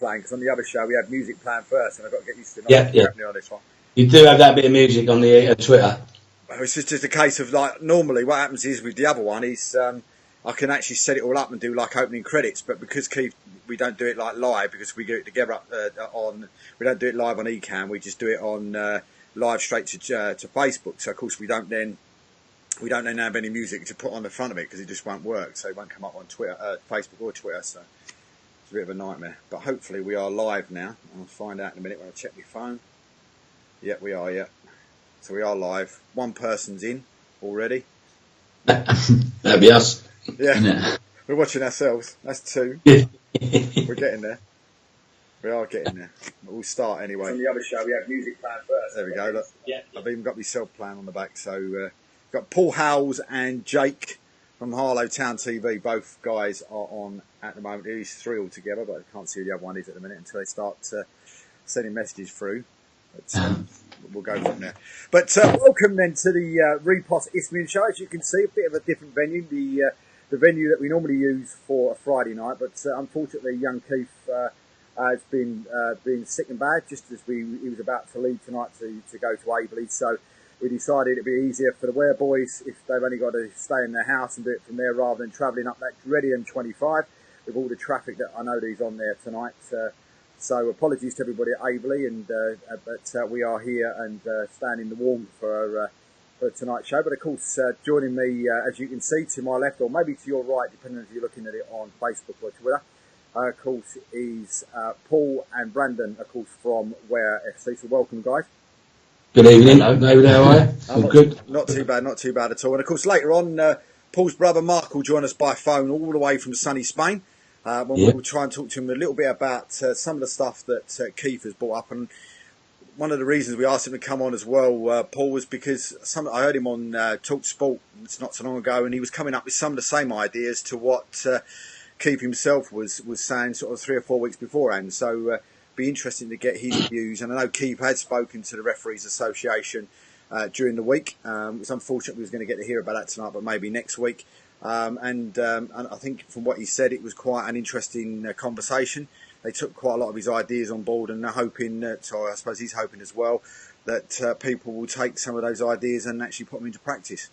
playing, because on the other show we had music playing first, and I've got to get used to Yeah. on this one. You do have that bit of music on the Twitter. Well, it's just a case of, like, normally what happens is with the other one is I can actually set it all up and do like opening credits, but because Keith, we don't do it like live, because we do it together we don't do it live on Ecamm, we just do it on live straight to Facebook. So of course we don't then have any music to put on the front of it, because it just won't work. So it won't come up on Twitter, Facebook or Twitter. So it's a bit of a nightmare. But hopefully we are live now. I'll find out in a minute when I check my phone. Yeah, we are. Yeah, so we are live. One person's in already. That'd be us. Yeah. We're watching ourselves. That's two. We're getting there. We are getting there. We'll start anyway. On the other show, we have music playing first. There we go. Look, yeah. I've even got myself playing on the back. So got Paul Howells and Jake from Harlow Town TV. Both guys are on at the moment. There's three all together, but I can't see who the other one is at the minute until they start sending messages through. But we'll go from there. But welcome then to the Reposs Isthmian show. As you can see, a bit of a different venue. The venue that we normally use for a Friday night, but unfortunately, young Keith has been sick and bad just as he was about to leave tonight to go to Aveley. So we decided it'd be easier for the Ware boys if they've only got to stay in their house and do it from there, rather than travelling up that dready M25 with all the traffic that I know is on there tonight. So apologies to everybody at Aveley, but we are here and staying in the warmth for tonight's show. But of course, joining me, as you can see, to my left, or maybe to your right, depending if you're looking at it on Facebook or Twitter, of course, is Paul and Brandon, of course, from Ware FC. So welcome, guys. Good evening. How are you? Good. Not too bad at all. And of course, later on, Paul's brother Mark will join us by phone all the way from sunny Spain. We'll try and talk to him a little bit about some of the stuff that Keith has brought up. And one of the reasons we asked him to come on as well, Paul, was because I heard him on Talk Sport not so long ago, and he was coming up with some of the same ideas to what Keith himself was saying sort of 3 or 4 weeks beforehand. So be interesting to get his views. And I know Keith had spoken to the Referees Association during the week. It's unfortunate we was going to get to hear about that tonight, but maybe next week. And I think from what he said, it was quite an interesting conversation. They took quite a lot of his ideas on board, and they're hoping that, or I suppose he's hoping as well, that people will take some of those ideas and actually put them into practice.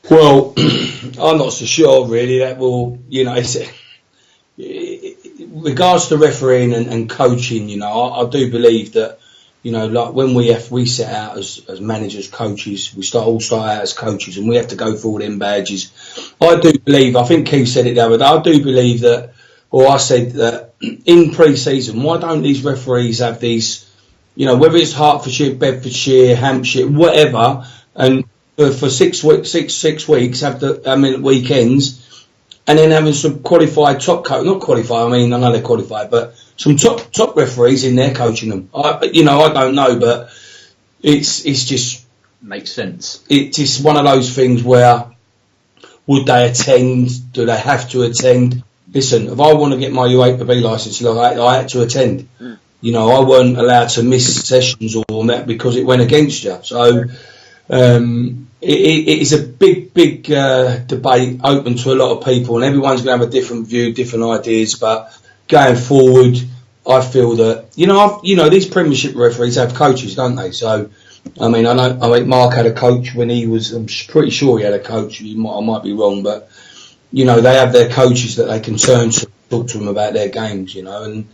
Well, I'm not so sure really that will, regards to refereeing and coaching, I do believe that, like when we set out as managers, coaches, we all start out as coaches, and we have to go through all them badges. I do believe, I think Keith said it the other day, I do believe that, or I said that in pre-season, why don't these referees have these, whether it's Hertfordshire, Bedfordshire, Hampshire, whatever, and for 6 weeks have the weekends, and then having some qualified not qualified, I know they're qualified, but some top referees in there coaching them. I don't know, but it's just makes sense. It's just one of those things where would they attend? Do they have to attend? Listen, if I want to get my U8 B licence, I had to attend. I weren't allowed to miss sessions or that because it went against you. So it is a big debate open to a lot of people, and everyone's going to have a different view, different ideas. But going forward, I feel that these Premiership referees have coaches, don't they? So I think Mark had a coach when he was. I'm pretty sure he had a coach. I might be wrong, but they have their coaches that they can turn to, talk to them about their games. And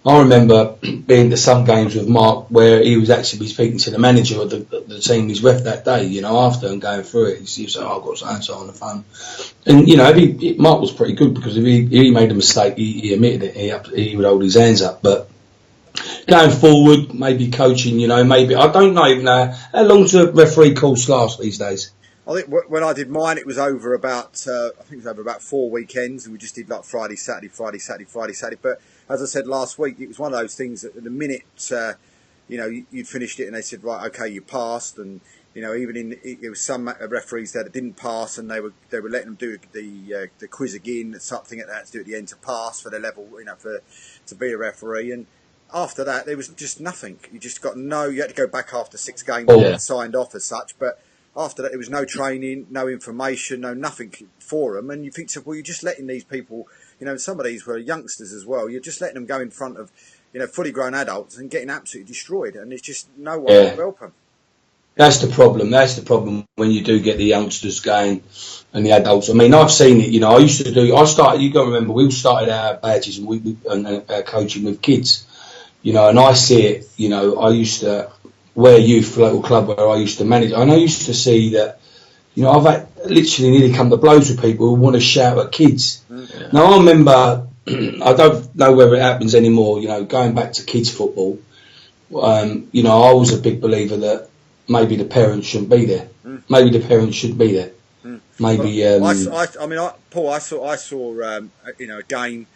I remember being to some games with Mark where he was actually speaking to the manager of the team he's ref that day, after and going through it. He was like, I've got so-and-so on the phone. And, Mark was pretty good, because if he made a mistake, he admitted it. He would hold his hands up. But going forward, maybe coaching, maybe, I don't know even how long does a referee course last these days? I think when I did mine, it was over about, 4 weekends, and we just did like Friday, Saturday, Friday, Saturday, Friday, Saturday. But as I said last week, it was one of those things that the minute, you'd finished it and they said, right, okay, you passed. And, even there was some referees that didn't pass, and they were letting them do the quiz again, something like that to do at the end to pass for their level, to be a referee. And after that, there was just nothing. You just you had to go back after 6 games and signed off as such. But after that, there was no training, no information, no nothing for them. And you think, well, you're just letting these people You know, some of these were youngsters as well. You're just letting them go in front of, you know, fully grown adults and getting absolutely destroyed, and there's just no one to help them. That's the problem. That's the problem when you do get the youngsters going and the adults. I mean, I've seen it. You know, I started. You got to remember, we started our badges and our coaching with kids. You know, and I see it. You know, I used to Ware Youth local club where I used to manage, and I used to see that. You know, I've had literally nearly come to blows with people who want to shout at kids. Yeah. Now, I remember, I don't know whether it happens anymore. You know, going back to kids football. You know, I was a big believer that. Maybe the parents shouldn't be there. Maybe the parents should be there. Maybe. Well, Paul, I saw you know, a game,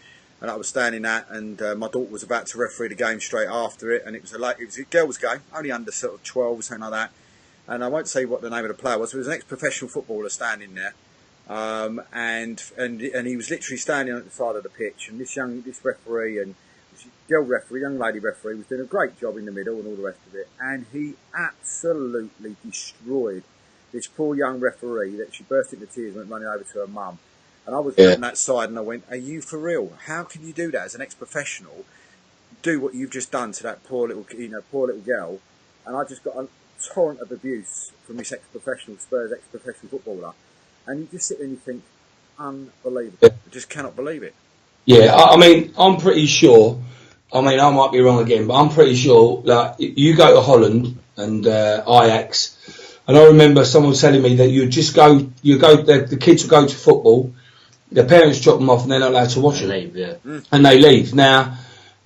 and I was standing at, and my daughter was about to referee the game straight after it, and it was a girls' game, only under sort of 12, something like that. And I won't say what the name of the player was. It was an ex-professional footballer standing there, and he was literally standing at the side of the pitch, and this referee and young lady referee was doing a great job in the middle and all the rest of it, and he absolutely destroyed this poor young referee that she burst into tears and went running over to her mum. And I was on that side and I went, are you for real? How can you do that as an ex-professional? Do what you've just done to that poor little girl? And I just got a torrent of abuse from this Spurs ex-professional footballer, and you just sit there and you think, unbelievable. I just cannot believe it. Yeah, I mean, I'm pretty sure. I mean, I might be wrong again, but I'm pretty sure that you go to Holland and Ajax, and I remember someone telling me that the kids will go to football, their parents drop them off, and they're not allowed to watch them. And they leave. Now,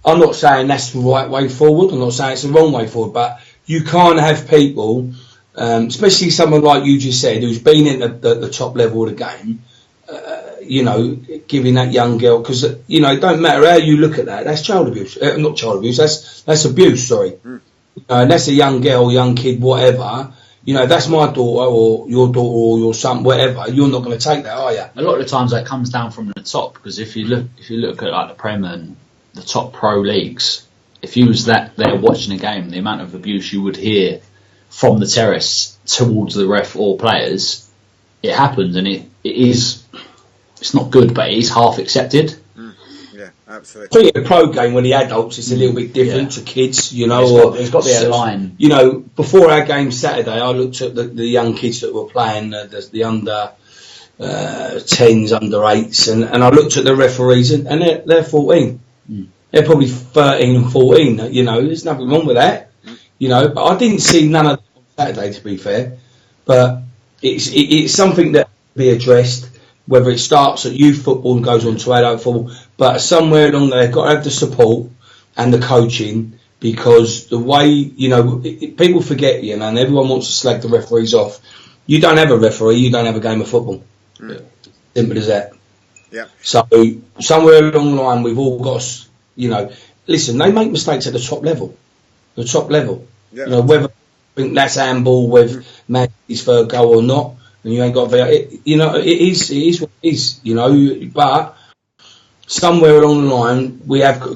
I'm not saying that's the right way forward. I'm not saying it's the wrong way forward, but you can't have people, especially someone like you just said, who's been in the top level of the game. You know, giving that young girl, because you know, it don't matter how you look at that. That's child abuse, not child abuse. That's abuse. Sorry, and that's a young girl, young kid, whatever. You know, that's my daughter or your daughter or your son, whatever. You're not going to take that, are you? A lot of the times that comes down from the top, because if you look at like the Prem and the top pro leagues, if you was there watching a game, the amount of abuse you would hear from the terrace towards the ref or players, it happens, and it is. It's not good, but it is half accepted. Yeah, absolutely. I think the pro game, when the adults, it's a little bit different to kids, you know. There's got to be a line. You know, before our game Saturday, I looked at the young kids that were playing, the under 10s, under 8s, and I looked at the referees, and they're 14. They're probably 13 and 14, you know. There's nothing wrong with that, you know. But I didn't see none of that on Saturday, to be fair. But it's something that can be addressed. Whether it starts at youth football and goes on to adult football, but somewhere along there, they've got to have the support and the coaching, because the way, you know, people forget, you know, and everyone wants to slag the referees off. You don't have a referee, you don't have a game of football. Simple as that. Yeah. So somewhere along the line, we've all got to, you know, listen, they make mistakes at the top level. Yeah. You know, whether I think that's handball, whether man is for a goal or not. And you ain't got you know, it is what it is, you know, but somewhere along the line,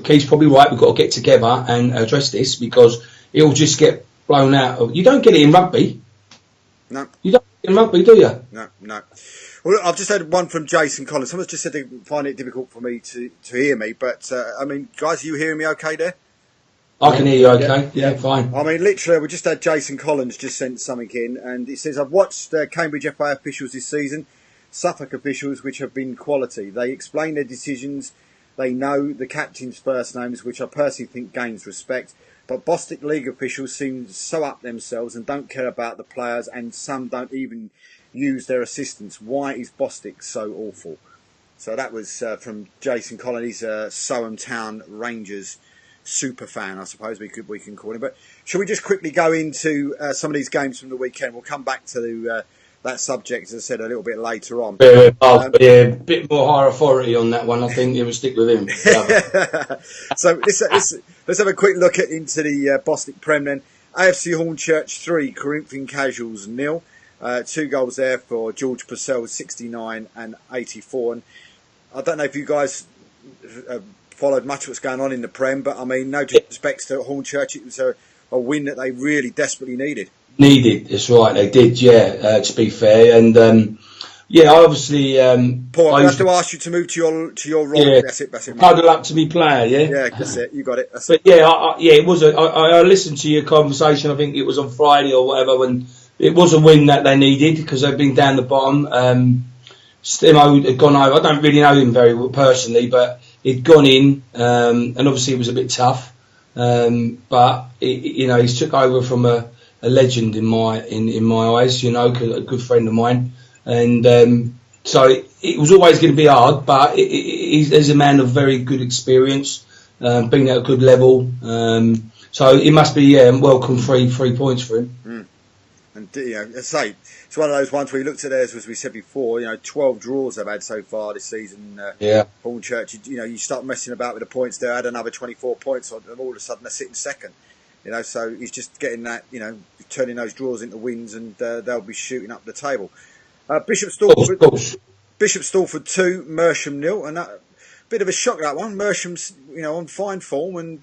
Keith's probably right, we've got to get together and address this, because it'll just get blown out. You don't get it in rugby. No. You don't get it in rugby, do you? No. Well, I've just had one from Jason Collins. Someone's just said they find it difficult for me to hear me, but, I mean, guys, are you hearing me okay there? I can hear you okay. Yeah, fine. I mean, literally, we just had Jason Collins just sent something in, and he says, I've watched Cambridge FA officials this season, Suffolk officials, which have been quality. They explain their decisions. They know the captain's first names, which I personally think gains respect. But Bostik League officials seem so up themselves and don't care about the players, and some don't even use their assistants. Why is Bostik so awful? So that was from Jason Collins. He's Soham Town Rangers super fan, I suppose we can call him. But shall we just quickly go into some of these games from the weekend? We'll come back to that subject, as I said, a little bit later on. A bit more higher authority on that one. I think it would stick with him. So let's have a quick look into the Bostik Prem then. AFC Hornchurch 3, Corinthian Casuals 0. 2 goals there for George Purcell, 69 and 84. And I don't know if you guys followed much what's going on in the Prem, but I mean, no disrespect to Hornchurch, it was a win that they really desperately needed. That's right, they did, yeah, to be fair. And yeah, obviously. Paul, I I have used to to, ask you to move to your right. yeah, That's it. Mate. huddle up to me player, yeah. Yeah, that's it. You got it. That's But it. yeah, yeah, it was. I listened to your conversation. I think it was on Friday or whatever, when it was a win that they needed because they've been down the bottom. Stimo had gone over. I don't really know him very well personally, but he'd gone in, and obviously it was a bit tough. But he's took over from a legend in my eyes. A good friend of mine, and so it was always going to be hard. But he's a man of very good experience, been at a good level. So it must be welcome 3 points for him. Mm. And as I say, it's one of those ones where you looked at theirs, as we said before. 12 draws they've had so far this season. Hornchurch, you start messing about with the points. They had another 24 points, and all of a sudden they're sitting second. So he's just getting that, turning those draws into wins, and they'll be shooting up the table. Bishop Stortford 2, Mersham 0, and that, bit of a shock, that one. Mersham's on fine form, and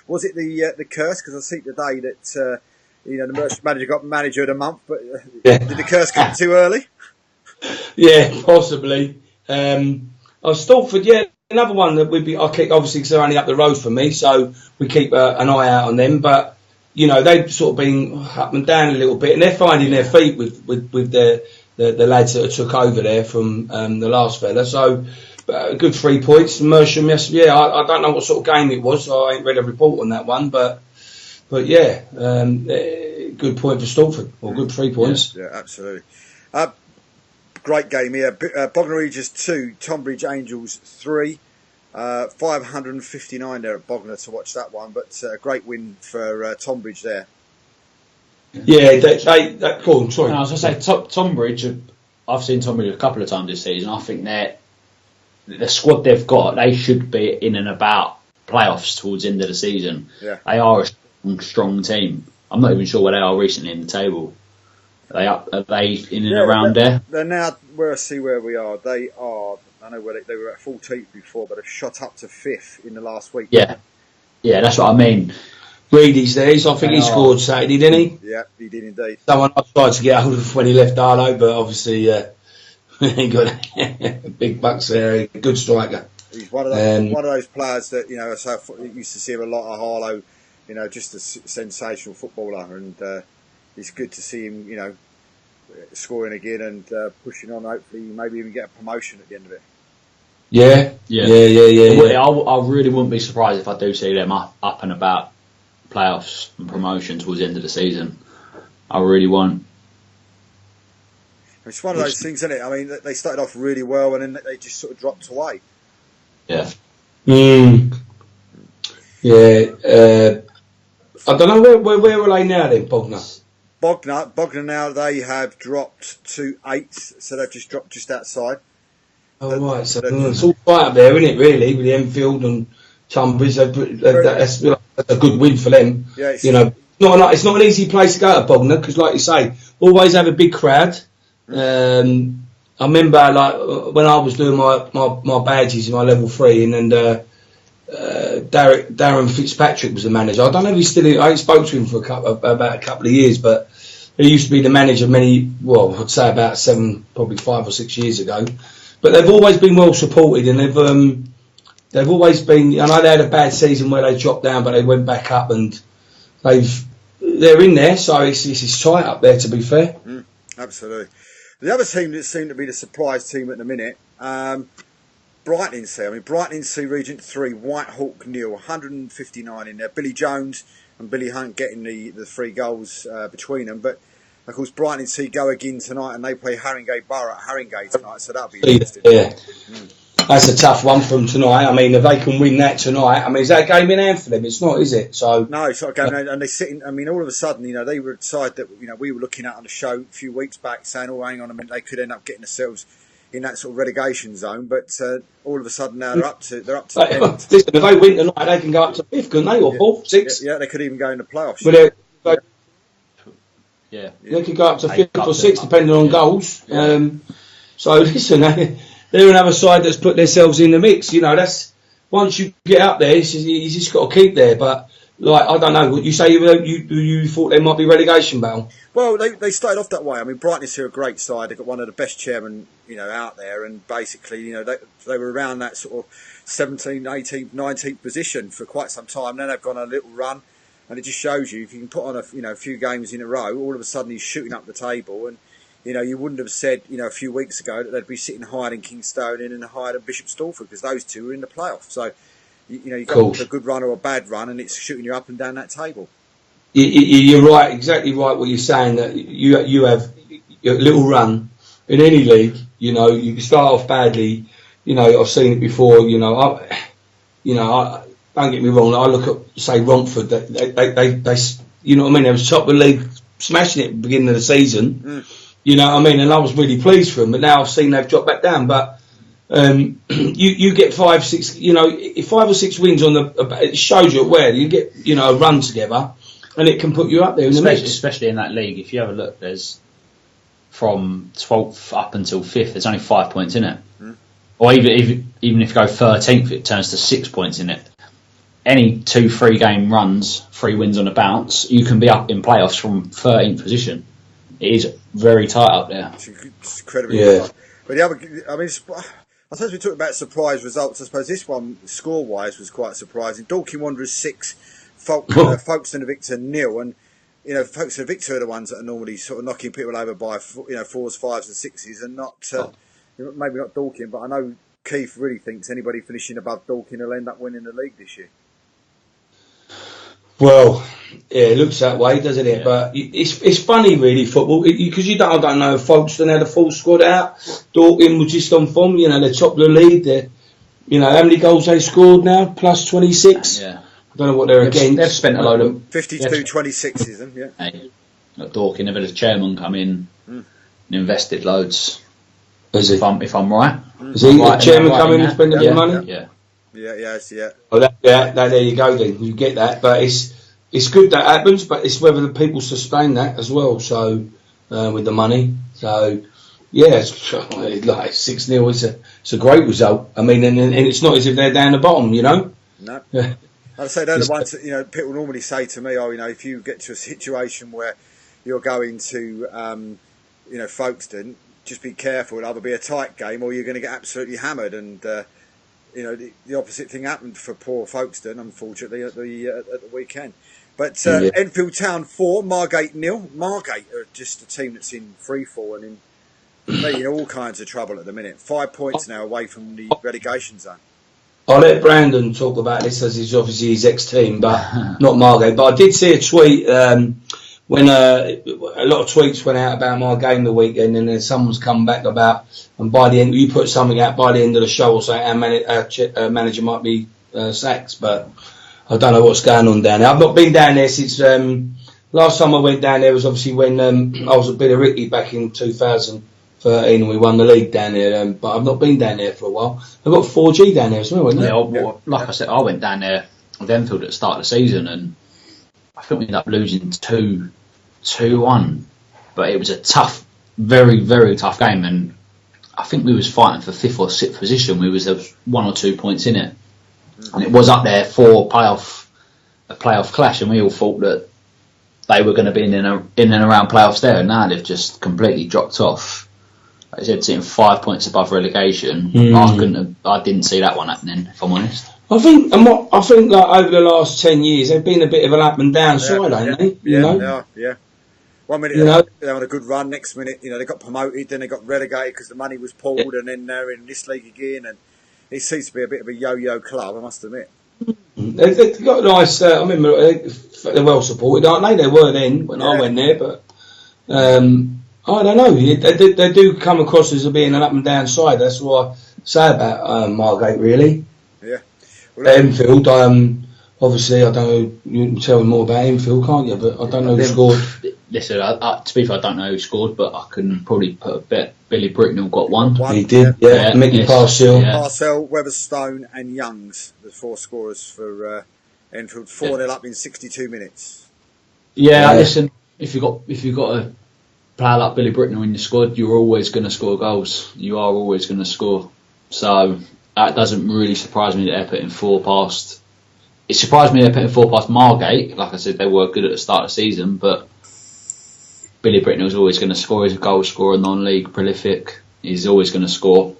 was it the curse? Because I see today that the Mersham manager got manager of the month, but did the curse come too early? Yeah, possibly. Stortford, yeah, another one that I keep, obviously because they're only up the road from me, so we keep an eye out on them. But they've sort of been up and down a little bit, and they're finding their feet with the lads that took over there from the last fella. So a good 3 points. Mersham, yes, yeah. I don't know what sort of game it was. So I ain't read a report on that one, but yeah, good point for Stortford, or good 3 points. Yeah, absolutely. Great game here. Bognor Regis 2, Tonbridge Angels 3. 559 there at Bognor to watch that one, but a great win for Tonbridge there. Yeah, go on, sorry. No, I was going to say, Tonbridge, I've seen Tonbridge a couple of times this season. I think the squad they've got, they should be in and about playoffs towards the end of the season. Yeah. They are a strong team. I'm not even sure where they are recently in the table. Are they in and around there? They're now, I see where we are. They are, I know where they were at 14th before, but they've shot up to 5th in the last week. Yeah, that's what I mean. Reedy's there. I think he scored Saturday, didn't he? Yeah, he did indeed. Someone I tried to get hold of when he left Arlo, but obviously he got big bucks there. Good striker. He's one of those players that So I used to see him a lot at Harlow. Just a sensational footballer, and it's good to see him. Scoring again and pushing on. Hopefully, maybe even get a promotion at the end of it. Yeah. I really wouldn't be surprised if I do see them up and about playoffs and promotion towards the end of the season. I really won't. It's one of those things, isn't it? I mean, they started off really well and then they just sort of dropped away. Yeah. Yeah. I don't know where are they now then, Bognor? Bognor now, they have dropped to 8th, so they've just dropped just outside. Oh, right. So it's all right up there, isn't it, really, with the Enfield and Tunbridge. That's a good win for them. Yeah, it's not an easy place to go to Bognor, because, like you say, always have a big crowd. I remember, like, when I was doing my badges in my level 3, and Darren Fitzpatrick was the manager. I don't know if he's still. I ain't spoke to him for about a couple of years, but he used to be the manager I'd say about 5 or 6 years ago. But they've always been well supported, and they've always been. I know they had a bad season where they dropped down, but they went back up, and they're in there. So it's tight up there, to be fair. Absolutely. The other team that seemed to be the surprise team at the minute. Brighton-in-Sea. Brighton-in-Sea Regent 3, Whitehawk 0, 159 in there. Billy Jones and Billy Hunt getting the 3 goals between them. But, of course, Brighton-in-Sea go again tonight, and they play Haringey Borough at Haringey tonight, so that'll be interesting. Yeah. That's a tough one from tonight. If they can win that tonight, is that a game in hand for them? It's not, is it? So no, it's not a game. And they're sitting. All of a sudden, they were a side that we were looking at on the show a few weeks back, saying, "Oh, hang on a minute, they could end up getting themselves in that sort of relegation zone." But all of a sudden now they're up to the end. Listen, if they win tonight, they can go up to 5th, couldn't they, or 4th, 6th? Yeah, they could even go in the playoffs. They could go up to 5th or 6th, depending on goals. So listen, they're another side that's put themselves in the mix. That's once you get up there, you just got to keep there. But like, I don't know. What you say? You thought there might be relegation battle? Well, they started off that way. I mean, Brighton is here a great side. They've got one of the best chairmen, out there, and basically, they were around that sort of 17th, 18th, 19th position for quite some time. Then they've gone on a little run, and it just shows you if you can put on a few games in a row, all of a sudden he's shooting up the table. And you wouldn't have said a few weeks ago that they'd be sitting higher than Kingstonian and higher than Bishop Stortford, because those two were in the playoff. So you got a good run or a bad run, and it's shooting you up and down that table. You're right, exactly right. What you're saying, that you have a little run in any league. You can start off badly. I've seen it before. I don't get me wrong. I look at, say, Romford. They you know what I mean. They was top of the league, smashing it at the beginning of the season. You know what I mean. And I was really pleased for them. But now I've seen they've dropped back down. But you get 5, 6. 5 or 6 wins on it shows you where you get a run together. And it can put you up there in the mix. Especially in that league, if you have a look, there's from 12th up until 5th, there's only 5 points in it. Or even if you go 13th, it turns to 6 points in it. Any 2-3 game runs, 3 wins on a bounce, you can be up in playoffs from 13th position. It is very tight up there. It's incredibly tight. But the other, I suppose we talked about surprise results. I suppose this one, score-wise, was quite surprising. Dorking Wanderers 6. Folkestone and Victor 0, and Folkestone and Victor are the ones that are normally sort of knocking people over by 4s, 5s, and 6s, and not maybe not Dorking, but I know Keith really thinks anybody finishing above Dorking will end up winning the league this year. Well, yeah, it looks that way, doesn't it? Yeah. But it's funny, really, football, because I don't know if Folkestone had a full squad out. Dorking was just on form. They're top of the league. How many goals they scored now? Plus 26. Yeah. I don't know what they're against. They've spent a load of 52-26 is them, yeah. Hey, at Dorking, they've had a chairman come in and invested loads. Is it? If I'm right. Is he the chairman come in and spend the money? Yeah. Yeah. Well, there you go then. You get that, but it's good that happens, but it's whether the people sustain that as well. So with the money, so yeah, it's like 6-0. It's a great result. I mean, and it's not as if they're down the bottom, No. I'd say they're the ones that, people normally say to me, if you get to a situation where you're going to, Folkestone, just be careful. It'll either be a tight game or you're going to get absolutely hammered. And, the opposite thing happened for poor Folkestone, unfortunately, at the weekend. But Enfield Town 4, Margate 0. Margate are just a team that's in free fall and in all kinds of trouble at the minute. 5 points now away from the relegation zone. I'll let Brandon talk about this, as it's obviously his ex-team, but not Margate. But I did see a tweet when a lot of tweets went out about Margate the weekend, and then someone's come back about, and by the end, you put something out by the end of the show or saying our manager might be sacked, but I don't know what's going on down there. I've not been down there since last time I went down there was obviously when I was a bit of Ricky back in 2013 and we won the league down there, but I've not been down there for a while. I've got 4G down there as well, haven't I? Yeah, like I said, I went down there with Enfield at the start of the season and I think we ended up losing 2-1, but it was a tough, very, very tough game, and I think we was fighting for 5th or 6th position. There was 1 or 2 points in it, and it was up there for a playoff clash, and we all thought that they were going to be in and around playoffs there, and now they've just completely dropped off. Like I said, sitting 5 points above relegation. I didn't see that one happening, if I'm honest. I think like over the last 10 years, they've been a bit of an up and down side, ain't they? Yeah. 1 minute they're on a good run, next minute they got promoted, then they got relegated because the money was pulled, and then they're in this league again, and it seems to be a bit of a yo-yo club, I must admit. They've got a nice. I remember they're well supported, aren't they? They were then when I went there, but I don't know. They do come across as being an up and down side. That's what I say about Margate, really. Yeah. Well, Enfield, obviously, I don't know. You can tell me more about Enfield, can't you? But I don't know who scored. Listen, to be fair, I don't know who scored, but I can probably put a bet. Billy Bricknell got one. He did, yeah. Mickey Parcell. Parcell, Weatherstone and Youngs, the 4 scorers for Enfield. 4-0 up in 62 minutes. Yeah, listen, if you've got a player like Billy Bricknell in your squad, you're always going to score goals. You are always going to score. So that doesn't really surprise me that they're putting 4 past. It surprised me they're putting 4 past Margate. Like I said, they were good at the start of the season, but Billy Britton was always going to score. He's a goal scorer, non-league, prolific. He's always going to score.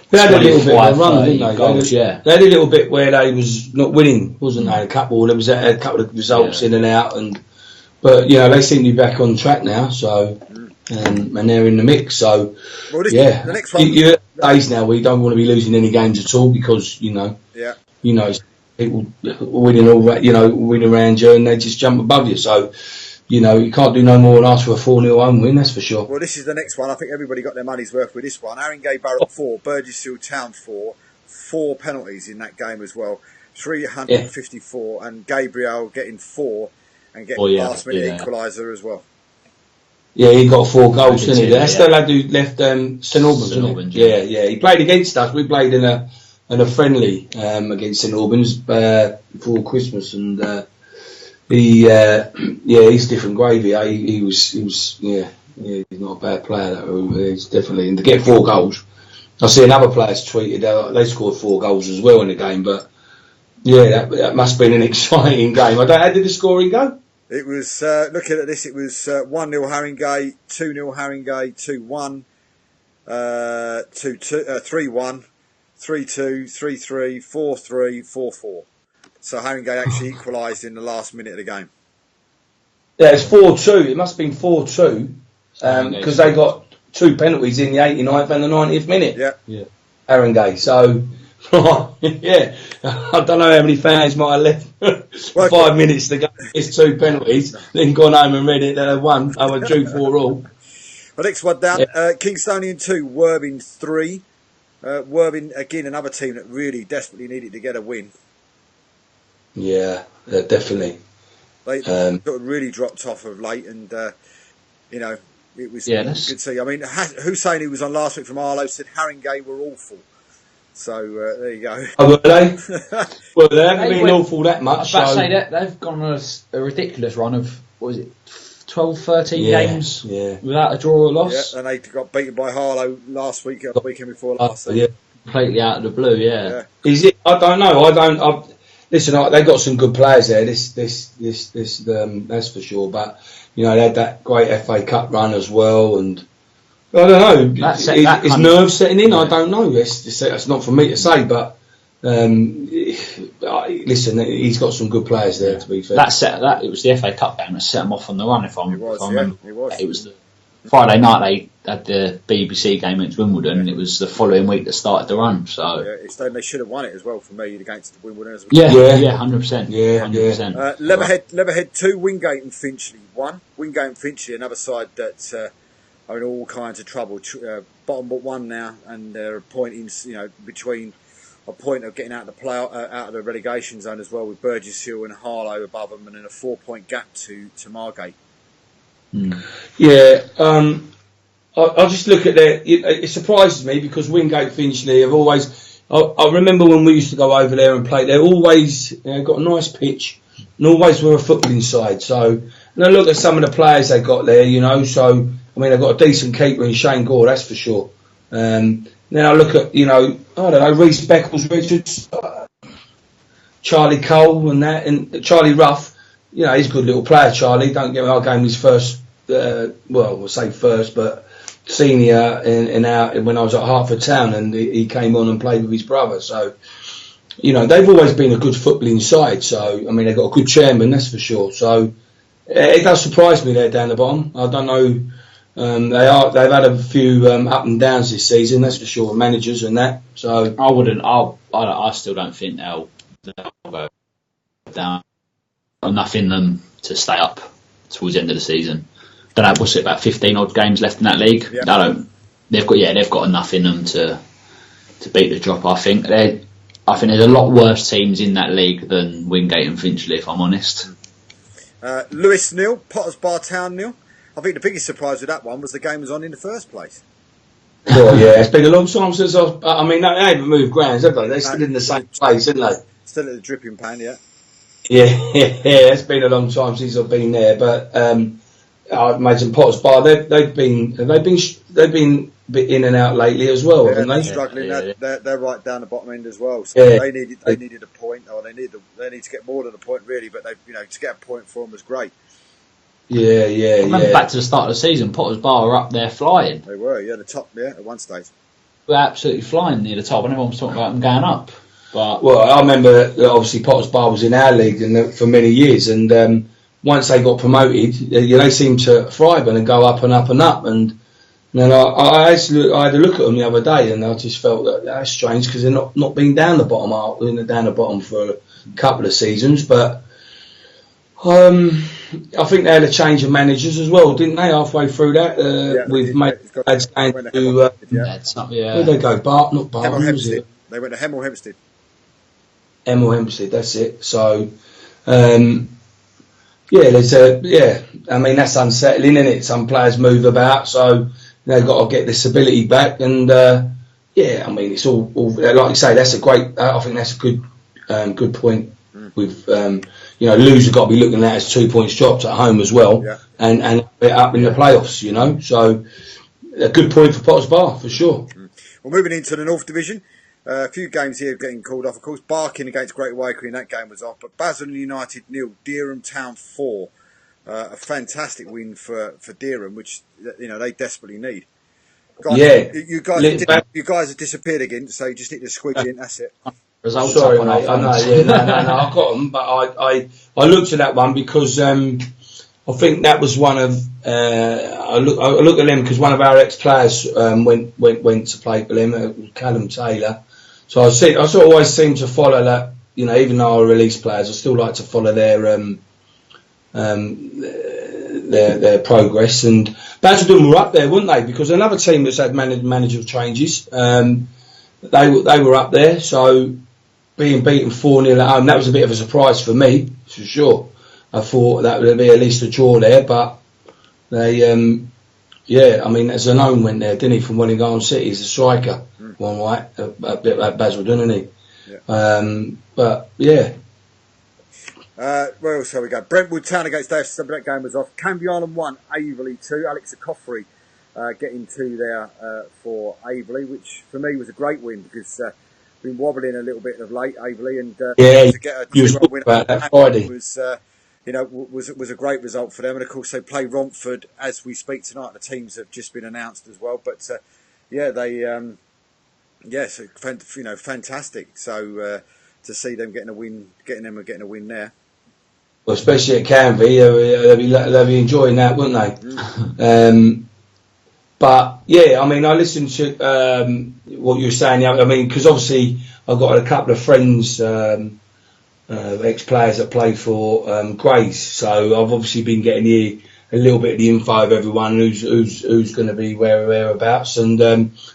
They had a little bit of a run, didn't they? Goals, they had a little bit where they was not winning, wasn't they? There was a couple of results in and out, but they seem to be back on track now. So and they're in the mix. So the next one. Days now we don't want to be losing any games at all because people winning all that, win around you and they just jump above you. So. You can't do no more than ask for a 4-0 home win, that's for sure. Well, this is the next one. I think everybody got their money's worth with this one. Haringey Barrett 4, Burgess Hill Town 4. 4 penalties in that game as well. 354, and Gabriel getting 4 and getting last-minute equaliser as well. Yeah, he got 4 goals, didn't he? That's the lad who left St Albans, wasn't it? Yeah. He played against us. We played in a friendly against St Albans before Christmas, and he's different gravy. He was he's not a bad player. He's definitely, and to get 4 goals. I see another player's tweeted they scored 4 goals as well in the game, but that must have been an exciting game. How did the scoring go? It was looking at this. It was 1-0 Haringey, 2-0 Haringey, 2-1, 2-2, 3-1, 3-2, 3-3, 4-3, 4-4. So Haringey actually equalised in the last minute of the game. Yeah, it's 4-2. It must have been 4-2 because they got 2 penalties in the 89th and the 90th minute. Yeah. Haringey. So, I don't know how many fans might have left 5 minutes to go. It's 2 penalties. Then gone home and read it. They won. I was drew 4 all. Well, next one down. Kingstonian 2, Worthing 3. Worthing, again, another team that really desperately needed to get a win. Yeah, definitely. They really dropped off of late, and it was good to see. I mean, Hussein, who was on last week from Arlo, said Haringey were awful. So there you go. Oh, were they? Well, they haven't been awful that much. I was about to say that they've gone on a ridiculous run of 12, 13 games without a draw or loss. Yeah, and they got beaten by Harlow last week, the weekend before last. Completely out of the blue. Yeah. Is it? I don't know. Listen, they've got some good players there. This, that's for sure. But they had that great FA Cup run as well, and I don't know. Is nerves setting in? I don't know. That's not for me to say. But listen, he's got some good players there. To be fair, it was the FA Cup game that set him off on the run. If I remember, it was the Friday night they had the BBC game against Wimbledon, and it was the following week that started the run. So they should have won it as well for me against Wimbledon as well. Yeah, 100%. Yeah, 100%. Leatherhead 2, Wingate and Finchley 1. Wingate and Finchley, another side that are in all kinds of trouble. Bottom but 1 now, and they're pointing, between a point of getting out of the out of the relegation zone as well, with Burgess Hill and Harlow above them, and then a 4-point gap to Margate. Yeah, I just look at their. It surprises me because Wingate Finchley have always. I remember when we used to go over there and play. They're always got a nice pitch and always were a footballing side. So and I look at some of the players they got there. So I mean they've got a decent keeper in Shane Gore, that's for sure. Then I look at I don't know, Reece Beckles, Richards, Charlie Cole, and Charlie Ruff. He's a good little player, Charlie. Don't get me wrong, I gave him his first. We'll say first, but senior when I was at Hertford Town, and he came on and played with his brother. So, they've always been a good footballing side. So, I mean, they've got a good chairman, that's for sure. So, it does surprise me they're down the bottom. I don't know. They've had a few up and downs this season, that's for sure. Managers and that. So, I still don't think they'll go down. Enough in them to stay up towards the end of the season. Don't know, what's it, about 15 odd games left in that league? Yeah. They've got enough in them to beat the drop. I think there's a lot worse teams in that league than Wingate and Finchley, if I'm honest. Lewis 0, Potters Bar Town 0. I think the biggest surprise with that one was the game was on in the first place. Well, it's been a long time since they haven't moved grounds, have they? They're still in the same place, aren't they? Still at the dripping pan, Yeah, it's been a long time since I've been there, but I imagine Potter's Bar. They've been a bit in and out lately as well, haven't they? They're struggling. They're right down the bottom end as well. So they needed a point, or they need to get more than a point really. But to get a point for them was great. Yeah. I remember back to the start of the season, Potter's Bar were up there flying. They were, the top, at one stage. They were absolutely flying near the top, and everyone was talking about them going up. But I remember that obviously Potter's Bar was in our league for many years, and once they got promoted, they seemed to thrive and go up and up and up. And then I had a look at them the other day, and I just felt that's strange because they're not been down the bottom for a couple of seasons. But I think they had a change of managers as well, didn't they? Halfway through that, with lads going to where'd they go? Not Barton, was it? They went to Hemel Hempstead. Hemel Hempstead, that's it. So, I mean that's unsettling, isn't it? Some players move about, so they've got to get the stability back. And I mean it's all like you say. That's a great. I think that's a good point. With Lewes have got to be looking at as 2 points dropped at home as well, and up in the playoffs. So a good point for Potter's Bar for sure. Well, moving into the North Division. A few games here getting called off. Of course, Barking against Great Wakery in that game was off. But Basildon United 0, Dereham Town 4. A fantastic win for Dereham, which they desperately need. Guys, you guys have disappeared again, so you just need to squidge in. That's it. Sorry, mate. I know. No, I got them, but I looked at that one because I think that was one of I look at them because one of our ex-players went to play for them, Callum Taylor. So I sort of always seem to follow that. Even though I release players, I still like to follow their progress. And Basildon were up there, weren't they? Because another team that's had managerial changes, they were up there. So being beaten 4-0 at home, that was a bit of a surprise for me, for sure. I thought that would be at least a draw there, but they, I mean, as Zanone went there, didn't he, from Wellingham City? He's a striker, one right, a bit like Basildon, isn't he? Yeah. Where else shall we go? Brentwood Town against AFC, that game was off. Canvey Island 1, Averley 2. Alex Acoffrey getting 2 there for Averley, which for me was a great win because been wobbling a little bit of late, Averley, and to get a 2-1 win that Friday was a great result for them. And of course, they play Romford as we speak tonight. The teams have just been announced as well, but fantastic. So to see them getting a win there. Well, especially at Canvey, they'll be enjoying that, wouldn't they? But yeah, I mean, I listened to what you were saying. I mean, because obviously I've got a couple of friends, ex-players that play for Grays, so I've obviously been getting here a little bit of the info of everyone who's going to be whereabouts, and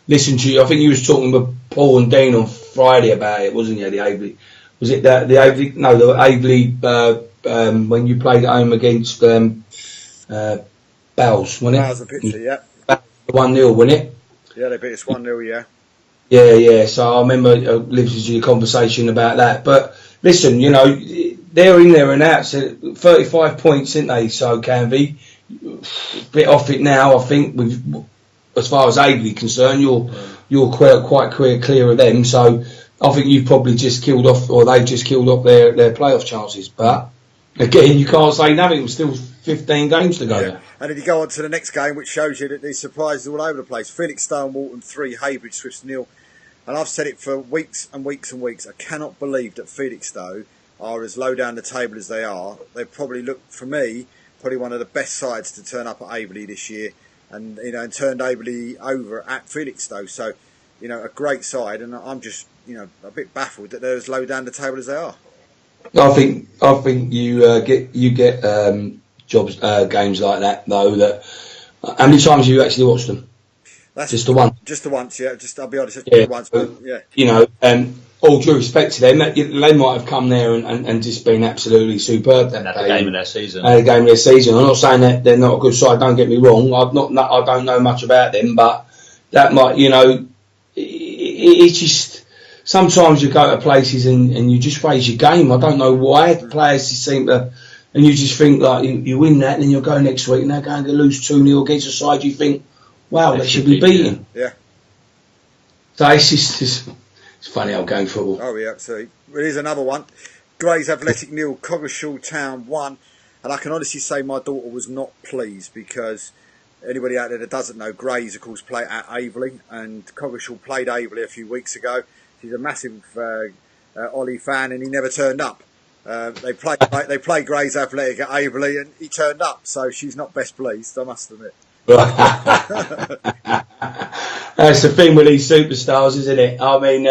listen to you. I think you was talking with Paul and Dean on Friday about it, wasn't you? The Averley, was it the Averley? No, the Averley when you played at home against Bells, wasn't it? Bells and Pitcher, yeah. 1-0, wasn't it? Yeah, they beat us 1-0, yeah. Yeah. So I remember listening to your conversation about that. But listen, they're in there and out. So 35 points, isn't they? So Canvey, bit off it now. I think as far as Averley concerned, you're quite clear of them. So I think you've probably just killed off, or they've just killed off their playoff chances. But again, you can't say nothing. There's still 15 games to go. Yeah. And if you go on to the next game, which shows you that there's surprises all over the place. Felixstowe and Walton 3, Haybridge Swifts 0. And I've said it for weeks and weeks and weeks. I cannot believe that Felixstowe are as low down the table as they are. They probably look, for me, probably one of the best sides to turn up at Averley this year, and and turned Averley over at Felixstowe. So, a great side, and I'm just a bit baffled that they're as low down the table as they are. I think you get games like that though. That how many times have you actually watched them? That's just the one. Just the once, yeah. I'll be honest, just the once. But, yeah. All due respect to them, they might have come there and just been absolutely superb. Had the game of their season. I'm not saying that they're not a good side. Don't get me wrong. I don't know much about them, but that might, it's just sometimes you go to places and you just raise your game. I don't know why players just seem to and you just think like you win that, and then you'll go next week and they're going to lose 2-0 against a side you think, wow, they should be beaten. Yeah. So it's funny how going football. Oh yeah, absolutely. Well, here's another one. Grays Athletic 0, Coggeshall Town 1, and I can honestly say my daughter was not pleased because anybody out there that doesn't know, Grays of course play at Aveley, and Coggeshall played Aveley a few weeks ago. She's a massive Ollie fan, and he never turned up. They play Grays Athletic at Aveley, and he turned up, so she's not best pleased, I must admit. That's the thing with these superstars, isn't it? I mean,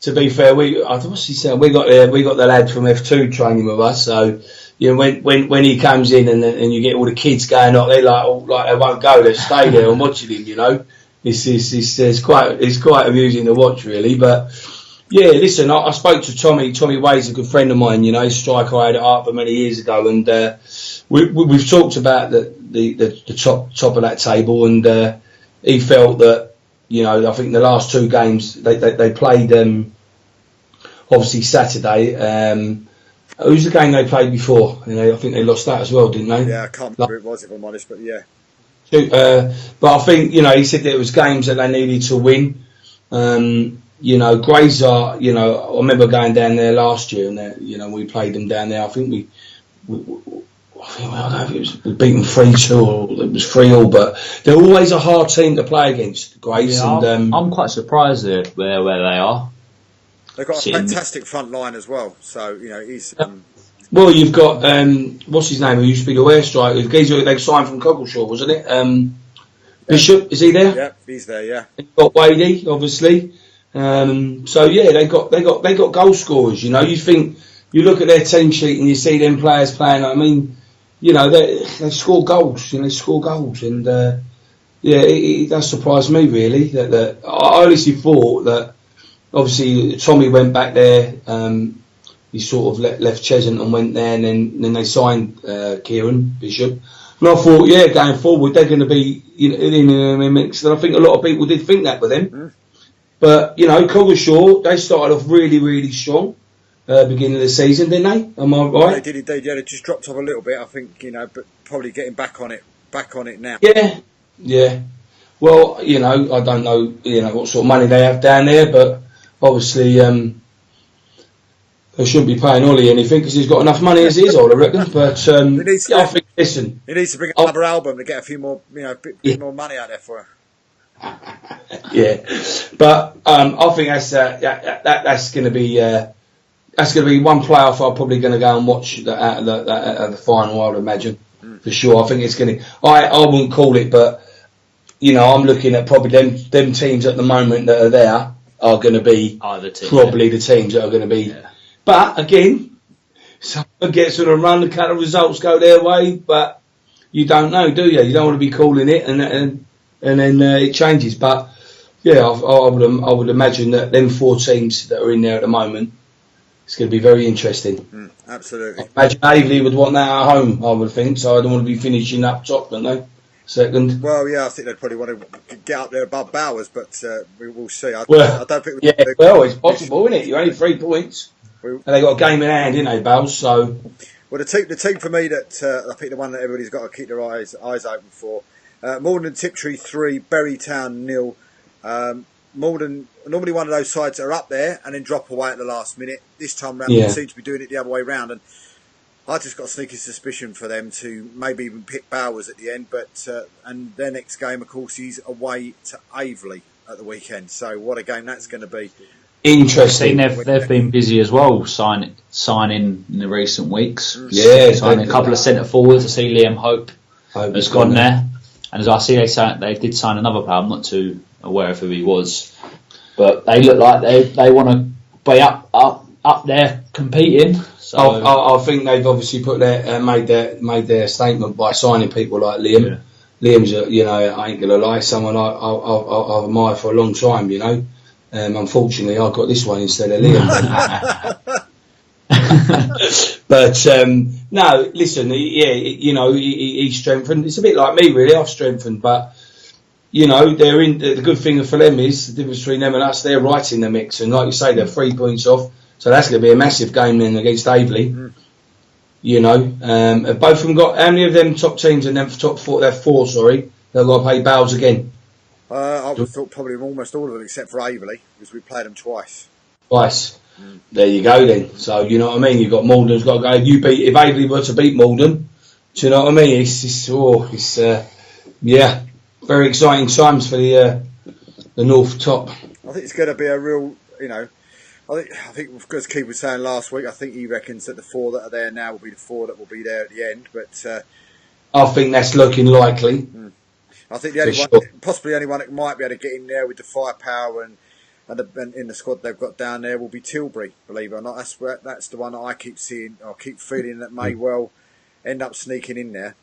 to be fair, we got the lad from F2 training with us, so you know when he comes in and you get all the kids going up, they're like they won't go, they stay there and watching him. You know, it's quite amusing to watch, really. But yeah, listen, I spoke to Tommy. Tommy Way's a good friend of mine. You know, he's a striker I had at Harper many years ago, and we've talked about the top of that table, and he felt that, you know, I think the last two games they played, obviously Saturday. Who's the game they played before? You know, I think they lost that as well, didn't they? Yeah, I can't remember who it was, if I'm honest, but yeah. But I think, you know, he said that it was games that they needed to win. You know, Grays are, you know, I remember going down there last year, and you know, we played them down there. I think we I don't know if it was beaten 3-2 or it was 3-3, but they're always a hard team to play against, Grays. Yeah, and I'm quite surprised they're where they are. They've got a fantastic front line as well, so you know he's. Well, you've got what's his name? Who used to be the Ware striker? The geezer they signed from Coggeshall, wasn't it? Bishop, is he there? Yeah, he's there. Yeah. They've got Wadey, obviously. So yeah, they got goal scorers. You know, you look at their team sheet and you see them players playing. I mean, you know, they score goals. You know, they score goals, and yeah, it does surprise me really that I honestly thought that. Obviously, Tommy went back there. He sort of left Cheshunt and went there, and then they signed Kieran Bishop. And I thought, yeah, going forward, they're going to be in the mix. And I think a lot of people did think that with them. Mm. But, you know, Coggeshall, they started off really, really strong beginning of the season, didn't they? Am I right? They did indeed. Yeah, they just dropped off a little bit, I think, you know, but probably getting back on it now. Yeah. Well, you know, I don't know, you know, what sort of money they have down there, but obviously, they shouldn't be paying Ollie anything because he's got enough money as is, I reckon. But I think, listen, he needs to bring another album to get a few more, you know, bit more money out there for him. Yeah, but I think that's going to be one playoff I'm probably going to go and watch at the final. I would imagine for sure. I think it's going to. I wouldn't call it, but you know, I'm looking at probably them teams at the moment that are there. Are going to be probably the teams that are going to be. Yeah. But again, someone gets on a run, the kind of results go their way, but you don't know, do you? You don't want to be calling it, and then it changes. But yeah, I would imagine that them four teams that are in there at the moment, it's going to be very interesting. Absolutely. I imagine Aveley would want that at home, I would think, so I don't want to be finishing up top, don't they? Second. Well, yeah, I think they'd probably want to get up there above Bowers, but we will see. I don't think. Well, it's possible, isn't it? You're only 3 points, and they got a game in hand, didn't they, Bowers? So, well, the team for me that I think the one that everybody's got to keep their eyes open for. Morden Tiptree 3, Berrytown 0. Morden, normally one of those sides that are up there and then drop away at the last minute. This time round, they seem to be doing it the other way round, and I just got a sneaky suspicion for them to maybe even pick Bowers at the end, but and their next game, of course, is away to Aveley at the weekend. So what a game that's going to be! Interesting. They've been busy as well, signing in the recent weeks. Yeah, signing a couple of centre forwards. I see Liam Hope has gone there, and as I see they did sign another player. I'm not too aware of who he was, but they look like they want to be up there competing. So I think they've obviously made their statement by signing people like Liam. Yeah. Liam's, you know, I ain't gonna lie, someone I've admired for a long time. You know, unfortunately, I got this one instead of Liam. But no, listen, you know, he's strengthened. It's a bit like me, really. I've strengthened, but you know, they're in. The good thing for them is the difference between them and us. They're right in the mix, and like you say, they're 3 points off. So that's going to be a massive game then against Aveley. You know, have both of them got how many of them top teams and then top four? They're four. Sorry, they've got to play Bales again. I would have thought probably almost all of them except for Averley because we played them twice. Twice. There you go then. So you know what I mean. You've got Malden's got to go. If Averley were to beat Malden, do you know what I mean? It's yeah, very exciting times for the North top. I think it's going to be a real, you know, I think because Keith was saying last week, I think he reckons that the four that are there now will be the four that will be there at the end. But I think that's looking likely. I think the only one, possibly the only one that might be able to get in there with the firepower and in the squad they've got down there will be Tilbury. Believe it or not, that's the one that I keep seeing. I keep feeling that may well end up sneaking in there.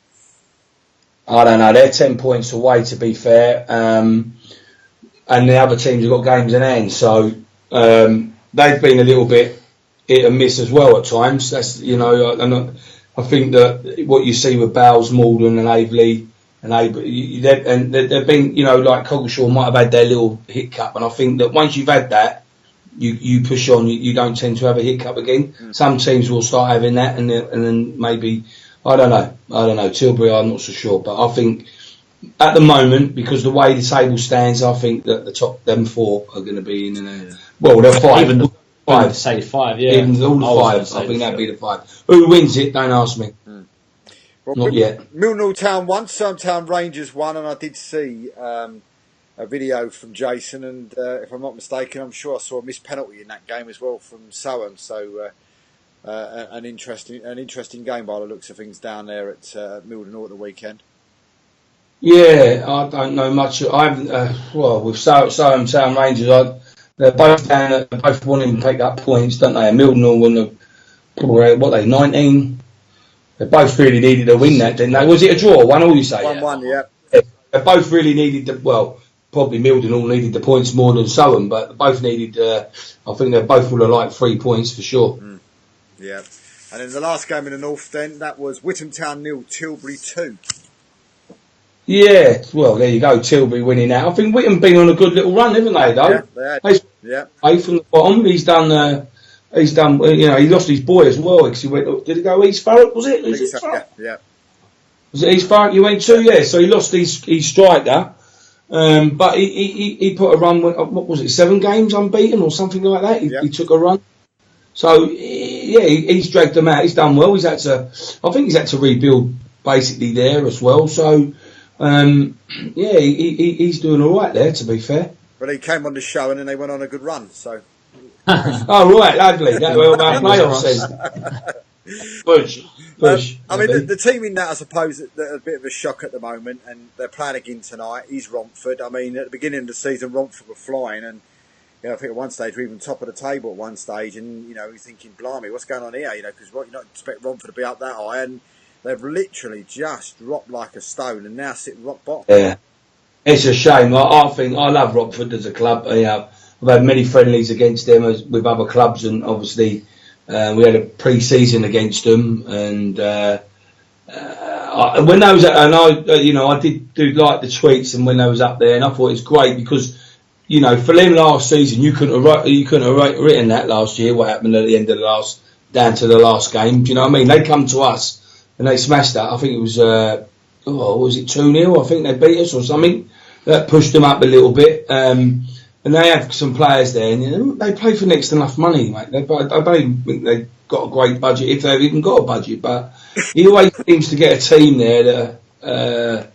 I don't know. They're 10 points away, to be fair, and the other teams have got games in hand, so they've been a little bit hit and miss as well at times. That's I think that what you see with Bowles, Malden, and Averley. And they've been, like Coggleshaw might have had their little hiccup, and I think that once you've had that, you push on. You don't tend to have a hiccup again. Some teams will start having that, and then maybe I don't know. Tilbury, I'm not so sure, but I think at the moment, because the way the table stands, I think that the top them four are going to be in. Well, they're five. Even the five, say five, yeah. Even all the five, I think that'd be the five. Who wins it? Don't ask me. Well, not yet. Millnall Town won, Somertown Rangers won, and I did see a video from Jason, and if I'm not mistaken, I'm sure I saw a missed penalty in that game as well from Soham. So an interesting game by the looks of things down there at Millnall at the weekend. Yeah, I don't know much. I haven't. With Soham Town Rangers, they're both down. They're both wanting to pick up points, don't they? Millnall won probably 19. They both really needed to win that, didn't they? Was it a draw? 1-1, you say? 1-1, yeah. They both really needed probably Milden all needed the points more than Soham, but both needed, I think they both would have liked 3 points for sure. Yeah. And then the last game in the North then, that was Whittam Town 0, Tilbury 2. Yeah, well, there you go, Tilbury winning that. I think Whittam been on a good little run, haven't they, though? Yeah, they had. Yeah. From the bottom, he's done, he lost his boy as well, because he went, did he go East Thurrock, was it? Yeah. Was it East Thurrock you went to? Yeah, so he lost his striker, but he put a run, what was it, 7 games unbeaten or something like that? He took a run. So, he's dragged them out, he's done well, I think he's had to rebuild basically there as well, so, he's doing alright there, to be fair. But he came on the show and then they went on a good run, so... Oh right, lovely. That well about playoffs then. Push. I mean, the team in that, I suppose, they're a bit of a shock at the moment, and they're playing again tonight. Is Romford. I mean, at the beginning of the season, Romford were flying, and I think at one stage we're even top of the table at one stage, and you're thinking, blimey, what's going on here? Because you don't expect Romford to be up that high, and they've literally just dropped like a stone, and now sit rock bottom. Yeah, it's a shame. I think I love Romford as a club. I've had many friendlies against them with other clubs, and obviously we had a pre-season against them. And when I was I did like the tweets, and when I was up there, and I thought it's great because for them last season you couldn't have written that last year. What happened at the end of down to the last game? Do you know what I mean? They come to us and they smashed that. I think it was was it 2-0? I think they beat us or something. That pushed them up a little bit. And they have some players there, and they play for next to enough money, mate. I don't even think they've got a great budget, if they've even got a budget. But he always seems to get a team there that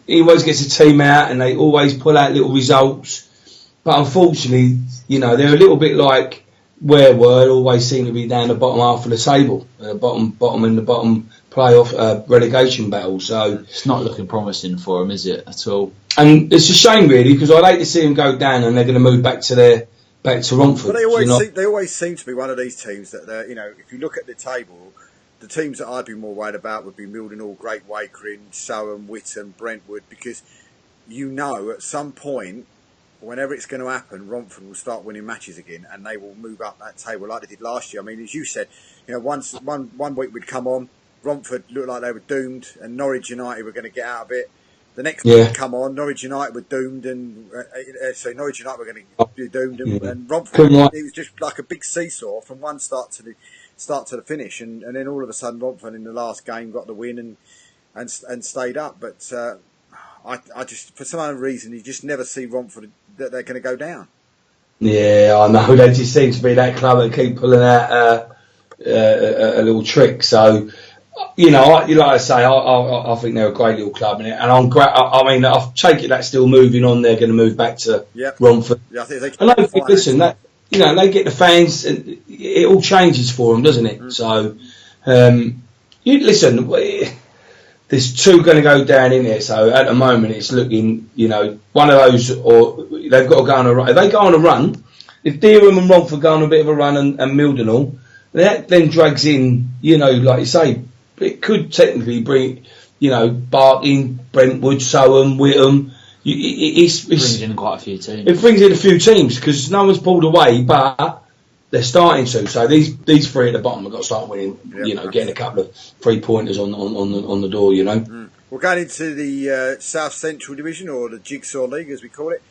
he always gets a team out, and they always pull out little results. But unfortunately, they're a little bit like Ware were. Always seem to be down the bottom half of the table, bottom in the bottom playoff relegation battle. So it's not looking promising for them, is it at all? And it's a shame, really, because I'd hate to see them go down and they're going to move back to Romford. But they always seem to be one of these teams that if you look at the table, the teams that I'd be more worried about would be Mildenhall, Great Wakering, Soham, Whittam, Brentwood, because at some point, whenever it's going to happen, Romford will start winning matches again, and they will move up that table like they did last year. I mean, as you said, one week we'd come on, Romford looked like they were doomed, and Norwich United were going to get out of it. The next week come on, Norwich United were doomed, and Norwich United were going to be doomed, and Romford. It was just like a big seesaw from one start to the finish, and then all of a sudden Romford in the last game got the win and stayed up. But I just, for some other reason, you just never see Romford that they're going to go down. Yeah, I know. They just seem to be that club that keep pulling out a little trick. So, like I say, I think they're a great little club, and I'm great. I mean, I take it that's still moving on. They're going to move back to Romford. Yeah, I think and listen, that they get the fans, and it all changes for them, doesn't it? So, listen. There's two going to go down in there, so at the moment it's looking, one of those, or they've got to go on a run. If they go on a run, if Dereham and Romford go on a bit of a run and Mildenhall, that then drags in, like you say, it could technically bring, Barking, Brentwood, Soham, Whittam. It brings in quite a few teams. It brings in a few teams because no one's pulled away, but they're starting to. So these three at the bottom have got to start winning. Getting a couple of 3-pointers on the door. We're going into the South Central Division, or the Jigsaw League as we call it.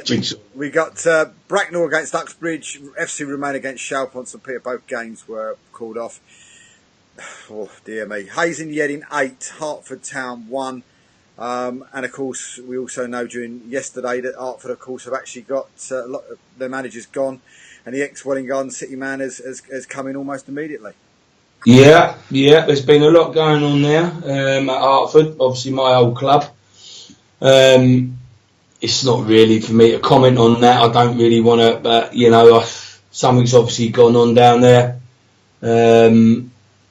Jigsaw. We got Bracknell against Uxbridge, FC Remain against Shalpont, St Peter. Both games were called off. Oh dear me. Hayes and Yedding 8, Hertford Town 1. And of course, we also know during yesterday that Hertford, of course, have actually got their manager's gone, and the ex-Welling Garden City man has come in almost immediately. Yeah. There's been a lot going on there at Hertford. Obviously, my old club. It's not really for me to comment on that. I don't really want to, but something's obviously gone on down there.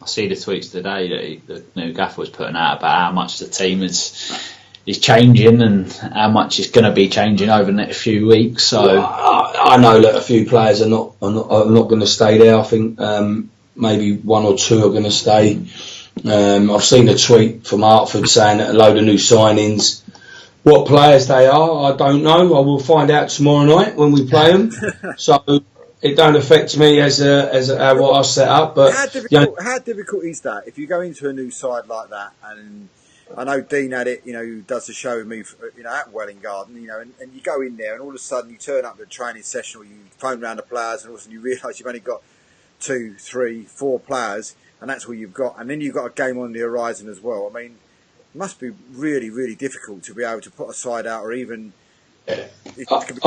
I see the tweets today that the new gaffer was putting out about how much the team is changing and how much it's going to be changing over the next few weeks. So I know that a few players are not going to stay there. I think maybe one or two are going to stay. I've seen a tweet from Hertford saying that a load of new signings. What players they are, I don't know. I will find out tomorrow night when we play them. So it don't affect me as what I set up. But how difficult is that if you go into a new side like that? And I know Dean had it, who does the show with me, at Welling Garden, and you go in there and all of a sudden you turn up to a training session or you phone round the players and all of a sudden you realise you've only got 2, 3, 4 players and that's all you've got. And then you've got a game on the horizon as well. I mean, it must be really, really difficult to be able to put a side out or even... I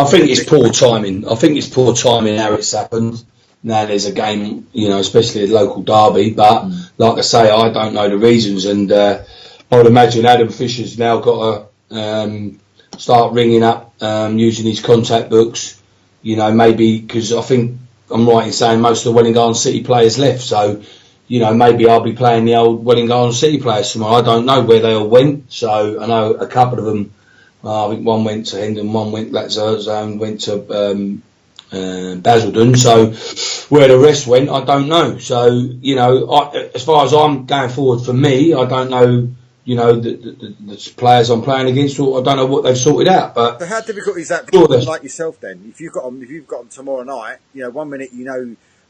think it's poor timing. I think it's poor timing how it's happened. Now there's a game, especially a local derby, but like I say, I don't know the reasons, and I would imagine Adam Fisher's now got to start ringing up, using his contact books, maybe because I think I'm right in saying most of the Welling Garden City players left, so maybe I'll be playing the old Welling Garden City players tomorrow. I don't know where they all went, so I know a couple of them. I think one went to Hendon, one went Latzone, went to Basildon. So where the rest went, I don't know. So as far as I'm going forward, for me, I don't know. The players I'm playing against, or I don't know what they've sorted out. But so how difficult is that? Like yourself, then, if you've got them tomorrow night, 1 minute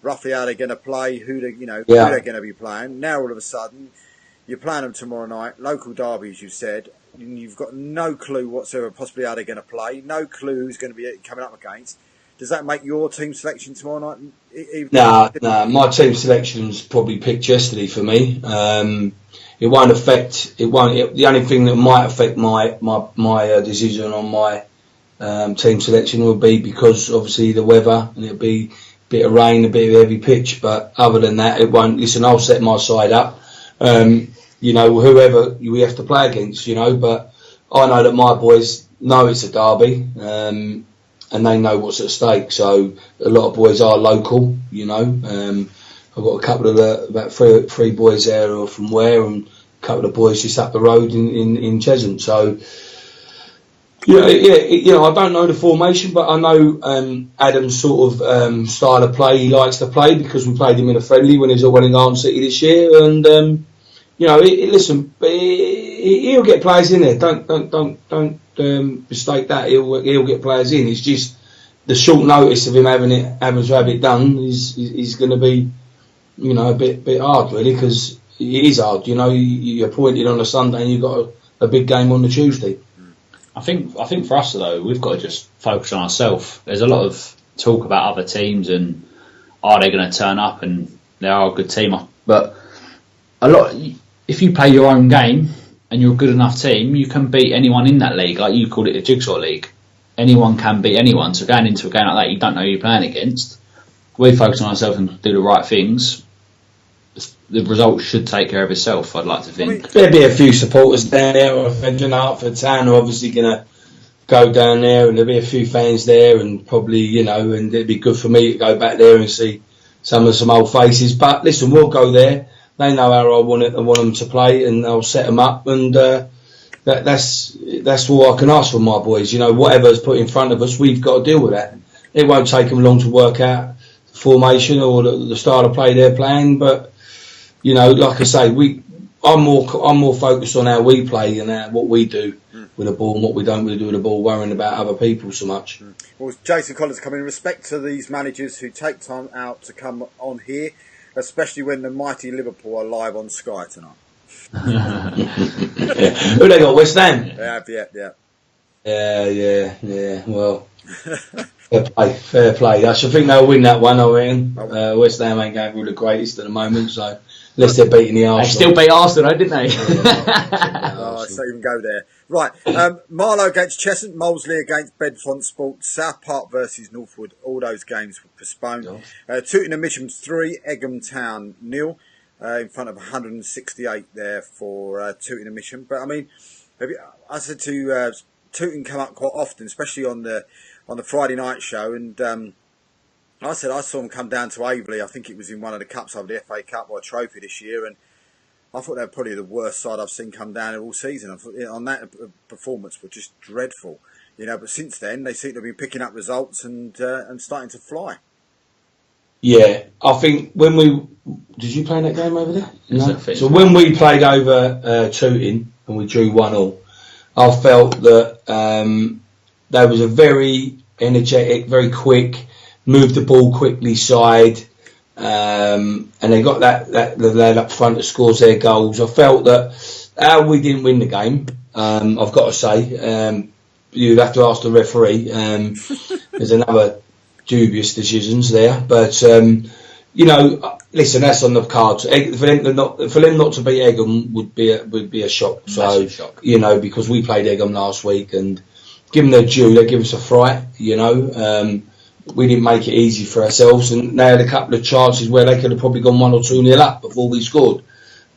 roughly how they're going to play, who they're going to be playing. Now all of a sudden, you're playing them tomorrow night, local derbies, you said. You've got no clue whatsoever possibly how they're going to play, no clue who's going to be coming up against. Does that make your team selection tomorrow night? No, my team selection's probably picked yesterday for me. It won't affect. The only thing that might affect my decision on my team selection will be because obviously the weather, and it'll be a bit of rain, a bit of heavy pitch. But other than that, it won't. Listen, I'll set my side up. Whoever we have to play against, but I know that my boys know it's a derby, and they know what's at stake. So a lot of boys are local, I've got a couple of about three boys there who are from Ware, and a couple of boys just up the road in Chesham. So I don't know the formation, but I know Adam's sort of style of play he likes to play because we played him in a friendly when he was at Welling Garden City this year, and. Listen, he'll get players in there. Don't mistake that. He'll get players in. It's just the short notice of him having to have it done is going to be, a bit hard really, because it is hard. You're appointed on a Sunday and you've got a big game on the Tuesday. I think for us though, we've got to just focus on ourselves. There's a lot of talk about other teams and are they going to turn up, and they are a good team. But if you play your own game and you're a good enough team, you can beat anyone in that league. Like you called it a jigsaw league. Anyone can beat anyone. So going into a game like that, you don't know who you're playing against. We focus on ourselves and do the right things. The result should take care of itself, I'd like to think. There'll be a few supporters down there, or Hartford Town are obviously going to go down there, and there'll be a few fans there, and probably, and it'd be good for me to go back there and see some old faces. But listen, we'll go there. They know how I want them to play, and I'll set them up, and that's all I can ask from my boys. Whatever's put in front of us, we've got to deal with that. It won't take them long to work out the formation or the style of play they're playing, but like I say, I'm more focused on how we play and what we do with the ball and what we don't really do with the ball, worrying about other people so much. Well, Jason Collins coming in respect to these managers who take time out to come on here, especially when the mighty Liverpool are live on Sky tonight. Who they got? West Ham. Yeah. Well, fair play. I should think they'll win that one. I reckon. West Ham ain't going through the greatest at the moment, so unless they're beating the Arsenal. They still beat Arsenal, didn't they? So even go there. Right, Marlow against Cheshunt, Molesley against Bedfont Sports, South Park versus Northwood. All those games were postponed. Tooting and Mitcham 3, Egham Town 0. In front of 168 there for Tooting and Mitcham. But I mean, I said to Tooting come up quite often, especially on the Friday night show, and I said I saw them come down to Aveley. I think it was in one of the cups over the FA Cup or a trophy this year, and I thought they were probably the worst side I've seen come down all season. I thought on that performance were just dreadful, But since then they seem to have been picking up results and starting to fly. Yeah, I think did you play in that game over there? No. So when we played over Tooting and we drew 1-1, I felt that they was a very energetic, very quick, moved the ball quickly side, and they got that the lad up front that scores their goals. I felt that we didn't win the game. I've got to say, you'd have to ask the referee. There's another dubious decisions there, but listen, that's on the cards. For them not to beat Egham would be a shock. So shock. Because we played Egham last week, and give them their due, they give us a fright. We didn't make it easy for ourselves, and they had a couple of chances where they could have probably gone 1 or 2-0 up before we scored.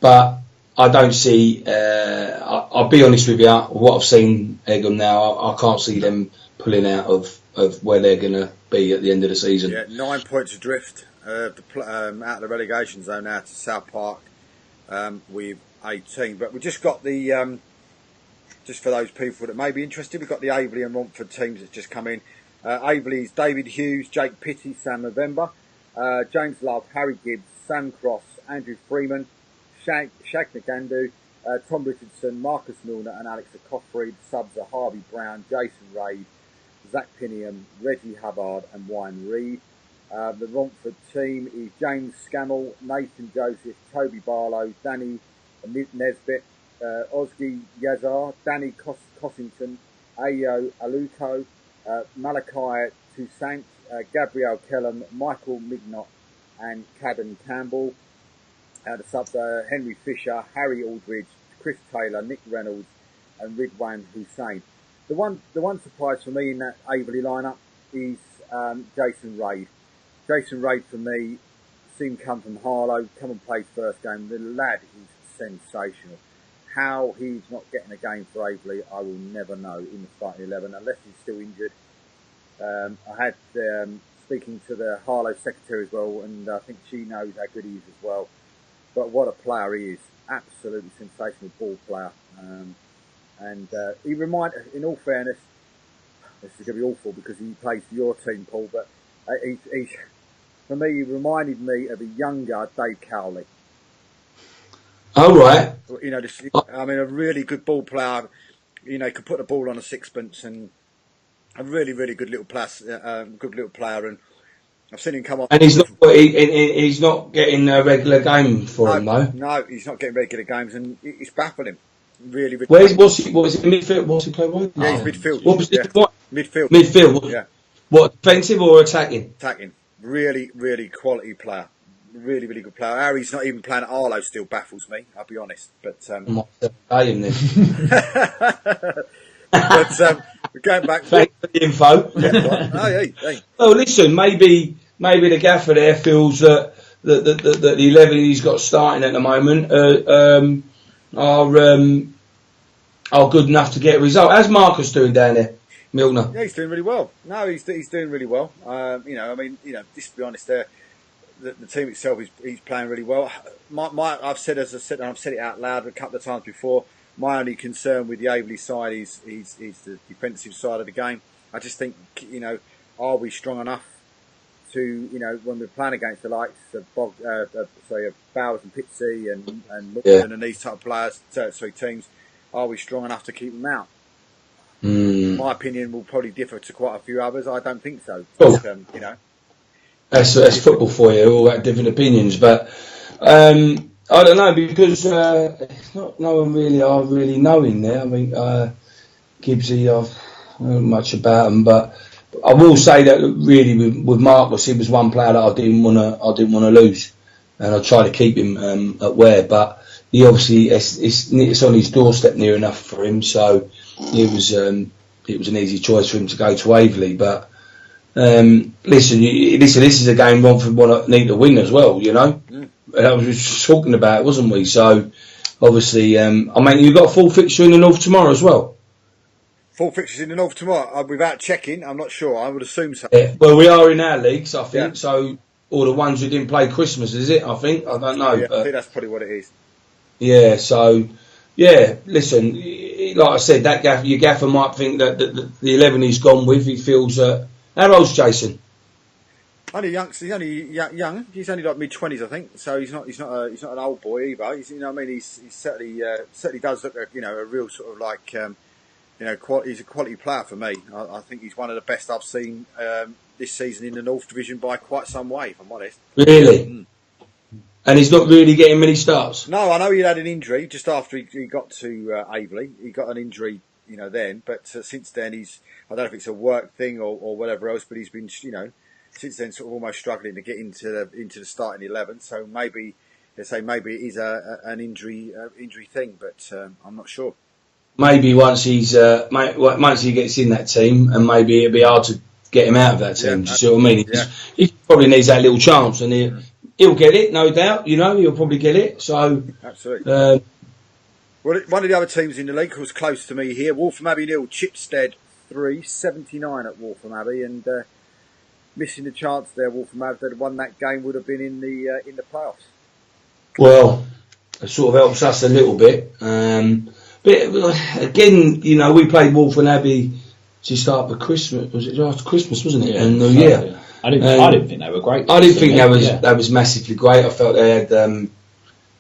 But I don't see. I'll be honest with you. What I've seen Egham now, I can't see them pulling out of where they're going to be at the end of the season. Yeah, 9 points adrift out of the relegation zone now to South Park with 18. But we just got the, just for those people that may be interested, we've got the Aveley and Romford teams that just come in. Aveley's David Hughes, Jake Pitty, Sam November, James Love, Harry Gibbs, Sam Cross, Andrew Freeman, Shag Nagandu, Tom Richardson, Marcus Milner and Alex Coffrey. Subs are Harvey Brown, Jason Reid, Zach Pinniam, Reggie Hubbard and Wayne Reid. The Romford team is James Scammell, Nathan Joseph, Toby Barlow, Danny Nesbitt, Ozgi Yazar, Danny Cossington, Ayo Aluko, Malachi Toussaint, Gabrielle Kellam, Michael Mignot and Cadden Campbell. The subs are Henry Fisher, Harry Aldridge, Chris Taylor, Nick Reynolds and Ridwan Hussain. The one surprise for me in that Aveley lineup is Jason Reid. Jason Reid for me, seen come from Harlow, come and play first game. The lad is sensational. How he's not getting a game for Aveley, I will never know in the starting 11 unless he's still injured. I had speaking to the Harlow secretary as well, and I think she knows how good he is as well. But what a player he is! Absolutely sensational ball player. And he in all fairness, this is going to be awful because he plays for your team, Paul, but for me, he reminded me of a younger Dave Cowley. Oh, right. A really good ball player, could put the ball on a sixpence, and a really, really good little player, and I've seen him come on. And he's not getting a regular game for him, though. No, he's not getting regular games, and it's baffling. Really, really. What's he midfield? What's he play? Yeah, he's midfield. What was yeah. what? Midfield. Midfield. Yeah. What, defensive or attacking? Attacking. Really, really quality player. Really, really good player. How he's not even playing at Arlo still baffles me, I'll be honest. But Pay him then. but going back. Thanks for the info. Yeah, oh, hey. Well, listen, maybe the gaffer there feels that the 11 he's got starting at the moment are good enough to get a result. How's Marcus doing down there, Milner? Yeah, he's doing really well. No, he's doing really well. Just to be honest, the team itself he's playing really well. I've said and I've said it out loud a couple of times before. My only concern with the Aveley side is the defensive side of the game. I just think, are we strong enough to, when we're playing against the likes of Bowers and Pitsy and Lupton and these type of players, teams, are we strong enough to keep them out? My opinion will probably differ to quite a few others. I don't think so. Oh. But, That's football for you. All got different opinions, but I don't know, because it's not no one really I really know in there. I mean, Gibbsy, I don't know much about him, but I will say that really with Marcus, he was one player that I didn't want to lose, and I tried to keep him at Ware, but he obviously it's on his doorstep near enough for him, so it was an easy choice for him to go to Aveley. But listen, this is a game one need to win as well, I was just talking about it, wasn't we? So obviously, you've got a full fixture in the North tomorrow as well. Full fixtures in the North tomorrow. Without checking, I'm not sure. I would assume so. Yeah. Well, we are in our leagues, I think. Yeah. So all the ones who didn't play Christmas, is it? I think. I don't know. Yeah, I think that's probably what it is. Yeah. So listen, like I said, your gaffer might think that the 11 he's gone with, he feels. How old's Jason? Only young. He's only young. He's only like mid-20s, I think. So he's not an old boy either. He's, He's certainly does look a real sort of like he's a quality player for me. I think he's one of the best I've seen this season in the North Division by quite some way, if I'm honest. Really. And he's not really getting many starts. No, I know he had an injury just after he got to Aveley. He got an injury, then. But since then, I don't know if it's a work thing or whatever else. But he's been, since then, sort of almost struggling to get into the starting 11. So maybe it is an injury thing, but I'm not sure. Maybe once he gets in that team, and maybe it'll be hard to get him out of that team. Do you see what I mean? Yeah. He probably needs that little chance, and he'll get it, no doubt. He'll probably get it. So absolutely. Well, one of the other teams in the league was close to me here. Waltham Abbey 0, Chipstead 3, 79 at Waltham Abbey, and missing the chance there. Waltham Abbey, if they'd won that game, would have been in the playoffs. Well, it sort of helps us a little bit. But again, we played Waltham Abbey just after Christmas. Was it after Christmas, wasn't it? Yeah, and New Year. I didn't think they were great. I didn't think that was massively great. I felt they had, the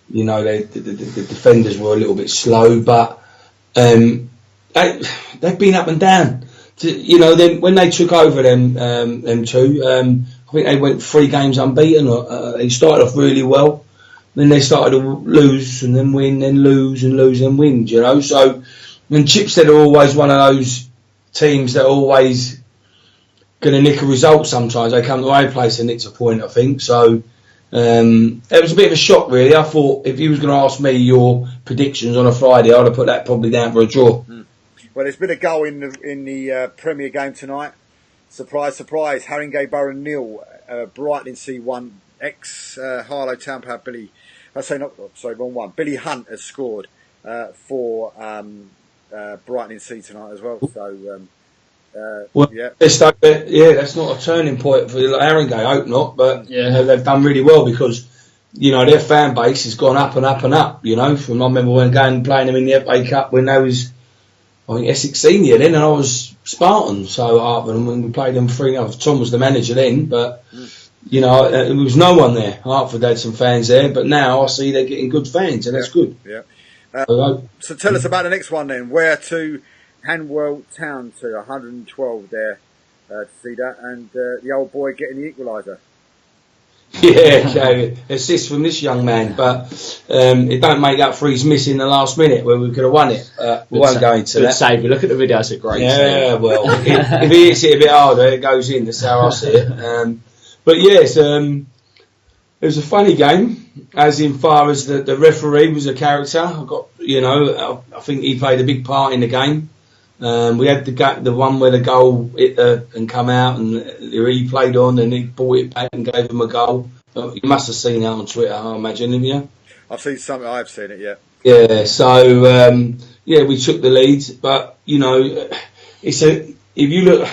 defenders were a little bit slow, but they've been up and down. Then when they took over them two, I think they went 3 games unbeaten. They started off really well. Then they started to lose and then win, then lose and lose and win, So, and Chipstead are always one of those teams that are always going to nick a result sometimes. They come to our place and nick a point, I think. So, it was a bit of a shock, really. I thought if you was going to ask me your predictions on a Friday, I'd have put that probably down for a draw. Well, there's been a goal in the Premier game tonight. Surprise, surprise. Haringey Borough 0, Brighton C 1. Harlow Town player Billy. Wrong one. Billy Hunt has scored for Brighton C tonight as well. So, that's not a turning point for Haringey. I hope not, but they've done really well because their fan base has gone up and up and up. From I remember when going and playing them in the FA Cup when they was, I think, Essex Senior then, and I was Spartan. So when we played them 3-0, Tom was the manager then, but. There was no one there. Hartford had some fans there, but now I see they're getting good fans, and that's good. Yeah. So tell us about the next one then. Ware to Hanwell Town to 112 there to see that, and the old boy getting the equaliser. Yeah, so assist from this young man, but it don't make up for his missing the last minute where we could have won it. We won't go into Good that. save. You look at the videos, it's great. Yeah, well, if he hits it a bit harder, it goes in. That's how I see it. But yes, it was a funny game, as in far as the referee was a character. I think he played a big part in the game. We had the one where the goal hit and come out, and he played on, and he brought it back and gave him a goal. You must have seen that on Twitter, I imagine, haven't you? I've seen something. I've seen it. Yeah. Yeah. So we took the lead, but if you look,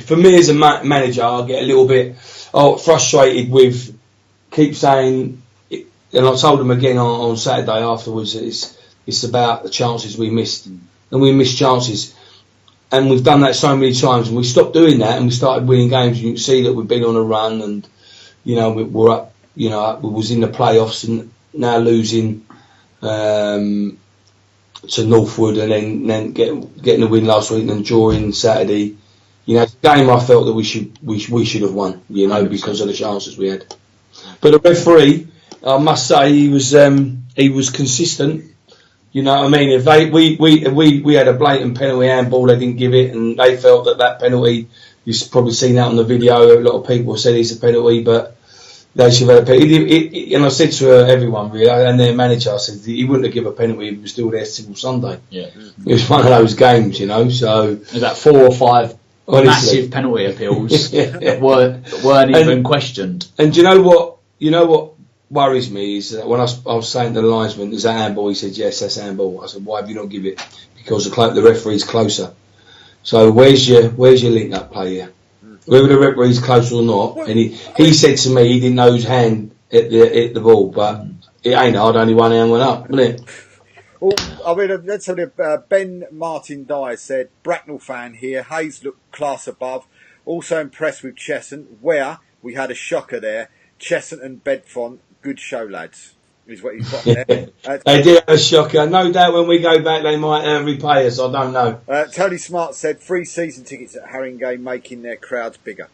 for me as a manager, I get a little bit frustrated with keep saying, and I told them again on Saturday afterwards that it's about the chances we missed, and we missed chances. And we've done that so many times, and we stopped doing that, and we started winning games. And you can see that we've been on a run, and we're up. We was in the playoffs, and now losing to Northwood, and then getting a win last week, and then drawing Saturday. It's a game I felt that we should have won. 100%. Because of the chances we had. But the referee, I must say, he was consistent. You know what I mean? If we had a blatant penalty handball, they didn't give it, and they felt that penalty. You've probably seen that on the video. A lot of people said it's a penalty, but they should have had a penalty. And I said to everyone, really, and their manager, I said he wouldn't have given a penalty if he was still there till Sunday. Yeah, it was one of those games, So there's that 4 or 5 massive penalty appeals that weren't even questioned. And do you know what? Worries me is that when I was saying to the linesman, is that handball? He said, yes, that's handball. I said, why have you not give it? Because the referee's closer. So where's your link up play here? Whether the referee's close or not. And he said to me he didn't know his hand hit the ball, but it ain't hard, only one hand went up, wasn't it? Well, I mean, that's something. Ben Martin Dyer said, Bracknell fan here. Hayes looked class above. Also impressed with Cheshunt. Ware, we had a shocker there. Cheshunt and Bedfont. Good show, lads, is what he's got there. They did have a shocker. No doubt when we go back, they might repay us. I don't know. Tony Smart said, free season tickets at Haringey making their crowds bigger.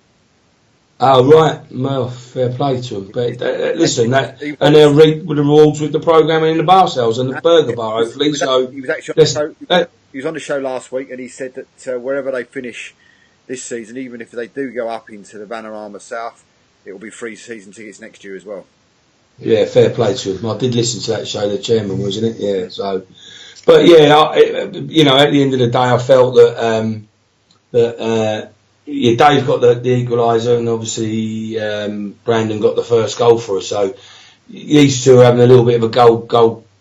Oh, right. Well, fair play to them. But listen, and they'll reap with the rewards with the programming in the bar sales and the burger bar, hopefully. He was actually he was on the show last week, and he said that wherever they finish this season, even if they do go up into the Vanarama South, it will be free season tickets next year as well. Yeah, fair play to him. I did listen to that show, the chairman, wasn't it? Yeah. So, but yeah, at the end of the day, I felt that Dave got the equaliser, and obviously Brandon got the first goal for us. So these two are having a little bit of a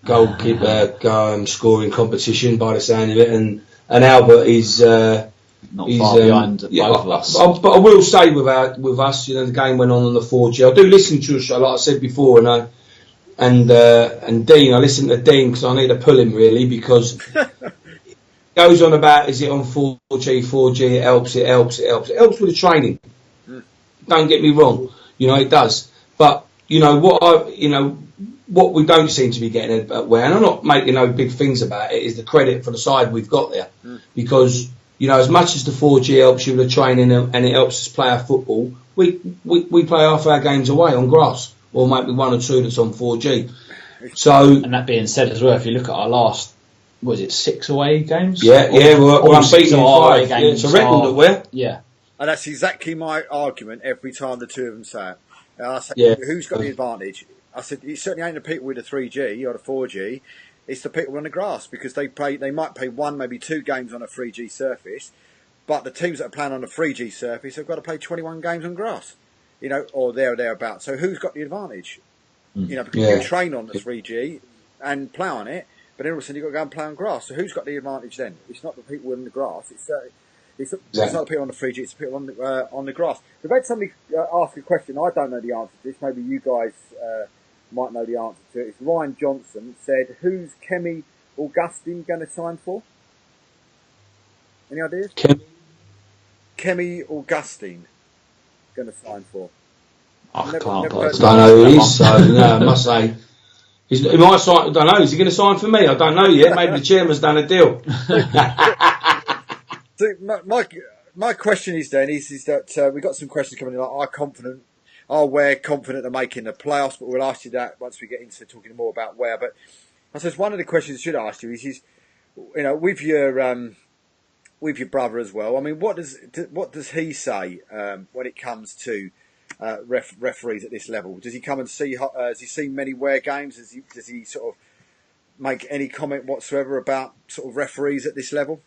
goalkeeper scoring competition by the sound of it, and Albert is. Not far behind both of us. But I will say with us, the game went on the 4G. I do listen to a show, like I said before, and Dean. I listen to Dean because I need to pull him really, because it goes on about, is it on 4G? 4G, it helps. It helps with the training. Don't get me wrong, it does. But what we don't seem to be getting at Ware, and I'm not making no big things about it, is the credit for the side we've got there, because. As much as the 4G helps you with the training and it helps us play our football, we play half our games away on grass, or maybe 1 or 2 that's on 4G. So, and that being said as well, if you look at our last, 6 away games? Yeah, we're unbeaten in 5. Yeah, it's a record at Ware. Yeah. And that's exactly my argument every time the two of them say it. And I say, who's got the advantage? I said, it certainly ain't the people with the 3G or the 4G. It's the people on the grass, because they might play 1, maybe 2 games on a 3G surface, but the teams that are playing on a 3G surface have got to play 21 games on grass, or thereabouts. So who's got the advantage? Because you train on the 3G and play on it, but then all of a sudden you've got to go and play on grass. So who's got the advantage then? It's not the people on the grass. It's not the people on the 3G. It's the people on the grass. We've had somebody ask a question. I don't know the answer to this. Maybe you guys. Might know the answer to it. It's Ryan Johnson said, who's Kemi Augustine going to sign for? Any ideas? Kemi Augustine going to sign for? I don't know who he is, so I must say. He might sign, I don't know, is he going to sign for me? I don't know yet. Maybe the chairman's done a deal. So my question is then, is that we've got some questions coming in, like, are confident are Ware confident of making the playoffs? But we'll ask you that once we get into talking more about Ware. But I suppose one of the questions I should ask you is with your brother as well. I mean, what does he say when it comes to referees at this level? Does he come and see? Has he seen many Ware games? Does he sort of make any comment whatsoever about sort of referees at this level?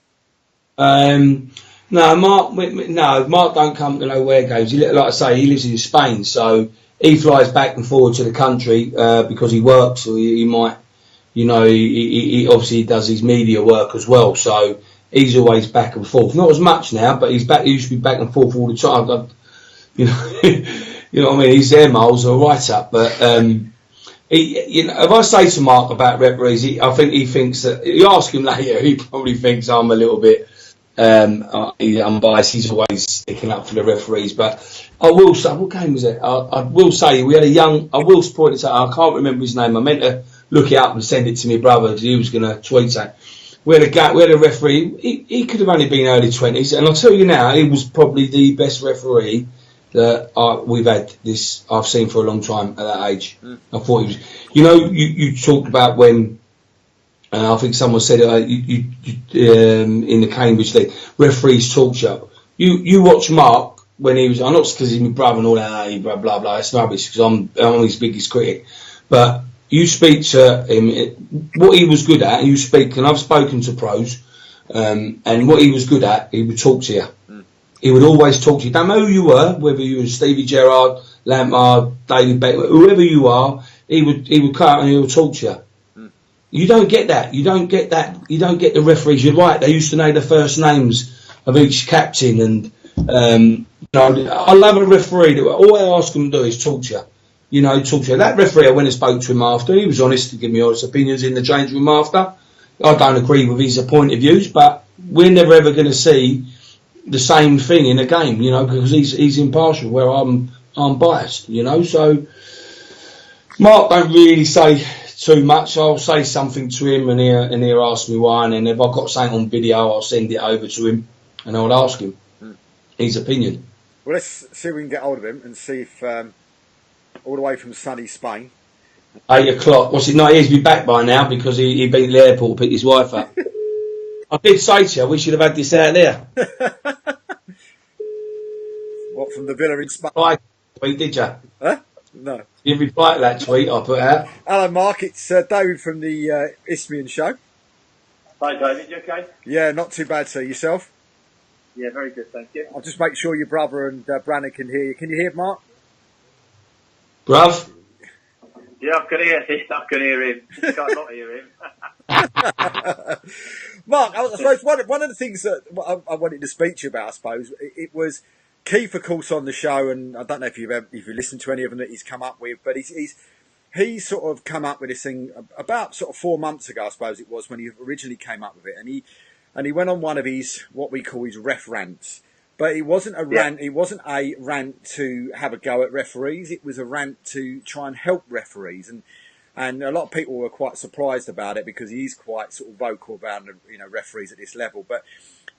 No, Mark don't come to no Ware games. Like I say, he lives in Spain, so he flies back and forward to the country because he works, or he might, he obviously does his media work as well. So he's always back and forth. Not as much now, but he's back. He used to be back and forth all the time. You know what I mean? He's there, Miles, all right up. But if I say to Mark about referees, I think he thinks that. You ask him later, he probably thinks I'm a little bit unbiased. He's always sticking up for the referees. But I will say, what game was it? I will say we had a young. I will point it out. I can't remember his name. I meant to look it up and send it to my brother because he was going to tweet it. We had a referee. He could have only been early 20s, and I'll tell you now, he was probably the best referee that I've seen for a long time at that age. I thought he was. You talked about when. I think someone said in the Cambridge League, referees torture. You watch Mark when he was. I'm not because he's my brother and all that. Blah blah blah. It's rubbish because I'm his biggest critic. But you speak to him, what he was good at, and you speak. And I've spoken to pros, and what he was good at, he would talk to you. He would always talk to you. Don't know who you were, whether you were Stevie Gerrard, Lampard, David Beckham, whoever you are. He would come out and he would talk to you. You don't get that. You don't get the referees. You're right. They used to know the first names of each captain, and I love a referee that all I ask them to do is talk to you. Talk to you. That referee, I went and spoke to him after. He was honest to give me honest opinions in the change room after. I don't agree with his point of views, but we're never ever going to see the same thing in a game, because he's impartial, where I'm biased, So Mark don't really say too much. I'll say something to him and he'll ask me why, and then if I've got something on video, I'll send it over to him and I'll ask him his opinion. Well, let's see if we can get hold of him and see if all the way from sunny Spain. 8 o'clock. What's it? No, he's be back by now because he been to the airport to pick his wife up. I did say to you, we should have had this out there. What, from the villa in Spain? Tweet, did you? Huh? No. You reply to that tweet I put out. Hello, Mark. It's David from the Isthmian show. Hi, David. You okay? Yeah, not too bad, sir. Yourself? Yeah, very good, thank you. I'll just make sure your brother and Brannon can hear you. Can you hear Mark? Bruv? Yeah, I can hear him. I can hear him. I can't not hear him. Mark, I suppose one of the things that I wanted to speak to you about, I suppose, it was Keith, of course, on the show, and I don't know if you listened to any of them that he's come up with, but he's sort of come up with this thing about sort of 4 months ago, I suppose it was, when he originally came up with it, and he went on one of his what we call his ref rants. But it wasn't a rant. It wasn't a rant to have a go at referees. It was a rant to try and help referees, and a lot of people were quite surprised about it because he's quite sort of vocal about referees at this level. But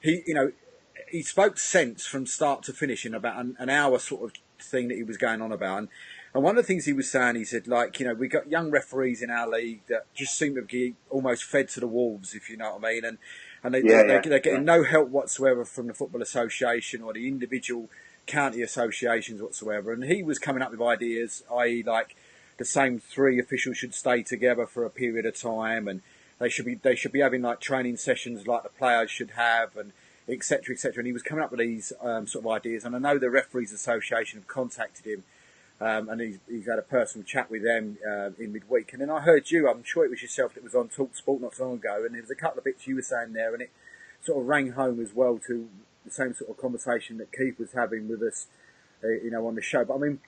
he spoke sense from start to finish in about an hour sort of thing that he was going on about. And one of the things he was saying, he said, we got young referees in our league that just seem to be almost fed to the wolves, if you know what I mean. And they're getting no help whatsoever from the Football Association or the individual county associations whatsoever. And he was coming up with ideas, i.e. like the same 3 officials should stay together for a period of time, and they should be having like training sessions like the players should have, and etc. etc. And he was coming up with these sort of ideas. And I know the Referees Association have contacted him. And he's had a personal chat with them in midweek. And then I heard you, I'm sure it was yourself that was on Talk Sport not so long ago, and there was a couple of bits you were saying there, and it sort of rang home as well to the same sort of conversation that Keith was having with us, on the show. But I mean,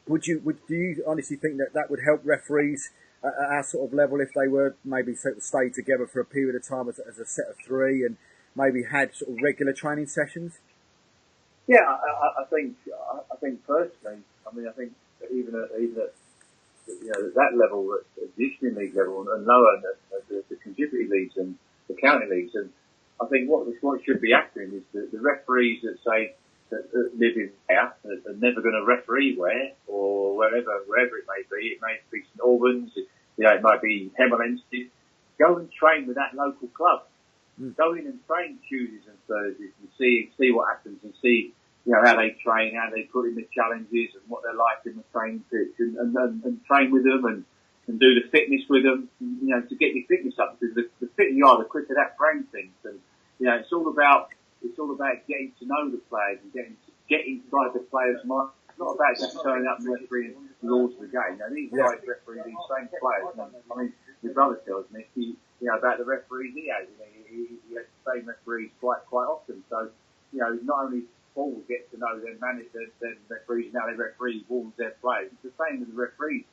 do you honestly think that would help referees at our sort of level if they were maybe sort of stay together for a period of time as a set of 3 and maybe had sort of regular training sessions? Yeah, I think personally, I think even at that level, at the Isthmian League level and lower, the contributory leagues and the county leagues, and I think what should be happening is the referees that say that live in Ware, that are never going to referee Ware, or wherever it may be. It may be St Albans, it might be Hemel Hempstead. Go and train with that local club. Go in and train Tuesdays and Thursdays and see what happens, and see, how they train, how they put in the challenges and what they're like in the training pitch, and train with them and do the fitness with them, to get your fitness up, because the fitter you are, the quicker that brain thinks. And, it's all about getting to know the players and getting inside the players' mind. It's not about just turning up and refereeing the laws of the game. These guys referee these same players. I mean, your brother tells me, about the referees he has. He has the same referees quite often. So, not only Paul gets to know their managers, their referees, now they referee warns their players. It's the same with the referees.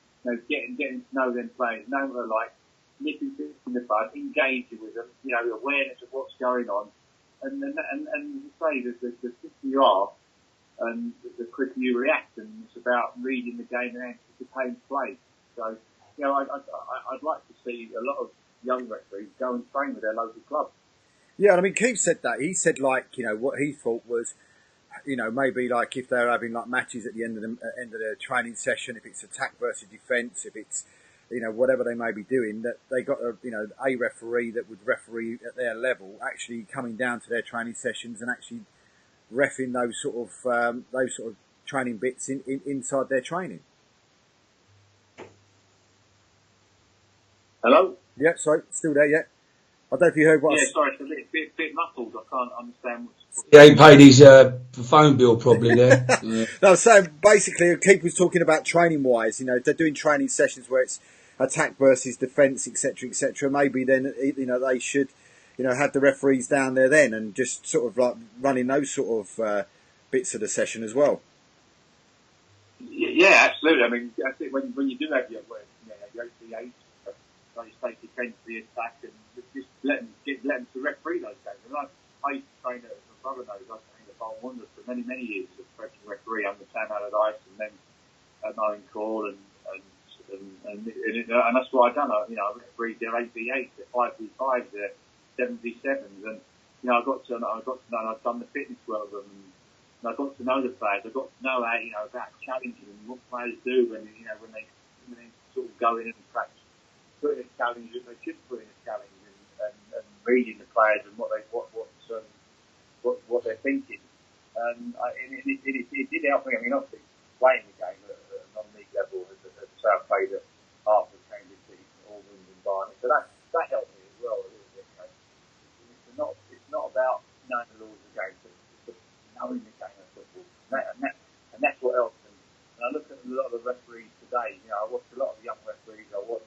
Getting to know them players, knowing what they're like, nipping things in the bud, engaging with them, awareness of what's going on. And say, the fitter you are, and the quicker you react, and it's about reading the game and anticipating play. So, I'd like to see a lot of young referees go and train with their local club. Yeah, I mean, Keith said that. He said, what he thought was, maybe like if they're having like matches at the end of the training session, if it's attack versus defence, if it's, whatever they may be doing, that they got a referee that would referee at their level, actually coming down to their training sessions and actually reffing those sort of training bits inside their training. Hello? Yeah, sorry, still there yet? I don't know if you heard what sorry, it's a bit muffled. I can't understand what's... He ain't paid his phone bill probably there. No, so basically, Keith was talking about training-wise. They're doing training sessions where it's attack versus defence, etc., etc. Maybe then, they should, have the referees down there then and just sort of like running those sort of bits of the session as well. Yeah, absolutely. I mean, I think when you do have your OTA, so you take defence, the attack, and just let them to referee those games. And I used to train at my brother knows. I trained at Bolton Wanderers for many years as a professional referee under Sam Allardyce, and then at Owen Call, and that's what I've done. I refereed their 8v8s, their 5v5s, their 7v7s, and I got to know. I've done the fitness work with them, and I got to know the players. I got to know how about challenging them, what players do when they sort of go in and perhaps put in a challenge that they should put in a challenge, and reading the players and what they're thinking. It did help me. I mean, obviously playing the game at a non-league level at South played at Hartford, Cambridge City, Albans and Barnet. So that helped me as well a little bit. It's not about knowing the laws of the game, but it's knowing the game of football. And that's what helps. And I look at a lot of the referees today. I watch a lot of young referees. I watch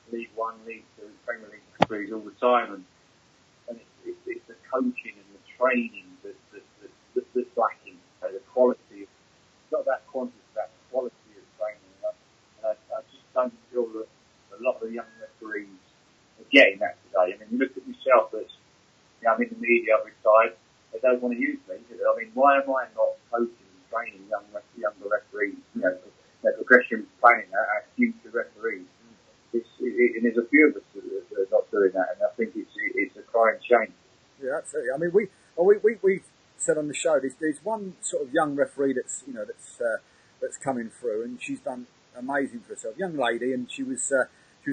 League One, League Two, Premier League referees all the time, and it's the coaching and the training that's lacking. The quality. It's not about quantity, it's about quality of training. And I just don't feel that a lot of the young referees are getting that today. I mean, you look at myself, I'm in the media, I've retired. They don't want to use me. I mean, why am I not coaching and training younger referees? Their progression planning that as future referees. And there's a few of us that are not doing that, and I think it's a crying shame. Yeah, absolutely. I mean, we said on the show there's one sort of young referee that's coming through, and she's done amazing for herself. Young lady, and she was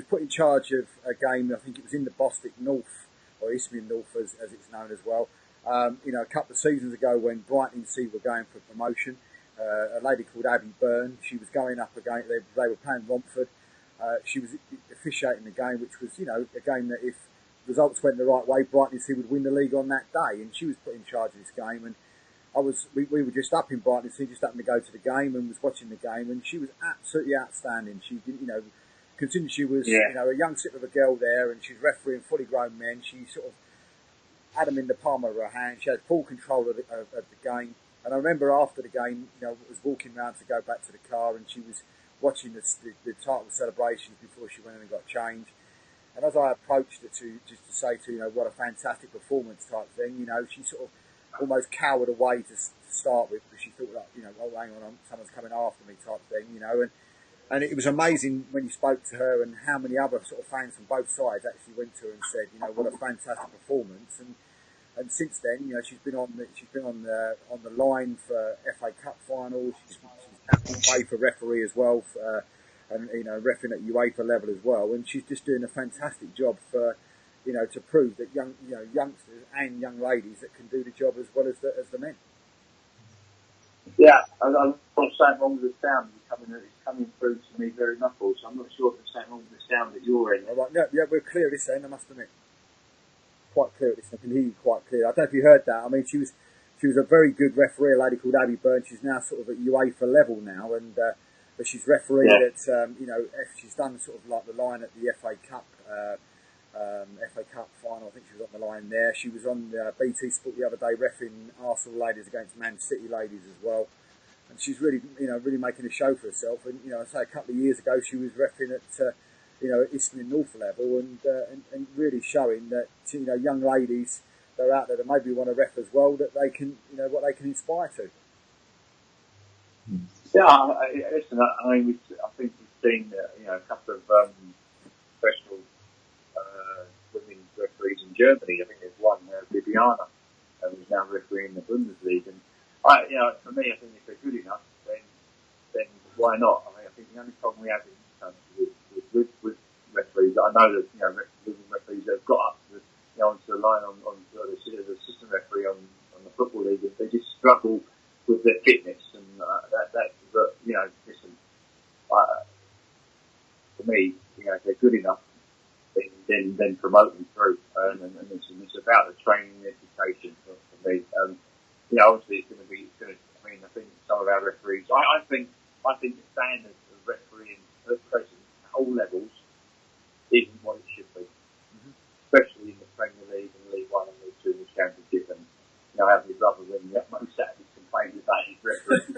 put in charge of a game. I think it was in the Bostic North, or Isthmian North as it's known as well. A couple of seasons ago when Brighton Sea were going for promotion, a lady called Abby Byrne, she was going up against. They were playing Romford. She was officiating the game, which was, a game that if results went the right way, Brighton Sea would win the league on that day. And she was put in charge of this game. And we were just up in Brighton Sea, just happened to go to the game and was watching the game. And she was absolutely outstanding. She didn't, considering she was, a young slip of a girl there, and she's refereeing fully grown men. She sort of had them in the palm of her hand. She had full control of the game. And I remember after the game, was walking around to go back to the car, and she was watching the title celebrations before she went in and got changed. And as I approached her to say to what a fantastic performance type thing, she sort of almost cowered away to start with, because she thought that, oh, hang on, someone's coming after me type thing, and it was amazing when you spoke to her and how many other sort of fans from both sides actually went to her and said, what a fantastic performance. And And since then, you know, she's been on the line for FA Cup finals. She's now UEFA referee as well, and you know, refereeing at UEFA level as well. And she's just doing a fantastic job for, you know, to prove that youngsters and young ladies that can do the job as well as the men. Yeah, I'm not saying wrong with the sound. It's coming through to me very muffled, so I'm not sure if it's saying wrong with the sound at your end. All right, yeah, we're clear at this end, I must admit. Quite clear at this end. I can hear you quite clear. I don't know if you heard that. I mean, she was a very good referee, a lady called Abby Byrne. She's now sort of at UEFA level now, and but she's refereed at, you know, she's done sort of like the line at the FA Cup final. I think she was on the line there. She was on BT Sport the other day, refereeing Arsenal ladies against Man City ladies as well. And she's really, you know, really making a show for herself. And you know, I say a couple of years ago, she was refereeing at, you know, Isthmian North level, and really showing that, you know, young ladies that are out there that maybe want to ref as well, that they can, you know, what they can inspire to. Yeah, listen, I mean, I think we've seen, you know, a couple of professional women referees in Germany. I think there's one, Bibiana, who's now refereeing the Bundesliga. And you know, for me, I think if they're good enough, then why not? I mean, I think the only problem we have in this country with referees, I know that, you know, women referees that have got up to the, you know, onto the line on the assistant referee on the football league, they just struggle with their fitness, and but you know, listen, for me, you know, if they're good enough, then promote them through, and it's about the training and education for me. You know, obviously it's going to. I mean, I think some of our referees, I think the standard of refereeing at present, at all levels, isn't what it should be, especially in the Premier League and League One and League Two and the Championship. And you know, I have my brother when most Saturdays complains about his refereeing.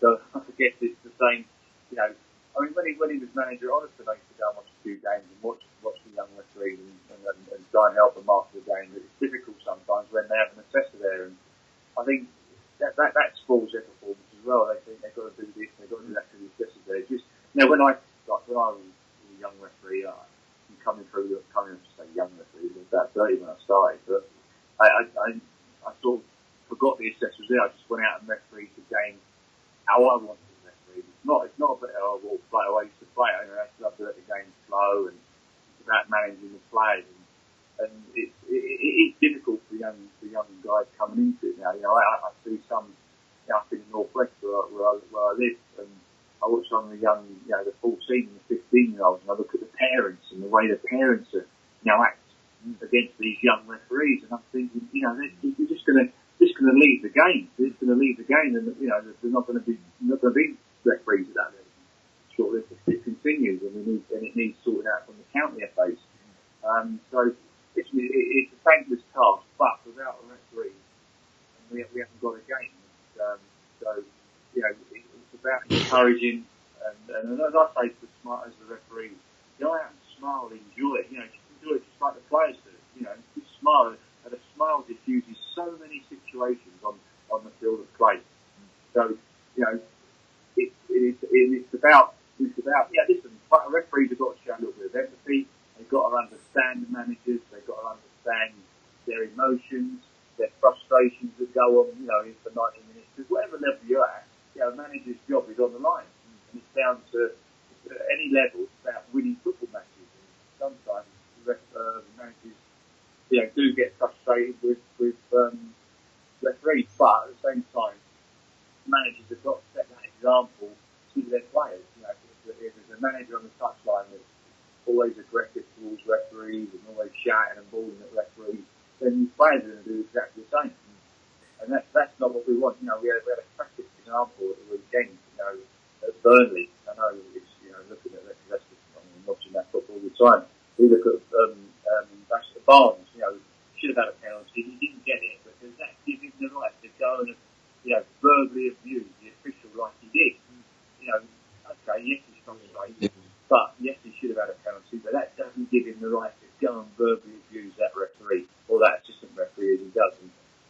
So I guess it's the same. You know, I mean, when he was manager, honestly, I used to go and watch a few games and watch the young referees and try and help them after the game. But it's difficult sometimes when they have an assessor there, and I think that spoils their performance as well. They think they've got to do this, they've got to do that to the assessor there. Just, you know, when I was a young referee, coming to say young referee, I was about 30 when I started, but I sort of forgot the assessor was there. I just went out and refereed the game how I wanted to referee. It's not about how I used to play. I just love to let the game flow, and it's about managing the players. And it's difficult for young guys coming into it now. You know, I see some, you know, up in the northwest where I live, and I watch some of the young, you know, the 14 and the 15-year-olds, and I look at the parents and the way the parents are, you know, act against these young referees, and I'm thinking, you know, they're just going to leave the game. They're just going to leave the game, and you know, they're not going to be referees at that level. Sure, if it continues, and it needs sorting out from the county FAs. So it's a thankless task, but without a referee, we haven't got a game. So you know, it's about encouraging, and as I say to smart as the referee, go out and smile, enjoy it. You know, just enjoy it just like the players do. You know, just smile, and a smile diffuses so many situations on the field of play. So you know, it's about yeah. Listen, referees have got to show a little bit of empathy. They've got to understand the managers. They've got to understand their emotions, their frustrations that go on, you know, for 90 minutes. Because whatever level you're at, you know, a manager's job is on the line, and it's down to any level. It's about winning football matches. And sometimes the managers, you know, do get frustrated with referees, but at the same time, managers have got to set that example to their players. You know, if there's a manager on the touchline that's always aggressive towards referees and always shouting and bawling at referees, then players are going to do exactly the same. And that's not what we want. You know, we had a classic example at the weekend, you know, at Burnley. I know it's, you know, looking at that, because I'm watching that football all the time. We look at Bashir Barnes, you know, should have had a penalty. He didn't get it, but does that give him the right to go and, you know, verbally abuse the official like he did? You know, okay, yes, he's frustrated, but yes, he should have had a penalty, but that doesn't give him the right to go and verbally abuse that referee or that assistant referee as he does. And,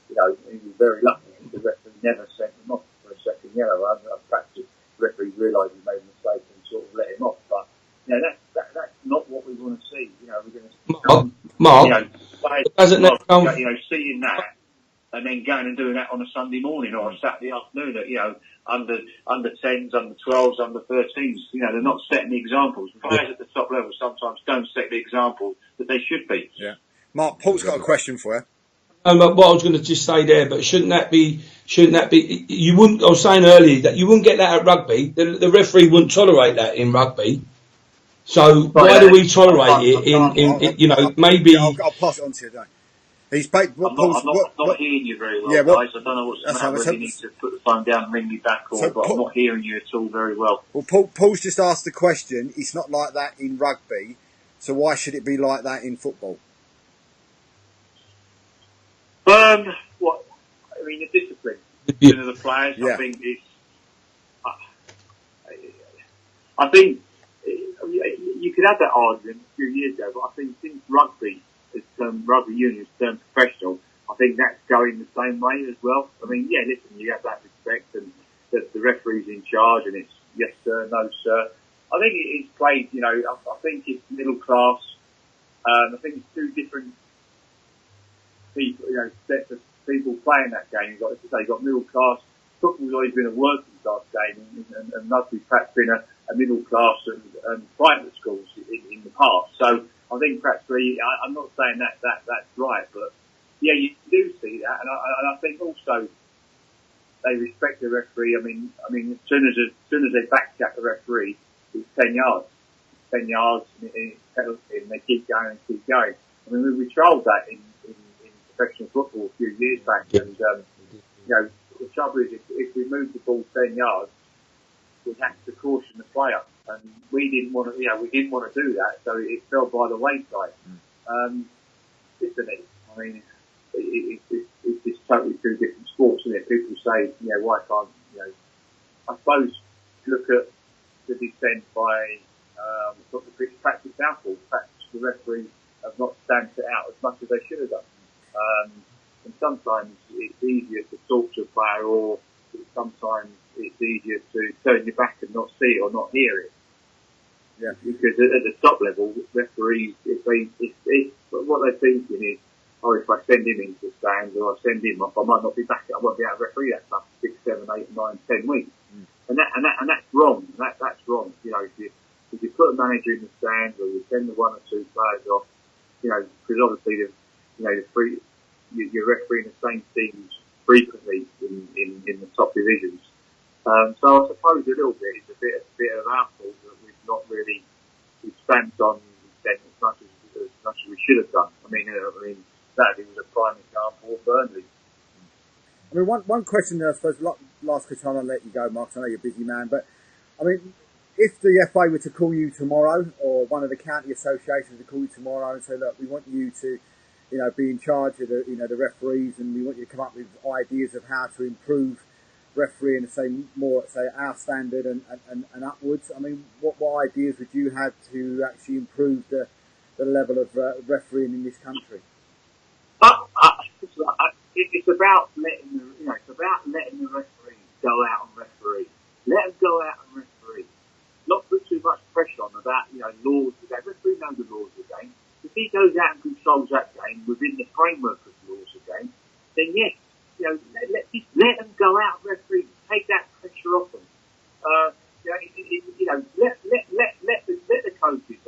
you know, he was very lucky. The referee never sent him off for a second yellow. Perhaps the referee realised he made a mistake and sort of let him off. But, you know, that's not what we want to see. You know, we're going to Mark, you know, players Doesn't that come? Seeing that and then going and doing that on a Sunday morning or a Saturday afternoon at, under 10s, under 12s, under 13s, they're not setting the examples. Players at the top level sometimes don't set the example that they should be. Yeah. Mark, Paul's got a question for you. What I was going to just say there, but shouldn't that be? You wouldn't. I was saying earlier that you wouldn't get that at rugby. The referee wouldn't tolerate that in rugby. So why do we tolerate it in maybe? I'll pass it on to you. Don't. He's I'm not hearing you very well, guys. I don't know what's the matter. You need to put the phone down and ring me back, but I'm not hearing you at all very well. Well, Paul's just asked the question. It's not like that in rugby, so why should it be like that in football? The discipline of the players. Yeah. I think you could have that argument a few years ago, but I think since rugby union has turned professional, I think that's going the same way as well. You have that respect and that the referee's in charge and it's yes sir, no sir. I think it's played, I think it's middle class. I think it's two different people, sets of people playing that game. You've got middle class. Football's always been a working class game, and rugby's perhaps been a middle class and private schools in the past. So I think perhaps I'm not saying that's right, but yeah, you do see that, and I think also they respect the referee. As soon as they backjack the referee, it's 10 yards. 10 yards, and they keep going and keep going. We trialled that in professional football a few years back, and the trouble is if we moved the ball 10 yards, we had to caution the player, and we didn't want to. We didn't want to do that, so it fell by the wayside. Isn't it? It's just totally two different sports, isn't it? People say, why can't I suppose look at the descent by the pitch practice outball. Perhaps the referees have not stamped it out as much as they should have done. And sometimes it's easier to talk to a player, or sometimes it's easier to turn your back and not see it or not hear it. Yeah. Because at the top level, referees, what they're thinking is, if I send him into the stands or I send him off, I might not be back. I won't be able to referee that stuff 6, 7, 8, 9, 10 weeks. And that's wrong. That's wrong. If you put a manager in the stands or you send the one or two players off, because obviously you're refereeing the same teams frequently in the top divisions. So I suppose a little bit it's a bit of our fault that we've not really stamped on them as much as we should have done. That was a prime example of Burnley. One question there, I suppose, last question, I'll let you go, Mark, I know you're a busy man, but if the FA were to call you tomorrow, or one of the county associations to call you tomorrow and say, look, we want you to, be in charge of the referees, and we want you to come up with ideas of how to improve refereeing to our standard and upwards. What ideas would you have to actually improve the level of refereeing in this country? It's about letting the referees go out and referee. Let them go out and referee. Not put too much pressure on about laws of the game. Referee knows the laws of the game. If he goes out and controls that game within the framework of the laws of the game, then yes, let them go out and referee. Take that pressure off them. Let the coaches.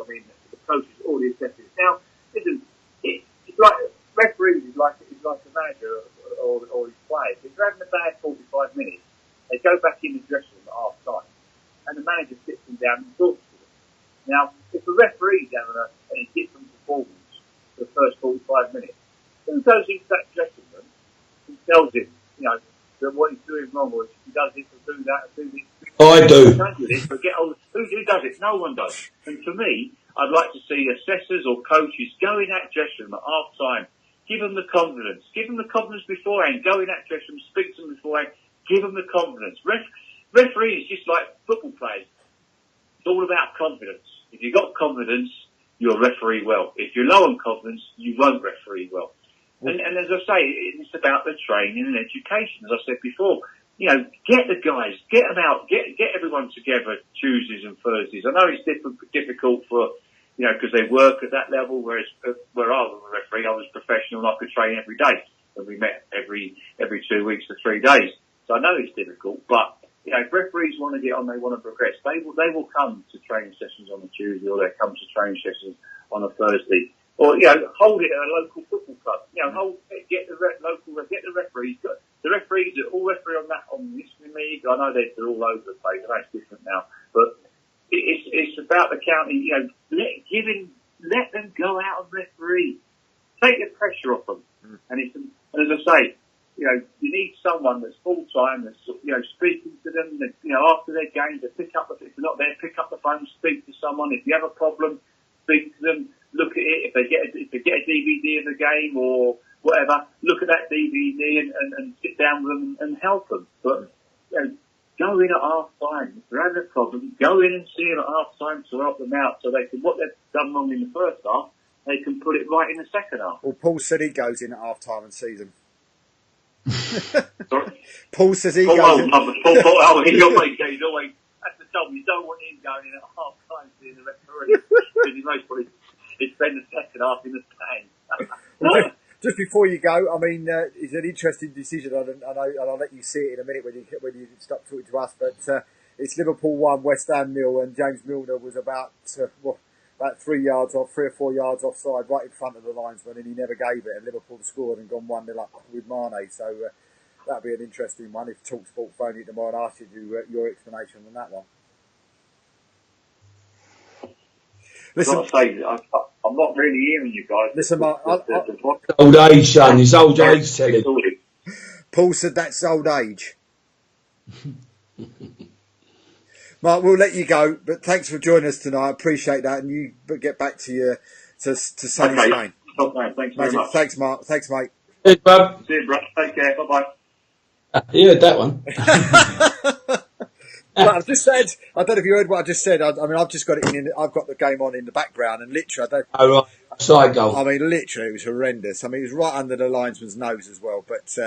The coaches all the assessors. Now, listen, it's like referees is like a manager or his players. If they're having a bad 45 minutes, they go back in the dressing room at half time, and the manager sits them down and talks to them. Now, if the referee's having a different performance for the first 45 minutes, who goes into that dressing room and tells him, that what he's doing wrong, or if he does this or do that or do this? I do. Who does it? No one does. And for me, I'd like to see assessors or coaches go in that dressing room at half time. Give them the confidence. Give them the confidence beforehand. Go in that dressing room, speak to them beforehand. Give them the confidence. Referees, just like football players, it's all about confidence. If you've got confidence, you'll referee well. If you're low on confidence, you won't referee well. And as I say, it's about the training and education. As I said before, get the guys, get them out, get everyone together Tuesdays and Thursdays. I know it's difficult for, because they work at that level, whereas where I was a referee, I was professional and I could train every day. And we met every 2 weeks for 3 days. So I know it's difficult, but, if referees want to get on, they want to progress, they will come to training sessions on a Tuesday, or they come to training sessions on a Thursday. Or, hold it at a local football club. Get the referees. The referees that all referee on the Isthmian League. I know they're all over the place. I know it's different now, but it's about the county. Let them go out and referee. Take the pressure off them. And as I say, you need someone that's full time, that's speaking to them. That, after their games, they pick up. If they're not there, pick up the phone, speak to someone. If you have a problem, speak to them. Look at it. If they get a DVD of the game or whatever, look at that DVD and sit down with them and help them. But go in at half time. If they're having a problem, go in and see them at half time to help them out, so they can, what they've done wrong in the first half, they can put it right in the second half. Well, Paul said he goes in at half time and sees them. Sorry? Paul says he goes in. Paul, he's always, that's the trouble. You don't want him going in at half time seeing the referee, because he most probably spend the second half in the stand. Well, just before you go, I mean, it's an interesting decision, and I'll let you see it in a minute when you stop talking to us. But it's Liverpool 1, West Ham 0, and James Milner was about 3 or 4 yards offside, right in front of the linesman, and he never gave it. And Liverpool scored and gone 1-0 up with Mane. So that'll be an interesting one. If TalkSport phone you tomorrow and ask you your explanation on that one. Listen, I'm not really hearing you guys. Listen, Mark, old age, son. It's old age, telling. Paul said that's old age. Mark, we'll let you go, but thanks for joining us tonight. I appreciate that, and you get back to sunny Spain. Top man. Thanks very much. Thanks, Mark. Thanks, mate. Hey, bub. See you, bro. Take care. Bye bye. You heard that one. But I've just said, I don't know if you heard what I just said. I mean, I've just got it I've got the game on in the background, and literally, Oh, right. Side goal. I mean, literally, it was horrendous. I mean, it was right under the linesman's nose as well. But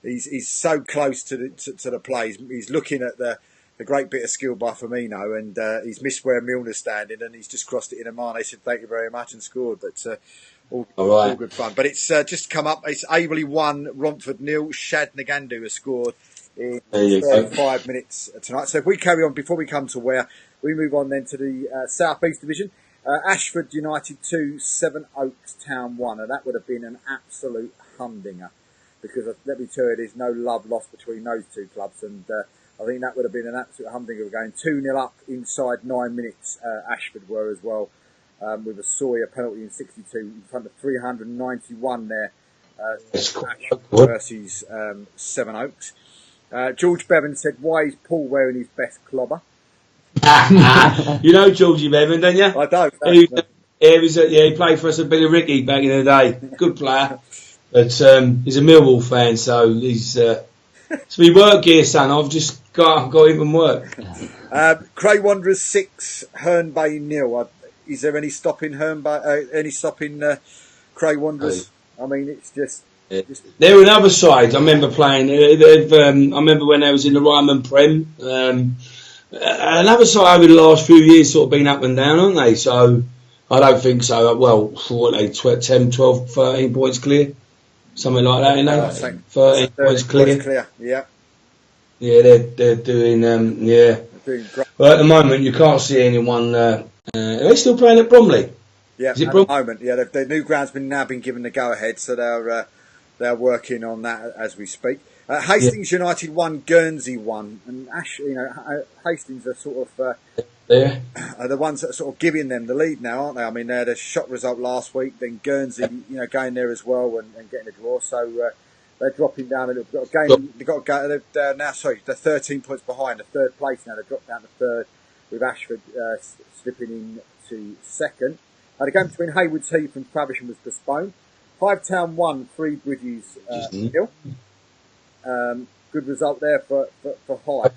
he's so close to the play. He's looking at the great bit of skill by Firmino, and he's missed where Milner's standing, and he's just crossed it in. And Mane said, "Thank you very much," and scored. But all good fun. But it's just come up. It's Averley 1, Romford 0. Shad Nagandu has scored in 5 minutes tonight. So if we carry on, before we come to Ware, we move on then to the South East Division. Ashford United 2, Seven Oaks Town 1, and that would have been an absolute humdinger, because let me tell you, there's no love lost between those two clubs, and I think that would have been an absolute humdinger of going 2-0 up inside 9 minutes. Ashford were as well, with a Sawyer penalty in 62 in front of 391 there. Versus Seven Oaks. George Bevan said, "Why is Paul wearing his best clobber?" You know Georgie Bevan, don't you? I don't. He played for us at Billericay back in the day. Good player. But he's a Millwall fan, so he's... it's me work gear, son. I've just got even work. Cray Wanderers 6, Herne Bay 0. Is there any stopping Cray Wanderers? I mean, it's just... They're another side. I remember playing. I remember when I was in the Ryman Prem. Another side over the last few years, sort of been up and down, aren't they? So I don't think so. Well, what are they 10, 12, 13 points clear, something like that. You know, 13 points clear. Yeah. Yeah, they're doing. They're doing great. Well, at the moment, you can't see anyone. Are they still playing at Bromley? Yeah, at the moment. Yeah, the new ground's now been given the go ahead, so they're working on that as we speak. Hastings United 1, Guernsey 1, and Hastings are sort of are the ones that are sort of giving them the lead now, aren't they? I mean, they had a shock result last week, then Guernsey, going there as well and getting a draw. So they're dropping down a little bit. They're now, they're 13 points behind, the third place now. They've dropped down to third, with Ashford slipping into second. The game between Haywards Heath and Faversham was postponed. Five Town 1, Three Bridges 0. Good result there for Hyde.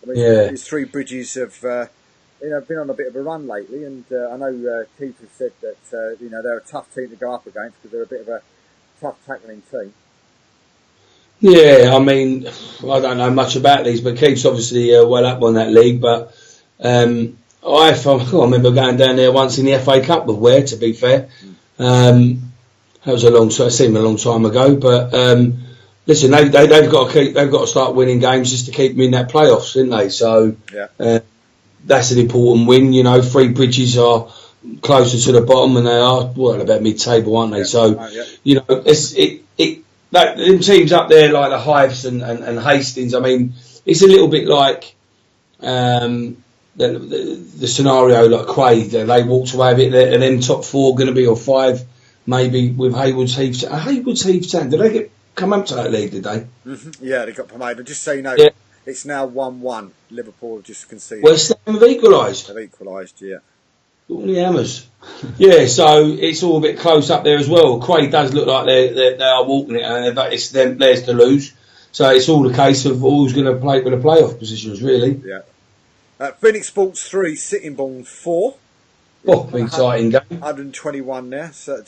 I mean, these Three Bridges have been on a bit of a run lately, and I know Keith has said that they're a tough team to go up against because they're a bit of a tough tackling team. Yeah, I mean, I don't know much about these, but Keith's obviously well up on that league. But I I remember going down there once in the FA Cup with Ware, to be fair. That was it seemed a long time ago, but listen, they've got to start winning games just to keep them in that playoffs, didn't they? So that's an important win. You know, Three Bridges are closer to the bottom than they are, about mid-table, aren't they? You know, them teams up there like the Hives and Hastings. I mean, it's a little bit like the scenario like Quaid. They walked away with it, and then top four going to be or five. Maybe with Haywards Heath. Haywards Heath Town, did they come up to that league, did they? Mm-hmm. Yeah, they got promoted. Just so you know, it's now 1-1. Liverpool have just conceded. West Ham have equalised. They've equalised, yeah. All the hammers. Yeah, so it's all a bit close up there as well. Craig does look like they are walking it, and it's them theirs to lose. So it's all a case of who's going to play for the playoff positions, really. Yeah. Phoenix Sports 3, Sittingbourne 4. Oh, exciting game. 121 there, so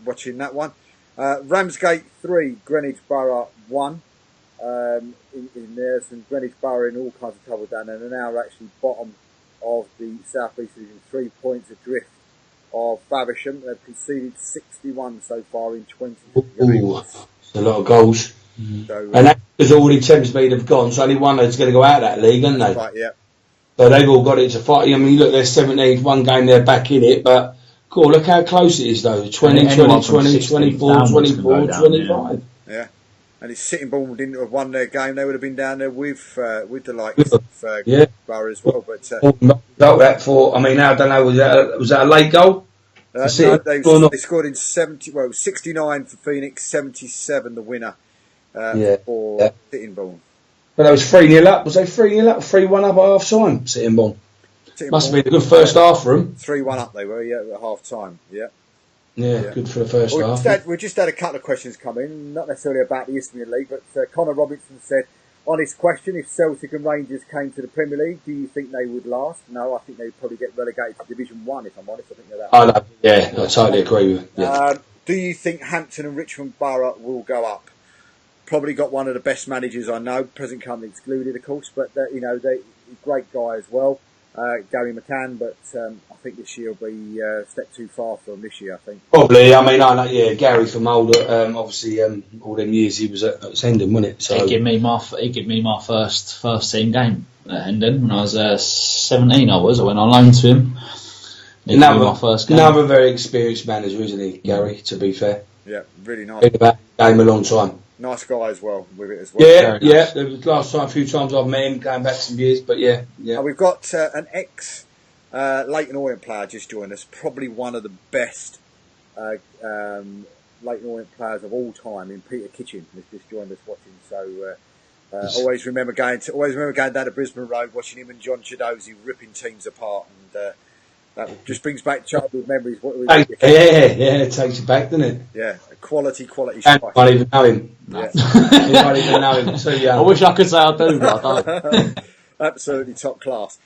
watching that one. Ramsgate 3, Greenwich Borough 1. In there, some Greenwich Borough in all kinds of trouble down there, and now are actually bottom of the South East Division, 3 points adrift of Faversham. They've conceded 61 so far in 20 games. A lot of goals. So, and that's because all the Thamesmead have gone, so only one that's going to go out of that league, aren't they? Right, yeah. So they've all got it to fight. I mean, look, they're 17th, one game they're back in it, but cool, look how close it is though. 20, 20, 20, 24, 24, 25. Yeah. And if Sittingbourne didn't have won their game, they would have been down there with the likes of Borough as well. But that for, I mean, I don't know, was that a late goal? No, they scored in 69 for Phoenix, 77 the winner for Sittingbourne. But that was 3-0 up. Was they 3-0 up? 3-1 up at half time, Sittingbourne. Must have been a good first half for them. 3-1 up they were, at half time, Yeah, good for the first half. We just had a couple of questions come in, not necessarily about the Isthmian League, but Connor Robinson said, honest question, if Celtic and Rangers came to the Premier League, do you think they would last? No, I think they'd probably get relegated to Division 1, if I'm honest. I think they're that. I totally agree with you. Do you think Hampton and Richmond Borough will go up? Probably got one of the best managers I know, present company excluded, of course, but they're a great guy as well, Gary McCann. But I think this year will be a step too far for him this year. I think probably. I mean, Gary from older, obviously, all them years he was at Hendon, wasn't it? So he gave me my first team game at Hendon when I was 17. I went on loan to him. My first game. Another very experienced manager, isn't he, Gary? To be fair, really nice. Been about the game a long time. Nice guy as well with it as well. Yeah. The last time, a few times I've met him, going back some years, but yeah. We've got an ex Leyton Orient player just joined us. Probably one of the best Leyton Orient players of all time, in Peter Kitchen, has just joined us watching. So always remember going down to Brisbane Road, watching him and John Chidozie ripping teams apart, and that just brings back childhood memories. It takes you back, doesn't it? Yeah, quality. I can't even know him. Yeah. You can't even know him. So I wish I could say I do, but I don't. Absolutely top class.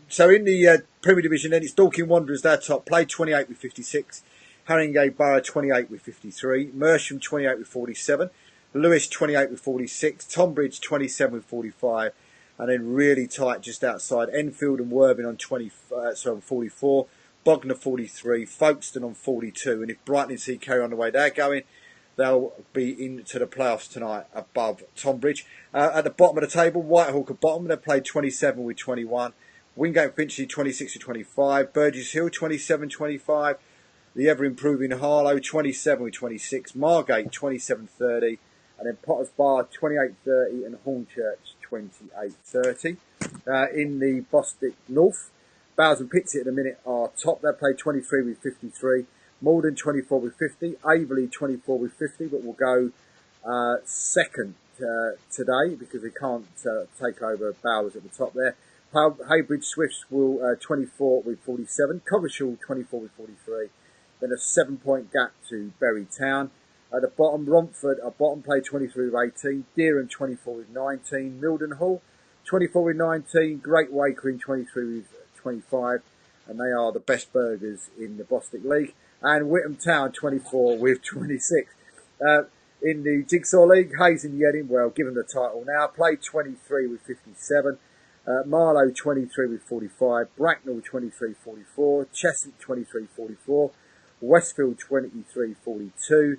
So in the Premier Division, then it's Dorking Wanderers. They're top. Played 28 with 56. Haringey Borough 28 with 53. Mersham 28 with 47. Lewis 28 with 46. Tonbridge 27 with 45. And then really tight just outside Enfield and Worthing on 44. Bognor 43. Folkestone on 42. And if Brighton and Sea carry on the way they're going, they'll be into the playoffs tonight above Tonbridge. At the bottom of the table, Whitehawk at bottom. They played 27 with 21. Wingate and Finchley 26 with 25. Burgess Hill 27-25. The ever-improving Harlow 27 with 26. Margate 27-30. And then Potters Bar 28-30 and Hornchurch 28-30. In the Bostik North, Bowes and Pitsea at the minute are top. They played 23 with 53. Malden 24 with 50. Averley 24 with 50, but will go second today because they can't take over Bowes at the top there. Haybridge Swifts will 24 with 47. Covershall 24 with 43. Then a 7-point gap to Bury Town. At the bottom, Romford at bottom played 23 with 18. Deerham 24 with 19. Mildenhall 24 with 19. Great Wakering 23 with 25. And they are the best burgers in the Bostik League. And Whittam Town 24 with 26. In the Jigsaw League, Hayes and Yedding, well, given the title now, played 23 with 57. Marlow 23 with 45, Bracknell 23.44, Cheshunt 23.44, Westfield 23.42,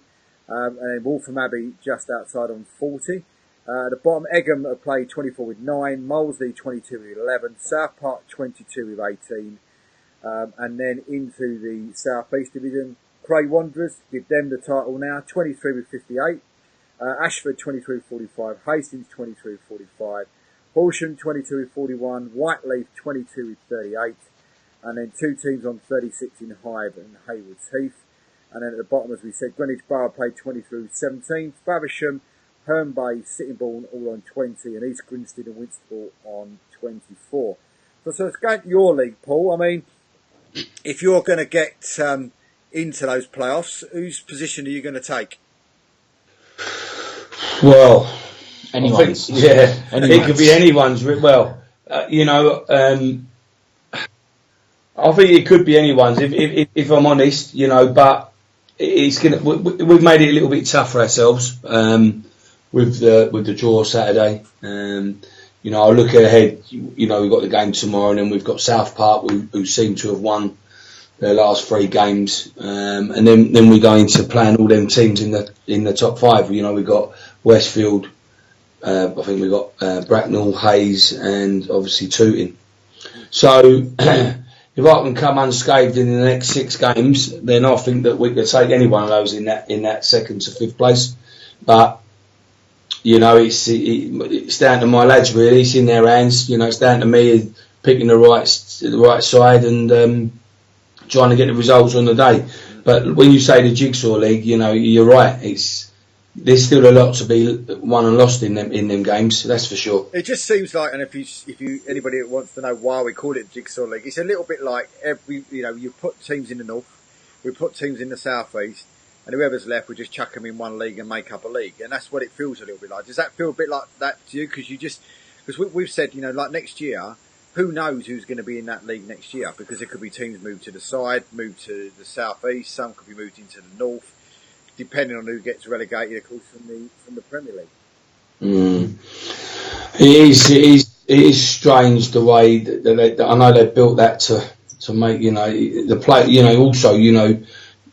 and then Waltham Abbey just outside on 40. At the bottom, Egham have played 24 with 9, Molesley 22 with 11, South Park 22 with 18, and then into the South East Division, Cray Wanderers, give them the title now, 23 with 58, Ashford 23 with 45, Hastings 23 with 45, Horsham 22 with 41, Whiteleaf 22 with 38, and then two teams on 36 in Hyde and Haywards Heath. And then at the bottom, as we said, Greenwich Borough played 23 with 17, Faversham, Herne Bay, Sittingbourne all on 20, and East Grinstead and Whitstable on 24. So it's going to your league, Paul. I mean, if you're going to get into those playoffs, whose position are you going to take? Well, anyone's. It could be anyone's. Well, I think it could be anyone's. If I'm honest, but it's gonna. We've made it a little bit tough for ourselves with the draw Saturday. I look ahead. We've got the game tomorrow, and then we've got South Park, who seem to have won their last 3 games, and then we go into playing all them teams in the top 5. We've got Westfield. I think we've got Bracknell, Hayes, and obviously Tooting. So if I can come unscathed in the next 6 games, then I think that we could take any one of those in that 2nd to 5th place. But it's down to my lads really. It's in their hands. It's down to me picking the right side and trying to get the results on the day. But when you say the Jigsaw League, you're right. There's still a lot to be won and lost in them games. That's for sure. It just seems like, and if you anybody that wants to know why we call it Jigsaw League, it's a little bit like you put teams in the north, we put teams in the south east, and whoever's left, we just chuck them in one league and make up a league, and that's what it feels a little bit like. Does that feel a bit like that to you? Because we've said, like next year, who knows who's going to be in that league next year? Because there could be teams moved to the side, moved to the south east, some could be moved into the north, depending on who gets relegated, of course, from the Premier League. It is strange the way that I know they've built that to make the play. Also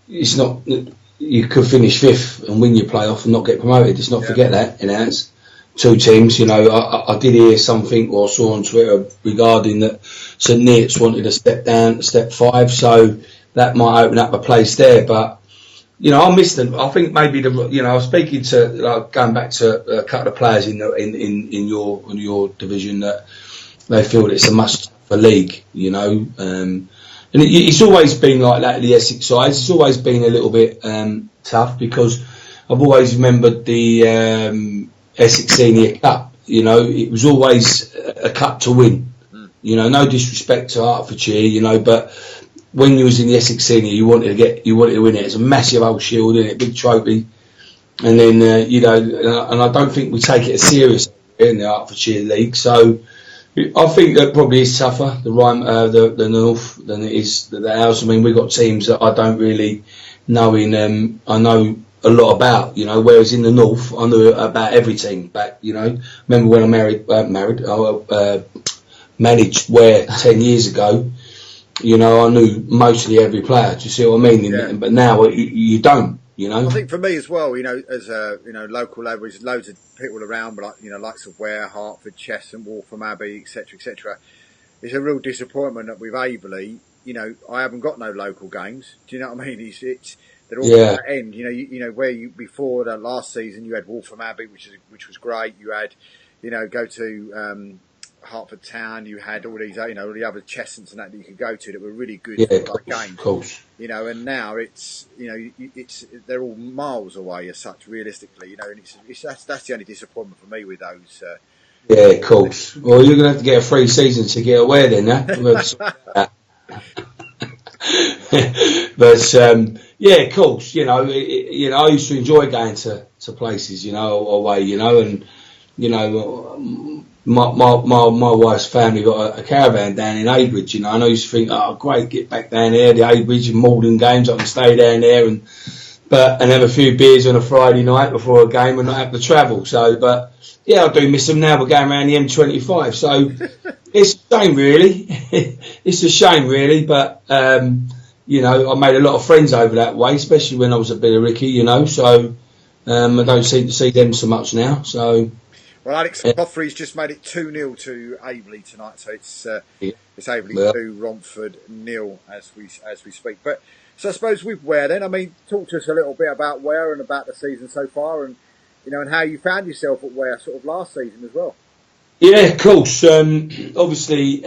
it's not. You could finish 5th and win your playoff and not get promoted. Let's not forget that. It's 2 teams. I did hear something or saw on Twitter regarding that St Neots wanted to step down to step 5, so that might open up a place there. But I missed them. I think maybe I was speaking to going back to a couple of players in your division that they feel it's a must for league. And it's always been like that at the Essex sides. It's always been a little bit tough because I've always remembered the Essex Senior Cup. It was always a cup to win. No disrespect to Hertfordshire, but when you was in the Essex Senior, you wanted to win it. It's a massive old shield, isn't it? Big trophy. And then and I don't think we take it as serious in the Hertfordshire League. So I think that probably is tougher the North than it is the House. I mean, we've got teams that I don't really know I know a lot about, whereas in the North I knew about every team back. Remember when I managed Ware 10 years ago. I knew mostly every player. Do you see what I mean? Yeah. But now you don't. I think for me as well, as a local lad, there's loads of people around, but likes of Ware, Hertford, Cheshunt, Waltham Abbey, etc. It's a real disappointment that with Averley, I haven't got no local games. Do you know what I mean? They're all at that end. Where before the last season you had Waltham Abbey, which was great. You had, go to Hertford Town. You had all these, all the other Cheshunts and that you could go to that were really good games. Of course. And now it's they're all miles away as such, realistically. And that's the only disappointment for me with those. Yeah, of course. Well, you're gonna have to get a free season to get away then, huh? But yeah, of course. I used to enjoy going to places, away, and my wife's family got a caravan down in Aidbridge, and I used to think, oh great, get back down there, the Aidbridge and Malden games, I can stay down there and have a few beers on a Friday night before a game and not have to travel. So, but yeah, I do miss them now. We're going around the M25, so It's a shame, really. It's a shame, really. But you know, I made a lot of friends over that way, especially when I was at Billericay. You know, so I don't seem to see them so much now. So. Well, Alex Coffrey's just made it 2-0 to Aveley tonight, so it's Aveley 2, Romford 0 as we speak. But so I suppose with Ware, then, I mean, talk to us a little bit about Ware and about the season so far, and you know, and how you found yourself at Ware sort of last season as well. Yeah, of course. Obviously,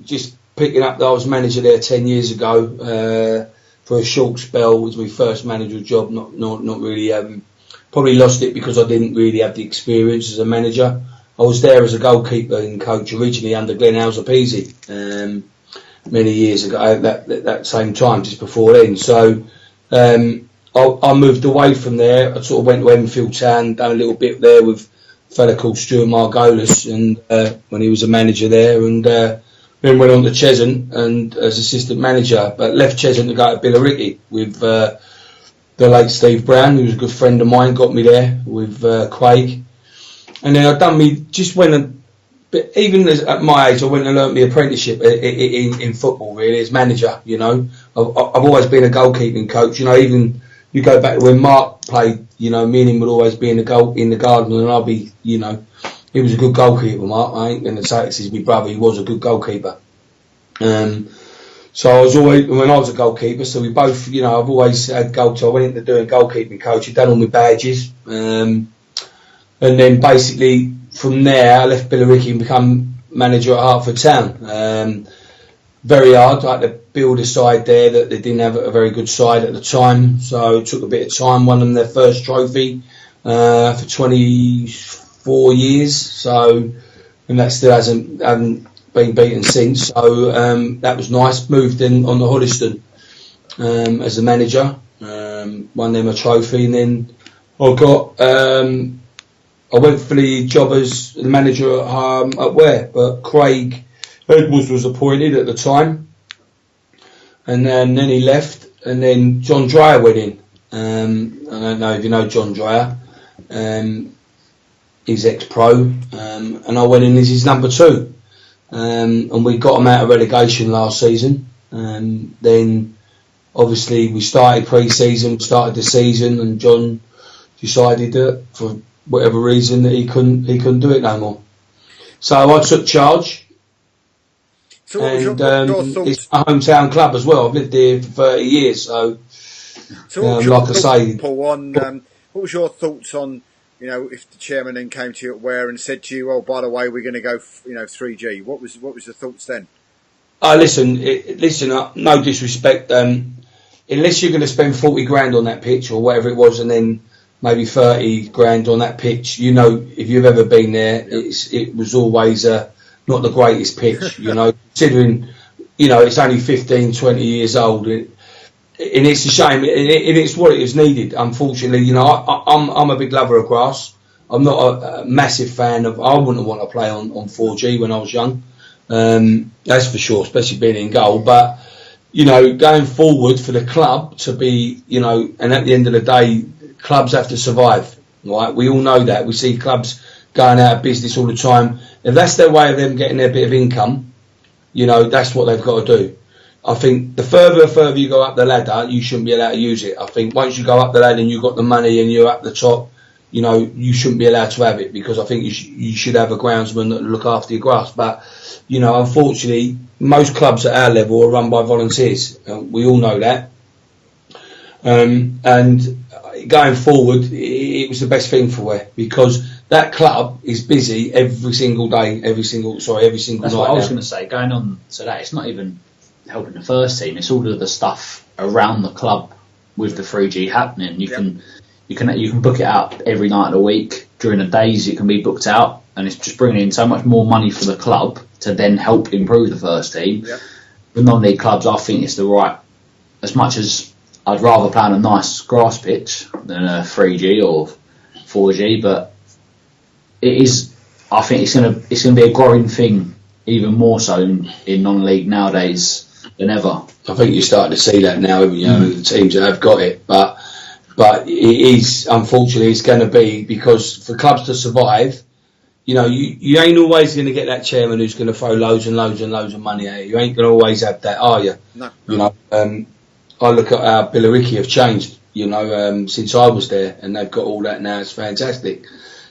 just picking up that I was manager there 10 years ago for a short spell. It was my first managerial job. Not really. Probably lost it because I didn't really have the experience as a manager. I was there as a goalkeeper and coach originally under Glenn Hauser-Peasy many years ago, at that same time, just before then. So I moved away from there. I sort of went to Enfield Town, done a little bit there with a fella called Stuart Margolis, and when he was a manager there, and then went on to Cheshunt and as assistant manager, but left Cheshunt to go to Billericay with the late Steve Brown, who was a good friend of mine, got me there with Craig. And then I've done but even at my age, I went and learnt my apprenticeship in football, really, as manager, you know. I've always been a goalkeeping coach, you know, even you go back to when Mark played, you know, me and him would always be in the garden, and I'll be, you know, he was a good goalkeeper, Mark. I ain't going to say it's my brother, he was a good goalkeeper. So I was always, when I was a goalkeeper, so we both, you know, I've always had goal. So I went into doing goalkeeping coach, I'd done all my badges. And then basically from there, I left Billericay and become manager at Hertford Town. Very hard, like to build a side there that they didn't have a very good side at the time. So it took a bit of time, won them their first trophy for 24 years. So, and that still hasn't been beaten since, so that was nice. Moved in on the Hoddesdon as a manager, won them a trophy, and then I went for the job as the manager at Ware, but Craig Edwards was appointed at the time, and then he left, and then John Dreyer went in. I don't know if you know John Dreyer. He's ex-pro, and I went in as his number 2. And we got them out of relegation last season. Then obviously we started pre-season, started the season, and John decided that for whatever reason that he couldn't do it no more. So I took charge. So what was your thoughts? It's a hometown club as well. I've lived here for 30 years, so like I say, Paul, what was your thoughts on, you know, if the chairman then came to you at Ware and said to you, "Oh, by the way, we're going to go, 3G." What was the thoughts then? Listen. No disrespect. Unless you're going to spend 40 grand on that pitch or whatever it was, and then maybe 30 grand on that pitch, you know, if you've ever been there, it was always not the greatest pitch. You know, considering, you know, it's only 15, 20 years old. And it's a shame, and it's what it is needed. Unfortunately, you know, I'm a big lover of grass. I'm not a massive fan of. I wouldn't want to play on 4G when I was young. That's for sure, especially being in goal. But you know, going forward for the club to be, you know, and at the end of the day, clubs have to survive. Right? We all know that. We see clubs going out of business all the time. If that's their way of them getting their bit of income, you know, that's what they've got to do. I think the further you go up the ladder, you shouldn't be allowed to use it. I think once you go up the ladder and you've got the money and you're at the top, you know, you shouldn't be allowed to have it, because I think you should have a groundsman that look after your grass. But, you know, unfortunately, most clubs at our level are run by volunteers. We all know that. And going forward, it was the best thing for Ware, because that club is busy every single day, every single night. That's what I was going to say. Going on to that, it's not even helping the first team. It's all of the stuff around the club with the 3G happening. You can book it out every night of the week. During the days, it can be booked out, and it's just bringing in so much more money for the club to then help improve the first team. Yep. With non-league clubs, I think it's the right. As much as I'd rather play on a nice grass pitch than a 3G or 4G, but it is. I think it's gonna be a growing thing, even more so in non-league nowadays than ever. I think you're starting to see that now. You know, the teams that have got it, but it is, unfortunately, it's going to be, because for clubs to survive, you know, you ain't always going to get that chairman who's going to throw loads and loads and loads of money at you. You ain't going to always have that, are you? No. You know, I look at how Billericay have changed, you know, since I was there, and they've got all that now. It's fantastic,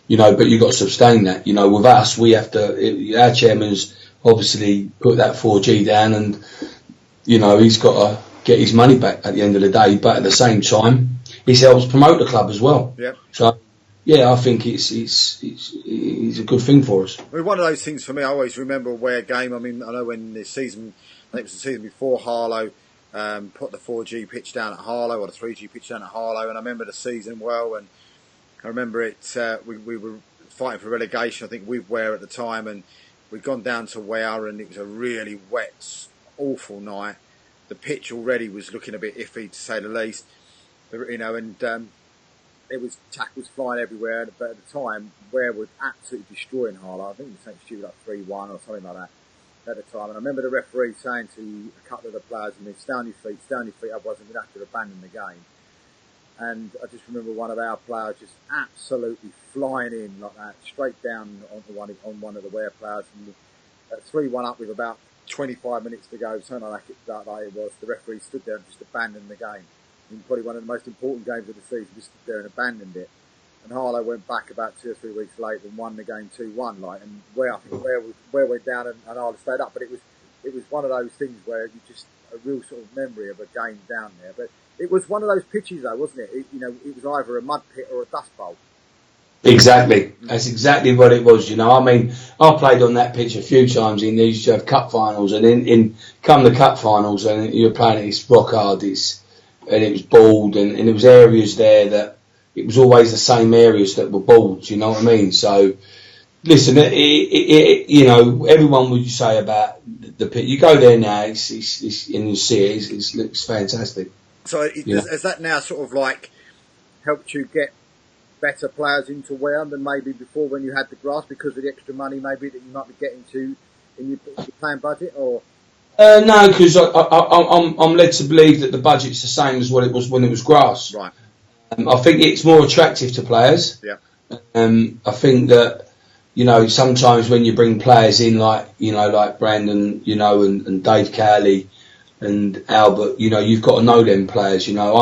you know, but you've got to sustain that. You know, with us, we have to, our chairman's obviously put that 4G down, and, you know, he's got to get his money back at the end of the day, but at the same time, he helps promote the club as well. Yeah. So, yeah, I think it's a good thing for us. I mean, one of those things for me, I always remember a Ware game. I mean, I know when the season, I think it was the season before Harlow, put the 4G pitch down at Harlow, or the 3G pitch down at Harlow, and I remember the season well, and I remember it, we were fighting for relegation, I think, with Ware at the time, and we'd gone down to Ware, and it was a really wet, awful night. The pitch already was looking a bit iffy, to say the least, you know, and it was tackles flying everywhere, but at the time, Ware was absolutely destroying Harlow. I think it was something like 3-1 or something like that at the time. And I remember the referee saying to a couple of the players, stay on your feet, otherwise I'm going to have to abandon the game. And I just remember one of our players just absolutely flying in like that, straight down on one of the Ware players. And at 3-1 up with about 25 minutes to go, something like it was, the referee stood there and just abandoned the game. In probably one of the most important games of the season, just stood there and abandoned it. And Harlow went back about 2 or 3 weeks later and won the game 2-1. Like, and Ware went down and Harlow stayed up. But it was one of those things where you just a real sort of memory of a game down there. But it was one of those pitches, though, wasn't it? It was either a mud pit or a dust bowl. Exactly. That's exactly what it was, you know. I mean, I played on that pitch a few times. They used to have cup finals, and in come the cup finals, and you were playing at this rock hard, and it was bald, and there was areas there that it was always the same areas that were bald. You know what I mean? So, listen, you know, everyone would say about the pit. You go there now, it's and you see it. It looks fantastic. So, has that now sort of like helped you get better players into Ware than maybe before when you had the grass, because of the extra money maybe that you might be getting to in your playing budget, or? No, because I'm led to believe that the budget's the same as what it was when it was grass. Right. I think it's more attractive to players. Yeah. I think that, you know, sometimes when you bring players in like Brandon, you know, and Dave Cowley and Albert, you know, you've got to know them players. You know,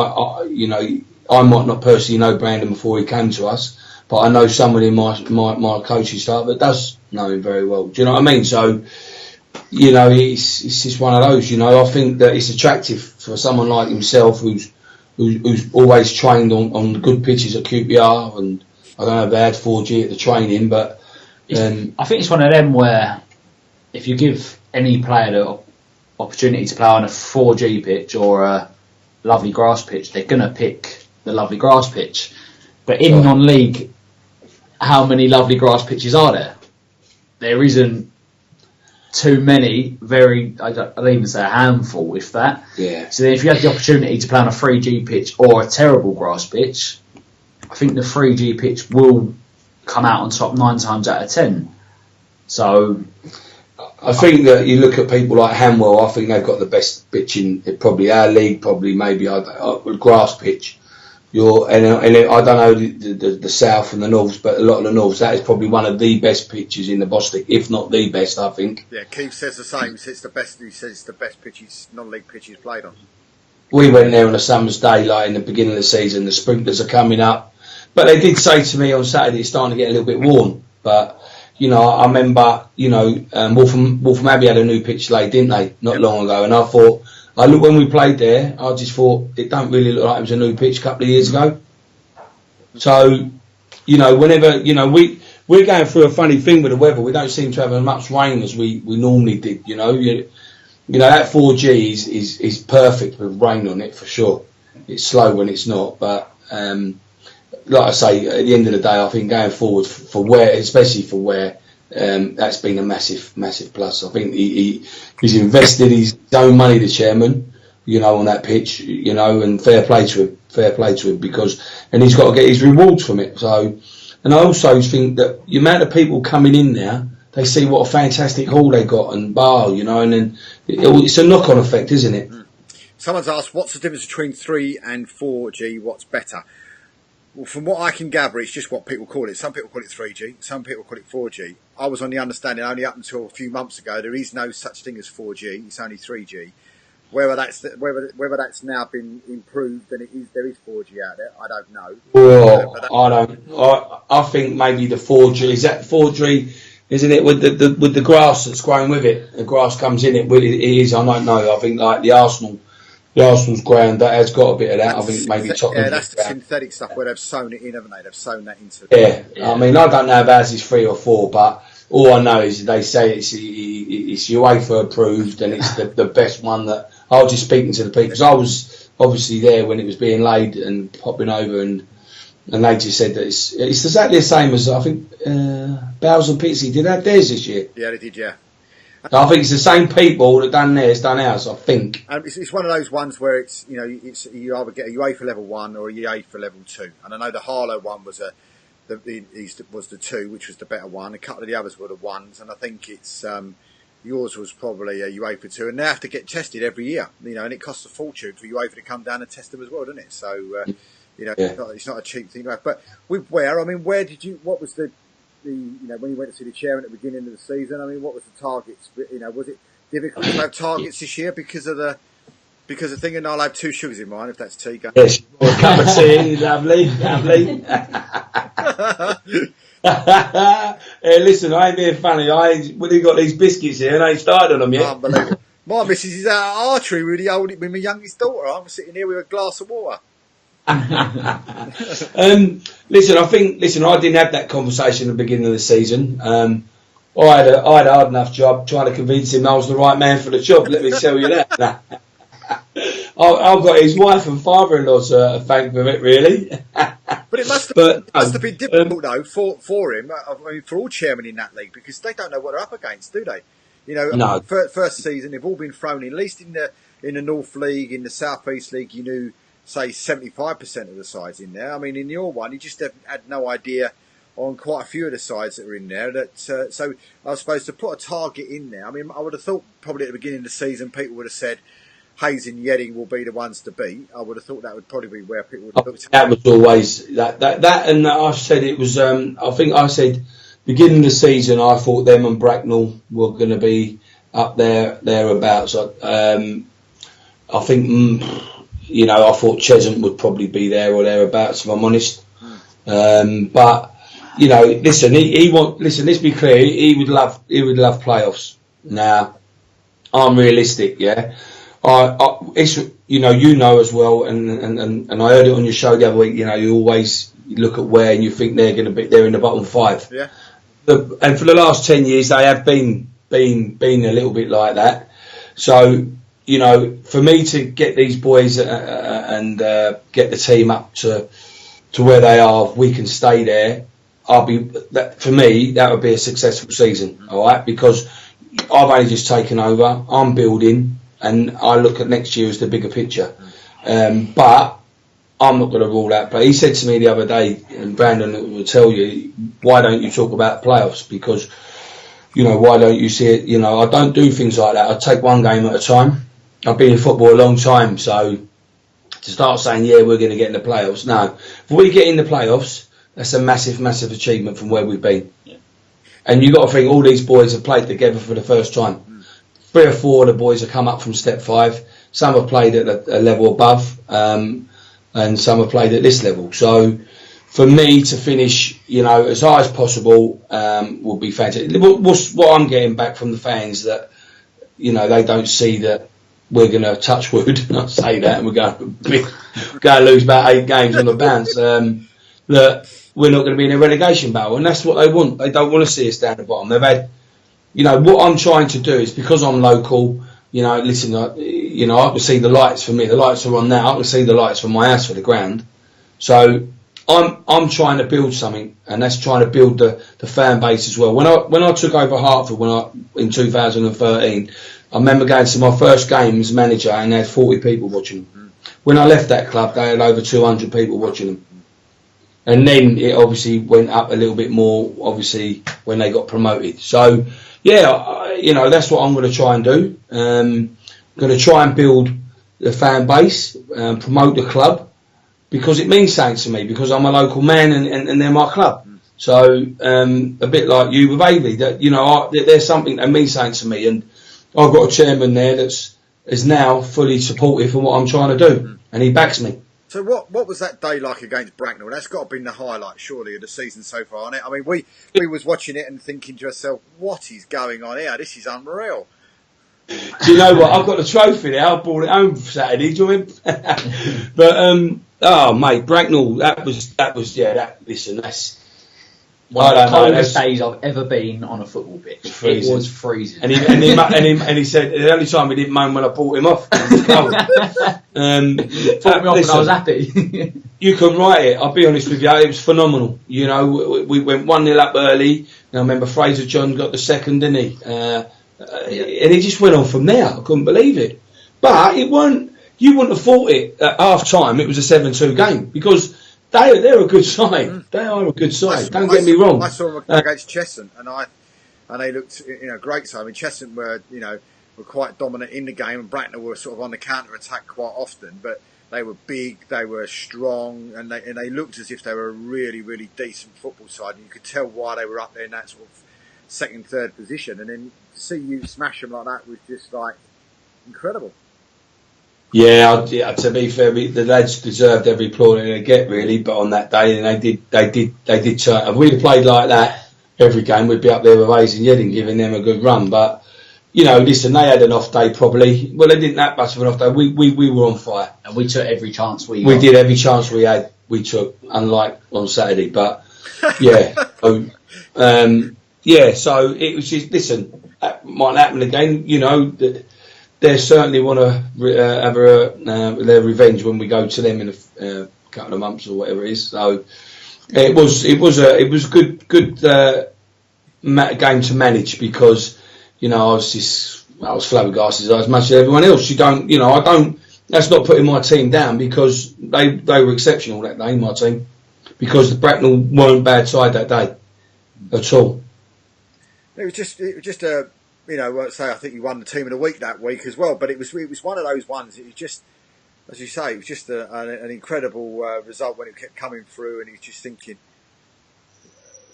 I might not personally know Brandon before he came to us, but I know someone in my coaching staff that does know him very well. Do you know what I mean? So, you know, it's just one of those. You know, I think that it's attractive for someone like himself who's always trained on the good pitches at QPR, and I don't know if they had 4G at the training, but I think it's one of them where if you give any player the opportunity to play on a 4G pitch or a lovely grass pitch, they're going to pick the lovely grass pitch. But in non-league, how many lovely grass pitches are there? There isn't too many, I'd even say a handful, if that. Yeah. So then if you had the opportunity to play on a 3G pitch or a terrible grass pitch, I think the 3G pitch will come out on top 9 times out of 10. So I think that you look at people like Hanwell, I think they've got the best pitch in probably our league, probably maybe grass pitch. And I don't know the south and the norths, but a lot of the norths, that is probably one of the best pitches in the Bostik, if not the best, I think. Yeah, Keith says the same. He says it's the best pitches, non-league pitches played on. We went there on a summer's day, like in the beginning of the season. The sprinklers are coming up, but they did say to me on Saturday it's starting to get a little bit warm. But you know, I remember, you know, Waltham Abbey had a new pitch laid, didn't they, not long ago? And I thought, when we played there, I just thought it don't really look like it was a new pitch a couple of years ago. So, you know, whenever, you know, we're going through a funny thing with the weather. We don't seem to have as much rain as we normally did. You know, that 4G is perfect with rain on it for sure. It's slow when it's not, but like I say, at the end of the day, I think going forward for Ware, especially for Ware, that's been a massive plus. I think he's invested his own money, the chairman, you know, on that pitch, you know, and fair play to him because he's got to get his rewards from it. So, and I also think that the amount of people coming in there, they see what a fantastic hall they got and bar, you know, and then it's a knock-on effect, isn't it? Someone's asked, what's the difference between 3 and 4G? What's better? Well, from what I can gather, it's just what people call it. Some people call it 3G, some people call it 4G. I was on the understanding only up until a few months ago there is no such thing as 4G. It's only 3G. Whether that's now been improved and there is 4G out there, I don't know. Well, I think maybe the 4G is that 4G, isn't it? With the grass that's growing with it, the grass comes in it. It is. I don't know. I think like the Arsenal's ground that has got a bit of that. I think maybe Tottenham. Yeah, that's the synthetic stuff where they've sewn it in, haven't they? They've sewn that into. Yeah. I mean, I don't know if ours is 3 or 4, but all I know is they say it's UEFA approved and it's the best one. That I was just speaking to the people because I was obviously there when it was being laid and popping over, and they just said that it's exactly the same as I think Bowles and Pitsy did have theirs this year. Yeah, they did. Yeah. I think it's the same people that done theirs, done ours. I think. It's one of those ones where it's you either get a UEFA level 1 or a UEFA level 2. And I know the Harlow one was the 2, which was the better one. A couple of the others were the 1s, and I think it's yours was probably a UEFA 2. And they have to get tested every year, and it costs a fortune for UEFA to come down and test them as well, doesn't it? So it's not a cheap thing to have. But with Ware, I mean, what was the when you went to see the chairman at the beginning of the season, I mean, what was the targets? Was it difficult to have targets this year because of thing? And I'll have 2 sugars in mine if that's tea. Yes, a cup of tea, lovely. Hey, listen, I ain't being funny. We've got these biscuits here and I ain't started on them yet. Unbelievable. My missus is out at archery with my youngest daughter. I'm sitting here with a glass of water. Listen, I didn't have that conversation at the beginning of the season. I had a hard enough job trying to convince him I was the right man for the job. Let me tell you that. I've got his wife and father-in-law to thank for it, really. But it must have been difficult though for him. I mean, for all chairmen in that league, because they don't know what they're up against, do they? No. First season they've all been thrown in. At least in the North League, in the South East League, you knew, say, 75% of the sides in there. I mean, in your one, you just had no idea on quite a few of the sides that were in there. So I was supposed to put a target in there. I mean, I would have thought probably at the beginning of the season, people would have said Hayes and Yedding will be the ones to beat. I would have thought that would probably be where people would have looked. That was always that, and I said it was. I think I said beginning of the season, I thought them and Bracknell were going to be up thereabouts. I think. I thought Cheshunt would probably be there or thereabouts, if I'm honest. But listen, let's be clear. He would love playoffs. Now, I'm realistic. Yeah, it's as well, and I heard it on your show the other week. You always look at Ware and you think they're going to be there in the bottom 5. Yeah. And for the last 10 years, they have been a little bit like that. So. For me to get these boys and get the team up to where they are, if we can stay there, for me, that would be a successful season, all right? Because I've only just taken over, I'm building, and I look at next year as the bigger picture. But I'm not going to rule out play. He said to me the other day, and Brandon will tell you, why don't you talk about playoffs? Because, why don't you see it? I don't do things like that. I take one game at a time. I've been in football a long time, so to start saying, yeah, we're going to get in the playoffs. No. If we get in the playoffs, that's a massive, massive achievement from where we've been. Yeah. And you've got to think all these boys have played together for the first time. 3 or 4 of the boys have come up from step 5. Some have played at a level above, and some have played at this level. So for me to finish, as high as possible would be fantastic. What I'm getting back from the fans that, they don't see that we're going to touch wood, and I say that, and we're going to lose about 8 games on the bounce. That we're not going to be in a relegation battle, and that's what they want. They don't want to see us down the bottom. They've had, what I'm trying to do is because I'm local. Listen, I can see the lights for me. The lights are on now. I can see the lights from my house for the ground. So I'm trying to build something, and that's trying to build the fan base as well. When I took over Hartford in 2013. I remember going to my first game as manager and they had 40 people watching them. When I left that club, they had over 200 people watching them. And then it obviously went up a little bit more, obviously, when they got promoted. So, that's what I'm going to try and do. I'm going to try and build the fan base, promote the club, because it means something to me, because I'm a local man and they're my club. So a bit like you with Avey, that there's something that means something to me, and I've got a chairman there is now fully supportive of what I'm trying to do, and he backs me. So what was that day like against Bracknell? That's got to have been the highlight, surely, of the season so far, hasn't it? I mean, we was watching it and thinking to ourselves, what is going on here? This is unreal. Do you know what? I've got the trophy now. I brought it home for Saturday, join. But oh mate, Bracknell, listen, that's one of the coldest days I've ever been on a football pitch. It was freezing. And he said the only time he didn't moan when I brought him off. It was cold. Brought me off and I was happy. You can write it. I'll be honest with you, it was phenomenal. You know, we went 1-0 up early. And I remember Fraser John got the second, didn't he? And he just went on from there. I couldn't believe it. But it weren't. You wouldn't have thought it at half time. It was a 7-2 game because they're a good side. They are a good side. Don't get me wrong. I saw them against Cheshunt, and they looked great. So I mean, Cheshunt were quite dominant in the game, and Bracknell were sort of on the counter attack quite often. But they were big, they were strong, and they looked as if they were a really, really decent football side. And you could tell why they were up there in that sort of second, third position. And then to see you smash them like that was just like incredible. Yeah, to be fair, the lads deserved every plaudit they get, really. But on that day, and they did turn. If we'd have played like that every game, we'd be up there with Hayes and Yedding, giving them a good run. But listen, they had an off day probably. Well, they didn't that much of an off day. We were on fire, and we took every chance we did every chance we had. We took, unlike on Saturday. But yeah, so it was just listen. That might happen again. They certainly want to have their revenge when we go to them in a couple of months or whatever it is. So it was a good game to manage because I was flabbergasted as much as everyone else. That's not putting my team down because they were exceptional that day, my team, because the Bracknell weren't a bad side that day at all. It was just a. I think you won the team of the week that week as well. But it was one of those ones. It was just, as you say, it was just an incredible result when it kept coming through, and he was just thinking,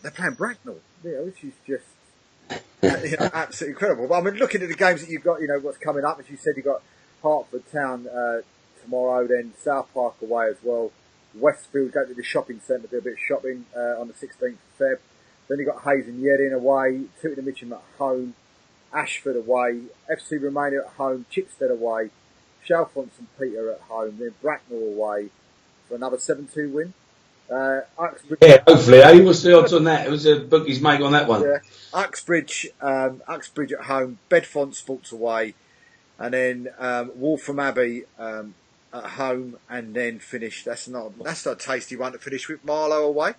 they're playing Bracknell. This is just absolutely incredible. But I mean, looking at the games that you've got, what's coming up. As you said, you've got Hertford Town tomorrow, then South Park away as well. Westfield go to the shopping centre, do a bit of shopping on the 16th of Feb. Then you've got Hayes and Yedding away, Tooting and Mitcham at home. Ashford away, FC Romania at home, Chipstead away, Chalfont St Peter at home, then Bracknell away for another 7-2 win. Hopefully. What's the odds on that? It was a bookie's make on that one. Yeah, Uxbridge at home, Bedfont Sports away, and then Waltham Abbey at home, and then finish. That's not a tasty one to finish with. Marlow away.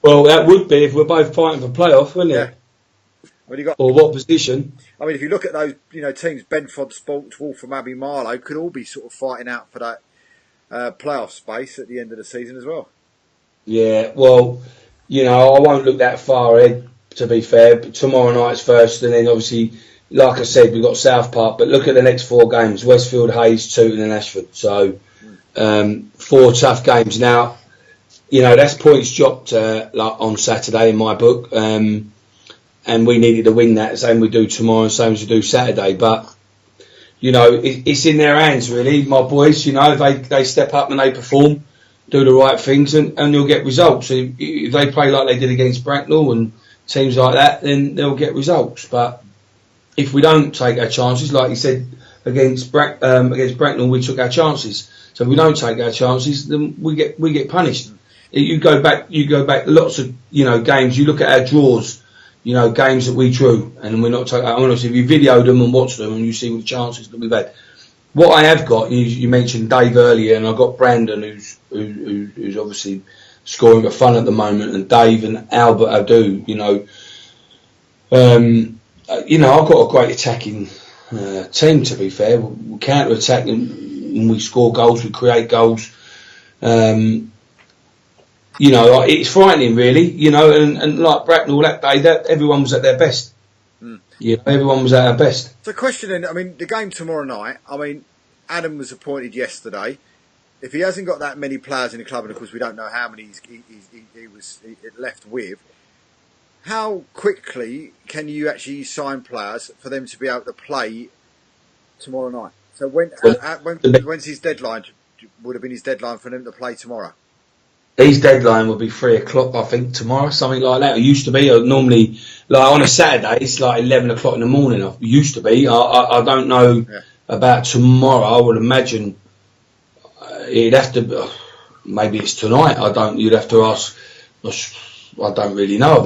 Well, that would be if we're both fighting for playoff, wouldn't it? Or what position? I mean, if you look at those, teams, Bedfont Sports, Waltham Abbey, Marlow, could all be sort of fighting out for that playoff space at the end of the season as well. Yeah, well, I won't look that far ahead, to be fair. But tomorrow night's first, and then obviously, like I said, we've got South Park. But look at the next 4 games: Westfield, Hayes, Tooting, and Ashford. So 4 tough games. Now, that's points dropped on Saturday in my book. And we needed to win that, same we do tomorrow, same as we do Saturday. But, it's in their hands, really, my boys. If they step up and they perform, do the right things, and you'll get results. If they play like they did against Bracknell and teams like that, then they'll get results. But if we don't take our chances, like you said, against Bracknell, we took our chances. So if we don't take our chances, then we get punished. You go back lots of, games, you look at our draws, games that we drew, and we're not taking. Honestly, if you video them and watch them, and you see what the chances that we've had. What I have got, you mentioned Dave earlier, and I've got Brandon, who's obviously scoring for fun at the moment, and Dave and Albert Adu. I've got a great attacking team. To be fair, we counter attack and we score goals, we create goals. It's frightening, really, and like Bracknell that day, that everyone was at their best. Yeah, everyone was at their best. So, question then, the game tomorrow night, Adam was appointed yesterday. if he hasn't got that many players in the club, and of course we don't know how many he was left with, how quickly can you actually sign players for them to be able to play tomorrow night? So when's his deadline? Would have been his deadline for them to play tomorrow. His deadline will be 3 o'clock, I think, tomorrow, something like that. It used to be. Normally, like on a Saturday, it's like 11 o'clock in the morning. It used to be. I don't know about tomorrow. I would imagine it'd have to. Maybe it's tonight. You'd have to ask. I don't really know.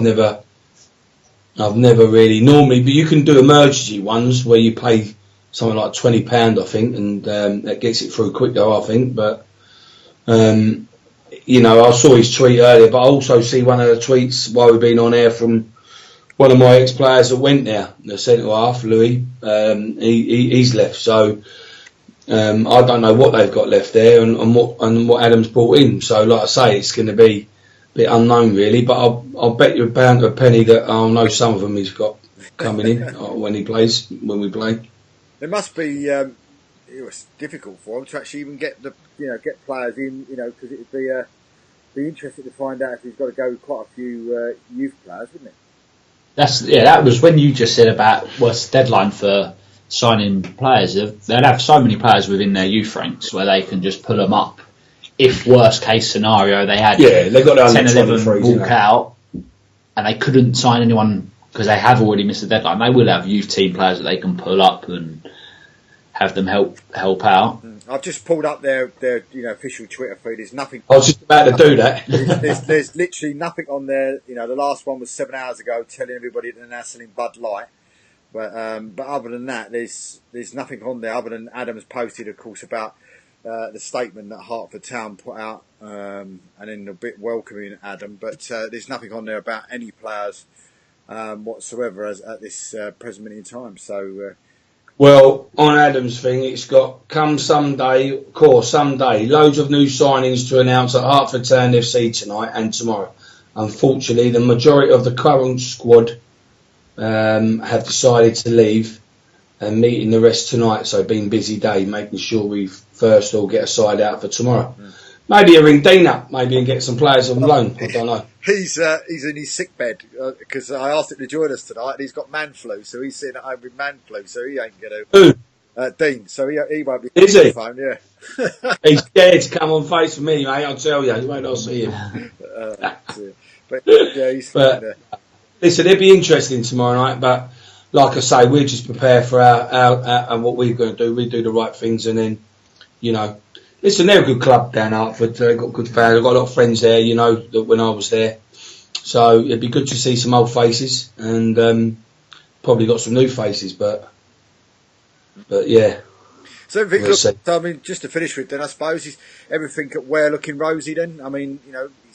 I've never really normally, but you can do emergency ones where you pay something like £20, I think, and that gets it through quicker, I think. But I saw his tweet earlier, but I also see one of the tweets while we've been on air from one of my ex-players that went there, the centre half, Louis. He's left, so I don't know what they've got left there and what Adam's brought in. So, like I say, it's going to be a bit unknown, really. But I'll bet you a penny that I'll know some of them he's got coming in when we play. It must be it was difficult for him to actually even get players in, because it would be interesting to find out if he's got to go with quite a few youth players, wouldn't it? That was when you just said about what's the deadline for signing players. They'll have so many players within their youth ranks where they can just pull them up. If worst case scenario they had they got 10, 11 walk out and they couldn't sign anyone because they have already missed the deadline, they will have youth team players that they can pull up and have them help out. I've just pulled up their official Twitter feed. There's nothing. I was just about to do that. there's literally nothing on there. The last one was 7 hours ago, telling everybody that they're now selling Bud Light. But other than that, there's nothing on there other than Adam's posted, of course, about the statement that Hertford Town put out, and then a bit welcoming Adam. But there's nothing on there about any players whatsoever at this present minute in time. So. Well, on Adam's thing, it's got someday, loads of new signings to announce at Hertford Town FC tonight and tomorrow. Unfortunately, the majority of the current squad have decided to leave and meeting the rest tonight. So, been a busy day, making sure we first all get a side out for tomorrow. Maybe a ring Dean up, and get some players on loan. I don't know. He's in his sick bed because I asked him to join us tonight, and he's got man flu, so he's sitting at home with man flu, so he ain't going to. Who? Dean. So he won't be. Is he? Phone, yeah. He's scared to come on face for me, mate. I'll tell you. Wait, I'll see him. But yeah, he's. Listen, it'll be interesting tomorrow night. But like I say, we're just prepared for our what we're going to do. We do the right things, and then listen, they're a good club down Hertford. They've got good fans. I've got a lot of friends there, that when I was there. So it'd be good to see some old faces and probably got some new faces, but yeah. So everything just to finish with then, I suppose, is everything at Ware looking rosy then?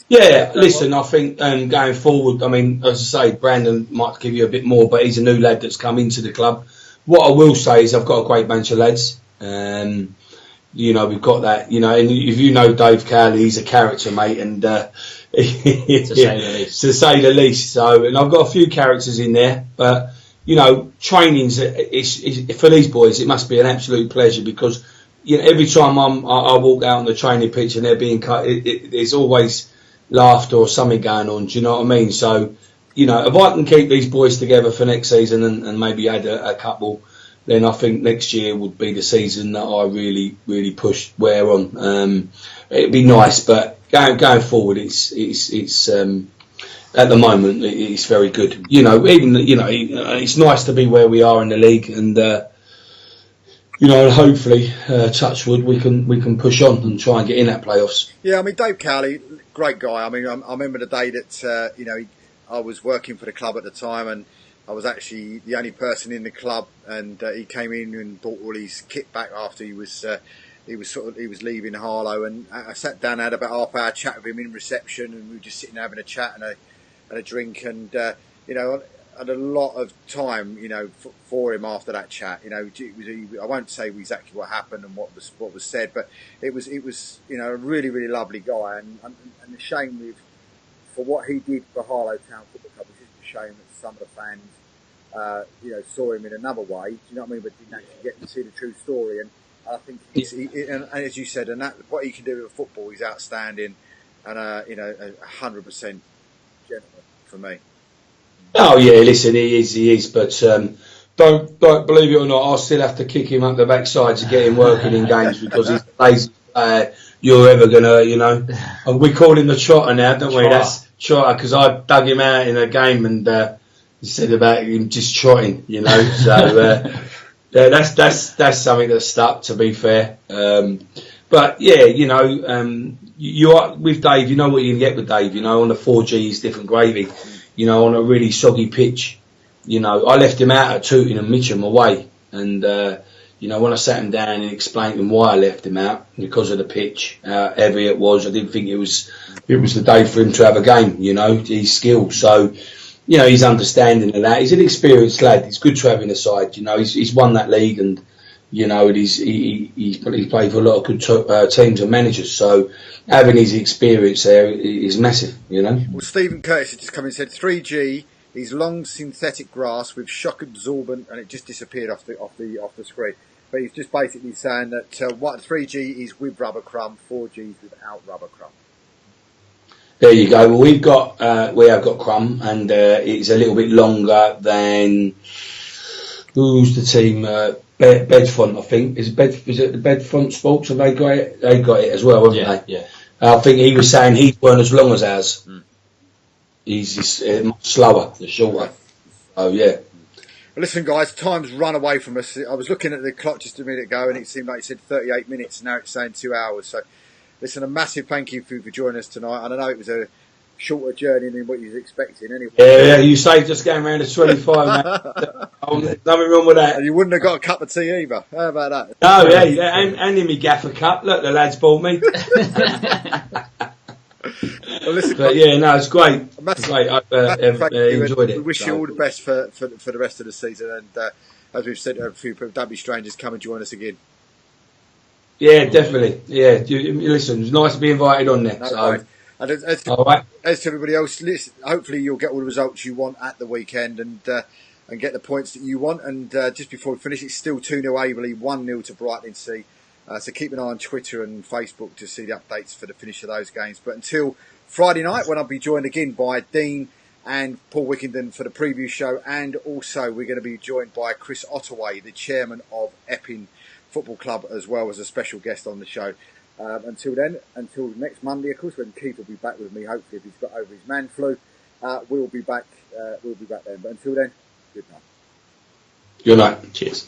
Yeah, listen, I think going forward, as I say, Brandon might give you a bit more, but he's a new lad that's come into the club. What I will say is I've got a great bunch of lads. We've got that, and if you know Dave Cowley, he's a character, mate, and to say the least. So, and I've got a few characters in there, but training's is for these boys. It must be an absolute pleasure because every time I walk out on the training pitch and they're being cut, there's always laughter or something going on. Do you know what I mean? So, if I can keep these boys together for next season and maybe add a couple, then I think next year would be the season that I really, really push Ware on. It'd be nice, but going forward, it's at the moment it's very good. It's nice to be where we are in the league, and hopefully, touch wood, we can push on and try and get in that playoffs. Yeah, Dave Cowley, great guy. I remember the day that I was working for the club at the time, and I was actually the only person in the club, and he came in and brought all his kit back after he was leaving Harlow, and I sat down, had about half-hour chat with him in reception, and we were just sitting having a chat and a drink, and had a lot of time, for him after that chat. I won't say exactly what happened and what was said, but it was a really, really lovely guy, and a shame for what he did for Harlow Town Football Club. It's just a shame that some of the fans, saw him in another way. Do you know what I mean? But didn't actually get to see the true story. And I think and as you said, and that what he can do with football is outstanding, and 100% gentleman for me. Oh yeah, listen, he is, but don't believe it or not, I'll still have to kick him up the backside to get him working in games because he's the laziest player you're ever gonna, and we call him the trotter now, don't we? Trotter. That's trotter because I dug him out in a game and he said about him just trotting, So that's something that stuck. To be fair, but yeah, you are with Dave. You know what you can get with Dave. On the 4G is different gravy. On a really soggy pitch. I left him out at Tooting and Mitcham away. And, when I sat him down and explained to him why I left him out, because of the pitch, how heavy it was, I didn't think it was the day for him to have a game, his skill. So, he's understanding of that. He's an experienced lad. It's good to have him aside. He's won that league and, he's played for a lot of good teams and managers. So, having his experience there is massive, Well, Stephen Curtis has just come in and said 3G is long synthetic grass with shock absorbent, and it just disappeared off the screen. But he's just basically saying that what 3G is with rubber crumb, 4G is without rubber crumb. There you go. Well, we have got crumb, and it's a little bit longer than who's the team? Bedfont, I think. Is it the Bedfont Sports? Have they got it? They got it as well, haven't they? Yeah. I think he was saying he weren't as long as ours. He's just much slower, the shorter. Oh yeah. Well, listen, guys, time's run away from us. I was looking at the clock just a minute ago, and it seemed like it said 38 minutes. Now it's saying 2 hours. So, listen, a massive thank you for joining us tonight. And I know it was a shorter journey than what you was expecting, anyway. Yeah. You say just going around to 25, man. Nothing wrong with that. And you wouldn't have got a cup of tea either. How about that? No, yeah, and in me gaffer cup. Look, the lads bought me. Well, listen, but yeah, no, it's great. Massive, great. I've enjoyed it. We wish you all the best for the rest of the season. And as we've said to a few people, don't be strangers. Come and join us again. Yeah, definitely. Yeah, listen, it's nice to be invited on there. No, so. right. And as to everybody else, listen, hopefully you'll get all the results you want at the weekend and get the points that you want. And just before we finish, it's still 2-0 Averley, 1-0 to Brighton Sea. So keep an eye on Twitter and Facebook to see the updates for the finish of those games. But until Friday night, when I'll be joined again by Dean and Paul Wickenden for the preview show. And also we're going to be joined by Chris Ottaway, the chairman of Epping Football Club, as well as a special guest on the show. Until next Monday, of course, when Keith will be back with me, hopefully if he's got over his man flu, we'll be back then. But until then, good night. Good night. Cheers.